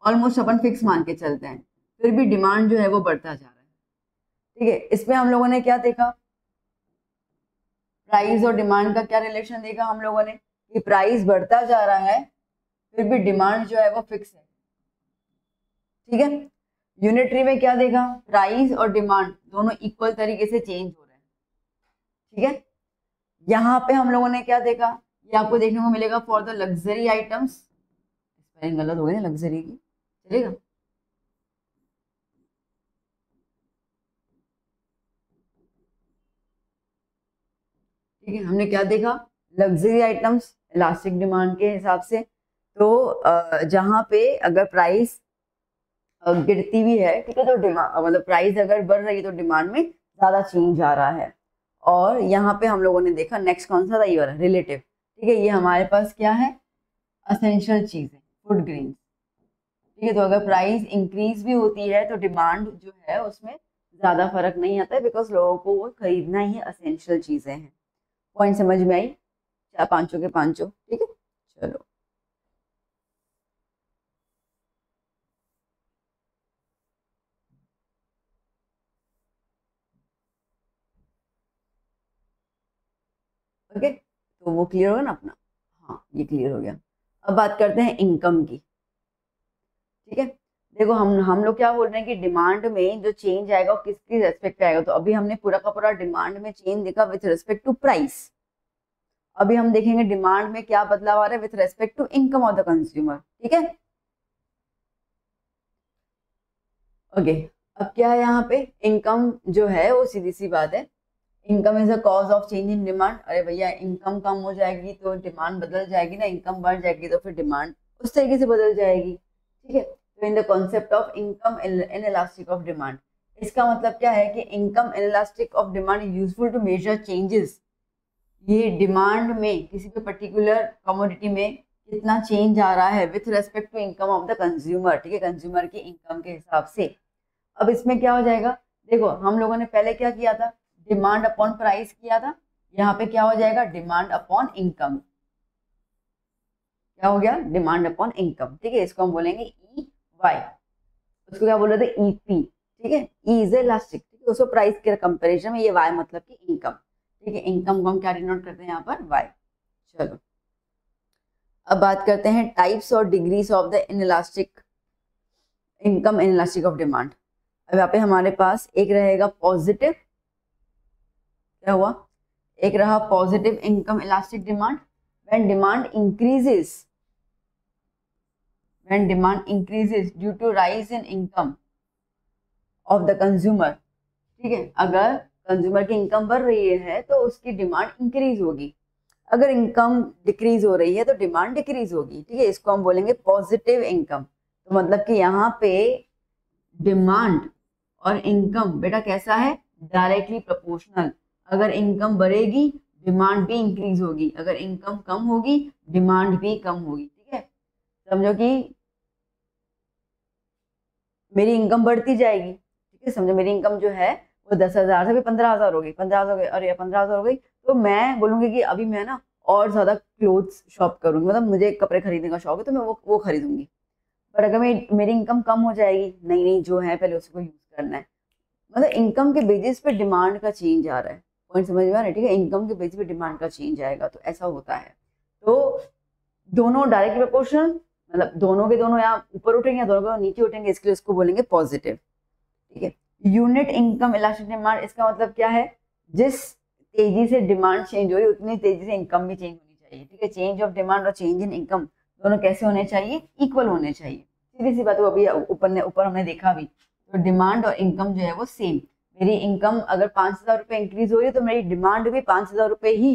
ऑलमोस्ट अपन फिक्स मान के चलते हैं, फिर भी डिमांड जो है वो बढ़ता जा रहा है, ठीक है। इसमें हम लोगों ने क्या देखा, प्राइस और डिमांड का क्या रिलेशन देखा हम लोगों ने, कि प्राइस बढ़ता जा रहा है फिर भी डिमांड जो है वो फिक्स है, ठीक है। यूनिटरी में क्या देखा, प्राइस और डिमांड दोनों इक्वल तरीके से चेंज हो रहे हैं, ठीक है। यहाँ पे हम लोगों ने क्या देखा, ये आपको देखने को मिलेगा for the luxury items, spelling गलत हो गई ना, लग्जरी की, चलेगा, ठीक है। हमने क्या देखा, लग्जरी आइटम्स इलास्टिक डिमांड के हिसाब से, तो जहाँ पे अगर प्राइस गिरती भी है, ठीक है, तो डिमांड मतलब प्राइस अगर बढ़ रही है तो डिमांड में ज्यादा चेंज आ रहा है। और यहाँ पे हम लोगों ने देखा नेक्स्ट कौन सा था, ये वाला रिलेटिव, ठीक है, ये हमारे पास क्या है, असेंशियल चीज है, फूड ग्रेन्स, ठीक है। तो अगर प्राइस इंक्रीज भी होती है तो डिमांड जो है उसमें ज्यादा फर्क नहीं आता है, बिकॉज लोगों को वो खरीदना ही असेंशियल चीजें हैं। पॉइंट समझ में आई, 5 के 5, ठीक है, चलो। ओके, तो वो क्लियर होगा ना अपना, हाँ ये क्लियर हो गया। अब बात करते हैं इनकम की, ठीक है। देखो हम लोग क्या बोल रहे हैं कि डिमांड में जो चेंज आएगा वो किसकी रेस्पेक्ट आएगा, तो अभी हमने पूरा का पूरा डिमांड में चेंज देखा विथ रेस्पेक्ट टू प्राइस, अभी हम देखेंगे डिमांड में क्या बदलाव आ रहा है with respect to income of the consumer, ठीक है, ओके। अब क्या है यहाँ पे, इनकम जो है वो सीधी सी बात है, income is a cause of change in demand. अरे भैया इनकम कम हो जाएगी तो डिमांड बदल जाएगी ना, इनकम बढ़ जाएगी तो फिर डिमांड उस तरीके से बदल जाएगी, ठीक है। तो in the concept of income in elastic of demand, इसका मतलब क्या है कि income in elastic of demand is useful to measure changes, ये डिमांड में किसी भी पर्टिकुलर कमोडिटी में कितना चेंज आ रहा है with respect to income of the consumer, ठीक है, कंज्यूमर की इनकम के हिसाब से। अब इसमें क्या हो जाएगा, देखो हम लोगों ने पहले क्या किया था, डिमांड अपॉन प्राइस किया था, यहाँ पे क्या हो जाएगा, डिमांड अपॉन इनकम, क्या हो गया, डिमांड अपॉन इनकम, ठीक है, इसको हम बोलेंगे ई वाई, उसको क्या बोल रहे थे, ई पी, ठीक है, ई इज इलास्टिक, ठीक है, उसको प्राइस के कंपैरिजन में, ये वाई मतलब कि इनकम, ठीक है, इनकम को हम क्या डिनोट करते हैं यहाँ पर, वाई। चलो अब बात करते हैं टाइप्स और degrees of the inelastic income, inelastic of demand. अब यहाँ पे हमारे पास एक रहेगा पॉजिटिव, क्या हुआ, एक रहा positive income elastic demand, when demand increases due to rise in income of the consumer, ठीक है, अगर कंज्यूमर की इनकम बढ़ रही है तो उसकी डिमांड इंक्रीज होगी, अगर इनकम डिक्रीज हो रही है तो डिमांड डिक्रीज होगी, ठीक है, इसको हम बोलेंगे पॉजिटिव इनकम। तो मतलब कि यहाँ पे डिमांड और इनकम बेटा कैसा है, डायरेक्टली प्रोपोर्शनल, अगर इनकम बढ़ेगी डिमांड भी इंक्रीज होगी, अगर इनकम कम होगी डिमांड भी कम होगी, ठीक है, समझो कि मेरी इनकम बढ़ती जाएगी, ठीक है, समझो मेरी इनकम जो है वो 10,000 से भी 15,000 हो गई, 15,000 हो गई, अरे 15,000 हो गई, तो मैं बोलूंगी कि अभी मैं ना और ज्यादा क्लोथ्स शॉप करूंगी, मतलब मुझे कपड़े खरीदने का शौक है तो मैं वो खरीदूंगी। पर अगर मेरी इनकम कम हो जाएगी, नहीं नहीं जो है पहले उसको यूज करना है, मतलब इनकम के बेसिस पे डिमांड का चेंज आ रहा है, पॉइंट समझ में आ रहा है, ठीक है, इनकम के बेसिस पे डिमांड का चेंज आएगा, तो ऐसा होता है। तो दोनों डायरेक्ट प्रोपोर्शनल, मतलब दोनों के दोनों यहाँ ऊपर उठेंगे, दोनों के नीचे उठेंगे, इसके लिए उसको बोलेंगे पॉजिटिव, ठीक है। यूनिट इनकम इलास्टिक डिमांड, इसका मतलब क्या है, जिस तेजी से डिमांड चेंज हो रही है उतनी तेजी से इनकम भी चेंज होनी चाहिए, ठीक है, चेंज ऑफ डिमांड और चेंज इन इनकम दोनों कैसे होने चाहिए, इक्वल होने चाहिए, सीधी सी बात है, अभी ऊपर हमने देखा भी, तो डिमांड और इनकम जो है वो सेम, मेरी इनकम अगर 5,000 रुपये इंक्रीज हो रही है तो मेरी डिमांड भी 5,000 रुपये ही,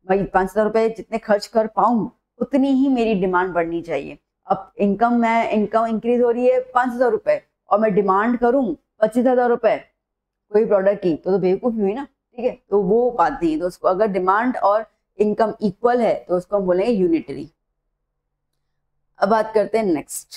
भाई 5,000 रुपये जितने खर्च कर पाऊँ उतनी ही मेरी डिमांड बढ़नी चाहिए। अब इनकम इंक्रीज हो रही है 5,000 रुपये और मैं डिमांड करूँ 25,000 रुपये कोई प्रोडक्ट की, तो बेवकूफ़ी हुई ना, ठीक है, तो वो बात नहीं, तो उसको अगर डिमांड और इनकम इक्वल है तो उसको हम बोलेंगे यूनिटरी। अब बात करते हैं नेक्स्ट,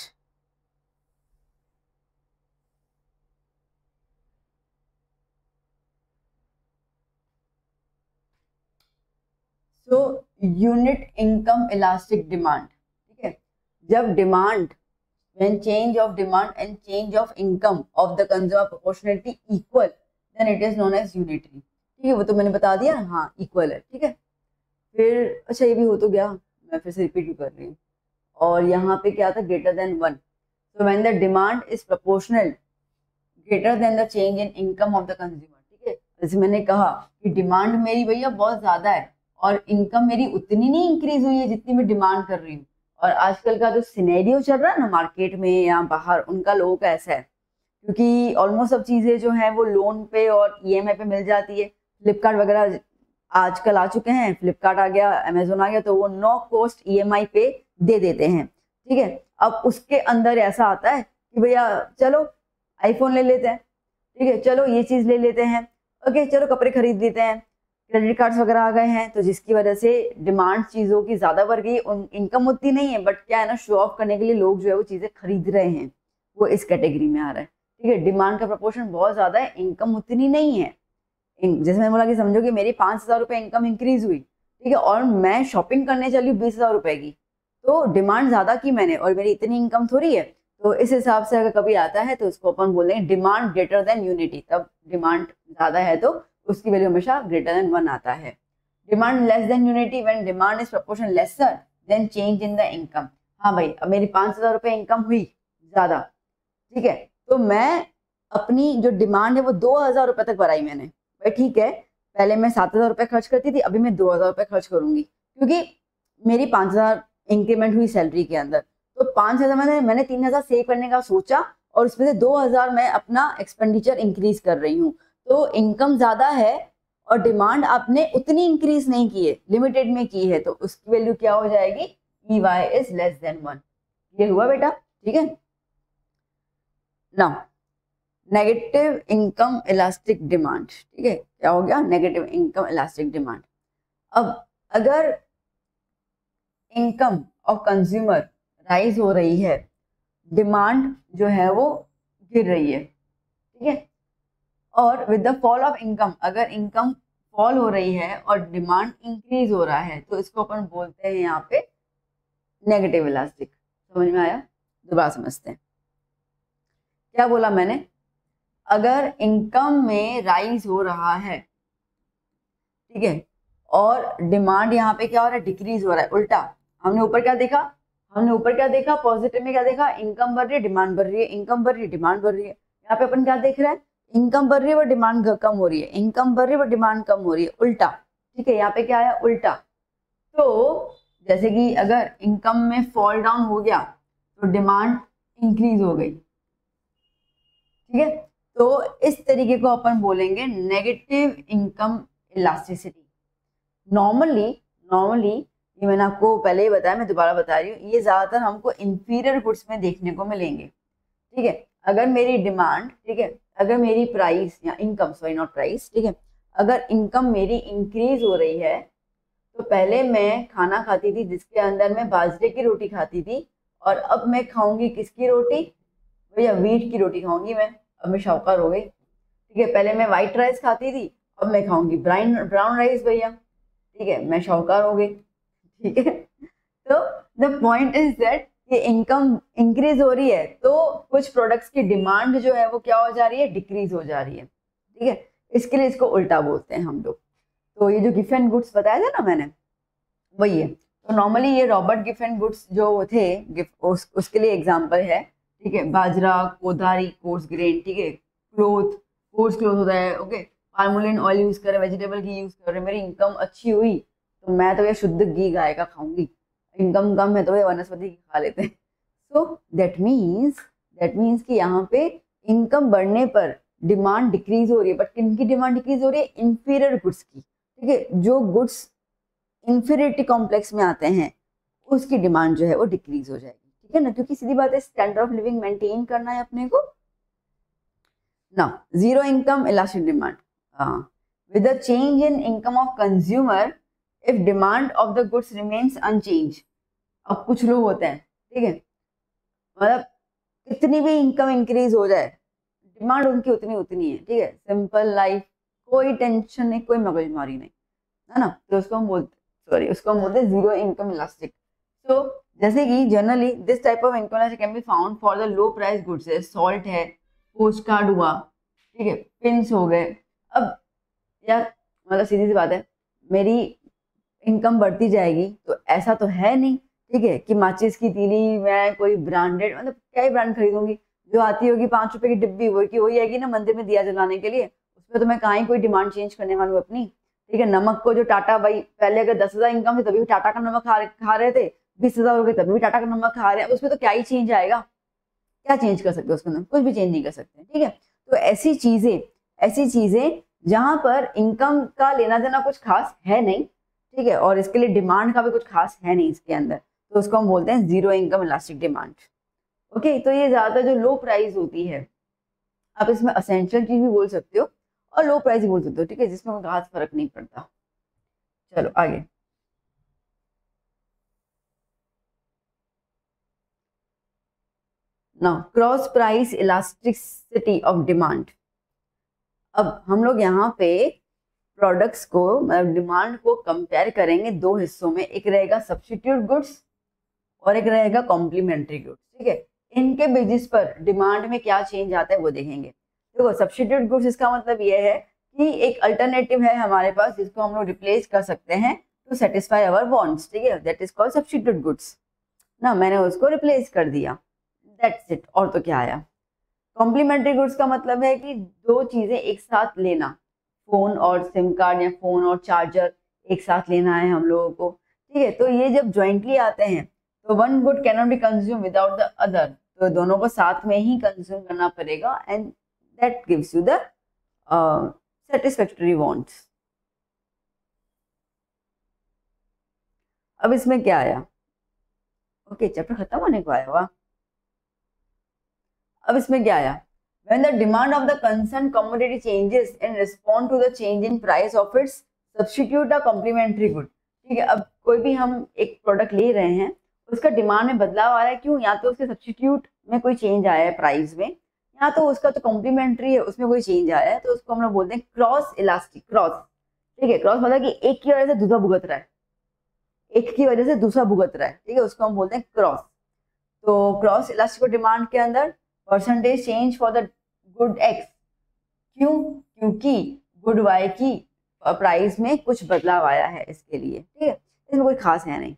तो यूनिट इनकम इलास्टिक डिमांड, ठीक है, जब demand when change of demand and change of income of the consumer proportionality equal then it is known as unitary, ठीक है, वो तो मैंने बता दिया, हाँ इक्वल है, ठीक है। फिर अच्छा ये भी हो तो गया, मैं फिर से रिपीट कर रही हूँ, और यहाँ पे क्या था, greater than 1, so when the demand is proportional greater than the change in income of the consumer, ठीक है, जैसे मैंने कहा कि डिमांड मेरी भैया बहुत ज्यादा है और इनकम मेरी उतनी नहीं इंक्रीज हुई है जितनी मैं डिमांड कर रही हूँ, और आजकल का जो सिनेरियो चल रहा है ना मार्केट में या बाहर, उनका लोगों का ऐसा है, क्योंकि ऑलमोस्ट सब चीजें जो है वो लोन पे और ईएमआई पे मिल जाती है, फ्लिपकार्ट वगैरह आजकल आ चुके हैं, फ्लिपकार्ट आ गया, अमेजोन आ गया, तो वो नो कॉस्ट ईएमआई पे दे देते हैं, ठीक है। अब उसके अंदर ऐसा आता है कि भैया चलो आईफोन ले लेते हैं, ठीक है, चलो ये चीज ले लेते हैं, ओके चलो कपड़े खरीद लेते हैं, क्रेडिट कार्ड्स वगैरह आ गए हैं, तो जिसकी वजह से डिमांड चीज़ों की ज़्यादा बढ़ गई, इनकम उतनी नहीं है, बट क्या है ना, शो ऑफ करने के लिए लोग जो है वो चीज़ें खरीद रहे हैं, वो इस कैटेगरी में आ रहा है, ठीक है, डिमांड का प्रोपोर्शन बहुत ज़्यादा है, इनकम उतनी नहीं है। जैसे मैंने बोला कि समझो कि मेरी 5,000 रुपये इनकम इंक्रीज हुई, ठीक है, और मैं शॉपिंग करने चली 20,000 रुपये की, तो डिमांड ज़्यादा की मैंने और मेरी इतनी इनकम थोड़ी है, तो इस हिसाब से अगर कभी आता है तो उसको अपन बोलेंगे डिमांड ग्रेटर देन यूनिटी, तब डिमांड ज़्यादा है तो उसकी वैल्यू हमेशा ग्रेटर देन 1 आता है। Demand less than unity when demand is proportion lesser than change in the income, हाँ भाई अब मेरी 5,000 रुपये इनकम हुई ज़्यादा, ठीक है, तो मैं अपनी जो डिमांड है वो 2,000 रुपये तक बढ़ाई मैंने, भाई ठीक है, पहले मैं 7,000 रुपये खर्च करती थी, अभी मैं 2,000 रुपये खर्च करूंगी, क्योंकि मेरी 5,000 इंक्रीमेंट हुई सैलरी के अंदर, तो 5,000 मैंने 3,000 सेव करने का सोचा और उसमें से 2,000 मैं अपना एक्सपेंडिचर इंक्रीज कर रही हूँ, तो इनकम ज्यादा है और डिमांड आपने उतनी इंक्रीज नहीं की है, लिमिटेड में की है, तो उसकी वैल्यू क्या हो जाएगी, E Y is less than 1, ये हुआ बेटा, ठीक है। Now negative income elastic demand, ठीक है, क्या हो गया, नेगेटिव इनकम इलास्टिक डिमांड। अब अगर इनकम ऑफ कंज्यूमर राइज हो रही है, डिमांड जो है वो गिर रही है, ठीक है। और with the fall of income, अगर इनकम फॉल हो रही है और डिमांड इंक्रीज हो रहा है तो इसको अपन बोलते हैं यहाँ पे नेगेटिव इलास्टिक। समझ में आया? दोबारा समझते हैं। क्या बोला मैंने? अगर इनकम में राइज हो रहा है, ठीक है, और डिमांड यहाँ पे क्या हो रहा है? डिक्रीज हो रहा है। उल्टा हमने ऊपर क्या देखा? पॉजिटिव में क्या देखा? इनकम बढ़ रही है, डिमांड बढ़ रही है, इनकम बढ़ रही है, डिमांड बढ़ रही है। यहाँ पे अपन क्या देख रहे हैं? इनकम बढ़ रही है और डिमांड कम हो रही है, इनकम बढ़ रही है और डिमांड कम हो रही है, उल्टा। ठीक है, यहाँ पे क्या आया? उल्टा। तो जैसे कि अगर इनकम में फॉल डाउन हो गया तो डिमांड इंक्रीज हो गई, ठीक है। तो इस तरीके को अपन बोलेंगे नेगेटिव इनकम इलास्टिसिटी। नॉर्मली ये मैंने आपको पहले ही बताया, मैं दोबारा बता रही हूँ, ये ज्यादातर हमको इंफीरियर गुड्स में देखने को मिलेंगे, ठीक है। अगर मेरी डिमांड, ठीक है, अगर मेरी प्राइस या इनकम, सॉरी नॉट प्राइस, ठीक है, अगर इनकम मेरी इंक्रीज हो रही है तो पहले मैं खाना खाती थी जिसके अंदर मैं बाजरे की रोटी खाती थी, और अब मैं खाऊंगी किसकी रोटी? भैया वीट की रोटी खाऊंगी मैं। अब मैं शाहूकार हो गई, ठीक है। पहले मैं व्हाइट राइस खाती थी, अब मैं खाऊंगी ब्राउन राइस भैया, ठीक है, मैं शाहूकार हो गई, ठीक है। तो द पॉइंट इज दैट ये इनकम इंक्रीज हो रही है तो कुछ प्रोडक्ट्स की डिमांड जो है वो क्या हो जा रही है? डिक्रीज हो जा रही है, ठीक है। इसके लिए इसको उल्टा बोलते हैं हम लोग। तो ये जो गिफ्ट एंड गुड्स बताया था ना मैंने, वही है। तो नॉर्मली ये रॉबर्ट गिफ्ट एंड गुड्स जो थे उसके लिए एग्जाम्पल है, ठीक है। बाजरा, कोदारी, कोर्स ग्रेन, ठीक है, क्लोथ, कोर्स क्लोथ होता है, ओके। पाल्मोलिन ऑयल यूज कर रहे, वेजिटेबल घी यूज कर रहे, मेरी इनकम अच्छी हुई तो मैं तो ये शुद्ध घी गाय का खाऊंगी। इनकम कम है तो ये वनस्पति घी खा लेते हैं। सो दैट मीन्स कि यहाँ पे इनकम बढ़ने पर डिमांड डिक्रीज हो रही है, बट किनकी डिमांड डिक्रीज हो रही है? इंफीरियर गुड्स की, ठीक है। जो गुड्स इंफीरियरिटी कॉम्प्लेक्स में आते हैं उसकी डिमांड जो है वो डिक्रीज हो जाएगी, ठीक है ना, क्योंकि सीधी बात है स्टैंडर्ड ऑफ लिविंग मेंटेन करना है अपने को ना। Zero income elastic demand, with the change in income of consumer if demand of the goods remains unchange. अब कुछ लोग होते हैं, ठीक है, मतलब कितनी भी इनकम इंक्रीज हो जाए डिमांड उनकी उतनी है, ठीक है, सिंपल लाइफ, कोई टेंशन नहीं, कोई मगजमारी नहीं, है ना। तो उसको हम बोलते हैं जीरो इनकम इलास्टिक। तो जैसे कि generally this type of income elastic can be found for the low price goods, है सॉल्ट है, पोस्ट कार्ड हुआ, ठीक है, पिन्स हो गए। अब यार मतलब सीधी सी बात है, मेरी इनकम बढ़ती जाएगी तो ऐसा तो है नहीं, ठीक है, कि माचिस की तीली मैं कोई ब्रांडेड, मतलब क्या ही ब्रांड खरीदूंगी, जो आती होगी 5 रुपए की डिब्बी वही आएगी ना मंदिर में दिया जलाने के लिए, उसमें तो मैं कहाँ ही कोई डिमांड चेंज करने वाली हूँ अपनी, ठीक है। नमक को जो टाटा, भाई पहले अगर 10,000 इनकम थी तभी भी टाटा का नमक खा रहे थे, 20,000 हो गए तभी भी टाटा का नमक खा रहे हैं, उसमें तो क्या ही चेंज आएगा? क्या चेंज कर सकते उसके अंदर? कुछ भी चेंज नहीं कर सकते, ठीक है। तो ऐसी चीजें जहां पर इनकम का लेना देना कुछ खास है नहीं, ठीक है, और इसके लिए डिमांड का भी कुछ खास है नहीं इसके अंदर, तो उसको हम बोलते हैं zero income elastic demand, okay. तो ये ज्यादातर जो लो प्राइस होती है, आप इसमें असेंशियल चीज भी बोल सकते हो और लो प्राइस भी बोल सकते हो, ठीक है, जिसमें कोई खास फर्क नहीं पड़ता। चलो आगे। Now cross price elasticity of demand. अब हम लोग यहाँ पे प्रोडक्ट्स को, मतलब डिमांड को कंपेयर करेंगे दो हिस्सों में, एक रहेगा सब्स्टिट्यूट गुड्स और एक रहेगा कॉम्प्लीमेंट्री गुड्स, ठीक है। इनके बेसिस पर डिमांड में क्या चेंज आता है वो देखेंगे। देखो सब्स्टिट्यूट गुड्स इसका मतलब ये है कि एक अल्टरनेटिव है हमारे पास जिसको हम लोग रिप्लेस कर सकते हैं टू सेटिस्फाई अवर वांट्स, ठीक है, that is called substitute goods ना। मैंने उसको रिप्लेस कर दिया, दैट्स इट, और तो क्या आया। कॉम्प्लीमेंट्री गुड्स का मतलब है कि दो चीजें एक साथ लेना, फोन और सिम कार्ड या फोन और चार्जर एक साथ लेना है हम लोगों को, ठीक है। तो ये जब ज्वाइंटली आते हैं तो one good can not be consume without the other, तो दोनों को साथ में ही कंज्यूम करना पड़ेगा, and that gives you the satisfactory wants. अब इसमें क्या आया? ओके, चैप्टर खत्म होने को आया हुआ। अब इसमें क्या आया? When the demand of the concerned commodity changes in response to the change in price of its substitute or complementary good, ठीक है। अब कोई भी हम एक प्रोडक्ट ले रहे हैं, उसका डिमांड में बदलाव आ रहा है, क्यों? या तो उसके सब्स्टिट्यूट में कोई चेंज आया है प्राइस में, या तो उसका तो कॉम्प्लीमेंट्री है उसमें कोई चेंज आया है, तो उसको हम लोग बोलते हैं क्रॉस इलास्टिक। क्रॉस, ठीक है, क्रॉस मतलब कि एक की वजह से दूसरा भुगत रहा है, एक की वजह से दूसरा भुगत रहा है, ठीक है, उसको हम बोलते हैं क्रॉस। तो क्रॉस इलास्टिक डिमांड के अंदर percentage change for the good x, क्यों? क्योंकि गुड वाई की प्राइस में कुछ बदलाव आया है इसके लिए, ठीक है, इसमें कोई खास है नहीं।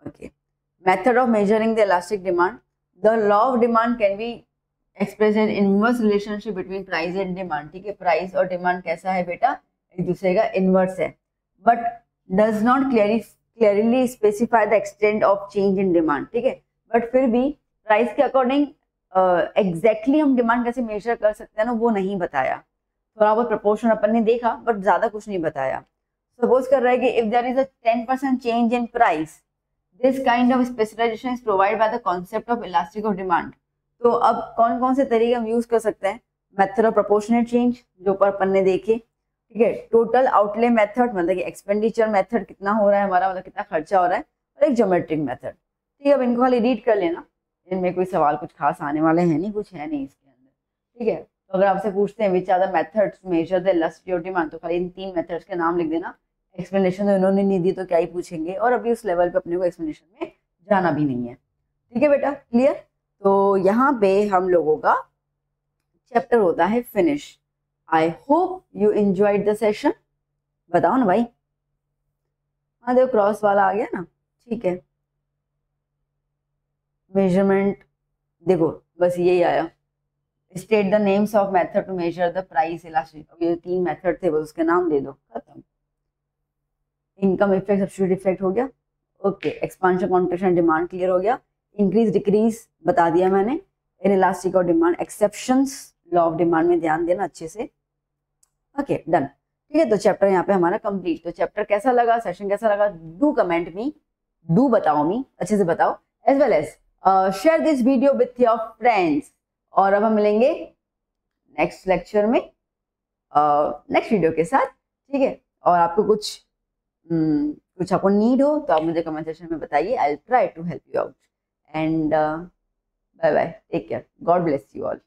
Okay, method of measuring the elastic demand. The law of demand can be express an inverse relationship between price and demand, ठीक है, प्राइस और डिमांड कैसा है बेटा? एक दूसरे का इनवर्स है, but does not clearly specify the extent of change in demand, ठीक है, बट फिर भी प्राइस के अकॉर्डिंग एग्जैक्टली हम डिमांड कैसे मेजर कर सकते हैं ना, वो नहीं बताया। थोड़ा बहुत प्रपोर्शन अपन ने देखा, बट ज्यादा कुछ नहीं बताया। सपोज कर रहा है कि if there is a 10% change in price, this kind of specialization is provide by the concept of elastic of demand. तो अब कौन कौन से तरीके हम यूज कर सकते हैं? मेथड ऑफ प्रोपोर्शनेट चेंज, जो ऊपर अपन ने देखे, ठीक है, टोटल आउटले मेथड, मतलब कि एक्सपेंडिचर मेथड कितना हो रहा है हमारा, मतलब कितना खर्चा हो रहा है, और एक ज्योमेट्रिक मेथड, ठीक है। अब इनको खाली रीड कर लेना, इनमें कोई सवाल कुछ खास आने वाले हैं नहीं, कुछ है नहीं इसके अंदर, ठीक है। तो अगर आपसे पूछते हैं which are the methods to measure the elasticity of demand, तो खाली इन 3 मेथड्स के नाम लिख देना। एक्सप्लेनेशन तो इन्होंने नहीं दी, तो क्या ही पूछेंगे, और अभी उस लेवल पे अपने को एक्सप्लेनेशन में जाना भी नहीं है, ठीक है बेटा, क्लियर। तो यहाँ पे हम लोगों का चैप्टर होता है finish. I hope you enjoyed the session. बताओ ना भाई। हाँ देखो क्रॉस वाला आ गया ना, ठीक है। मेजरमेंट देखो बस यही आया, state the names of method to measure the price elastic. अब ये 3 मेथड थे, बस उसके नाम दे दो, खत्म। इनकम इफेक्ट, सब्स्टिट्यूट इफेक्ट हो गया, okay. Expansion, contraction, demand clear हो गया। इंक्रीज डिक्रीज बता दिया मैंने। इन इलास्टिक और demand exceptions, law of demand में ध्यान देना अच्छे से, ओके डन, ठीक है। तो चैप्टर यहाँ पे हमारा कंप्लीट। तो चैप्टर कैसा लगा, सेशन कैसा लगा, डू कमेंट मी, डू बताओ मी, अच्छे से बताओ, as well as share this video with your friends. और अब हम मिलेंगे नेक्स्ट लेक्चर में नेक्स्ट वीडियो के साथ, ठीक है। और आपको कुछ आपको नीड हो तो आप मुझे कमेंट सेक्शन में बताइए, I will try to help you out. And bye bye, take care, God bless you all.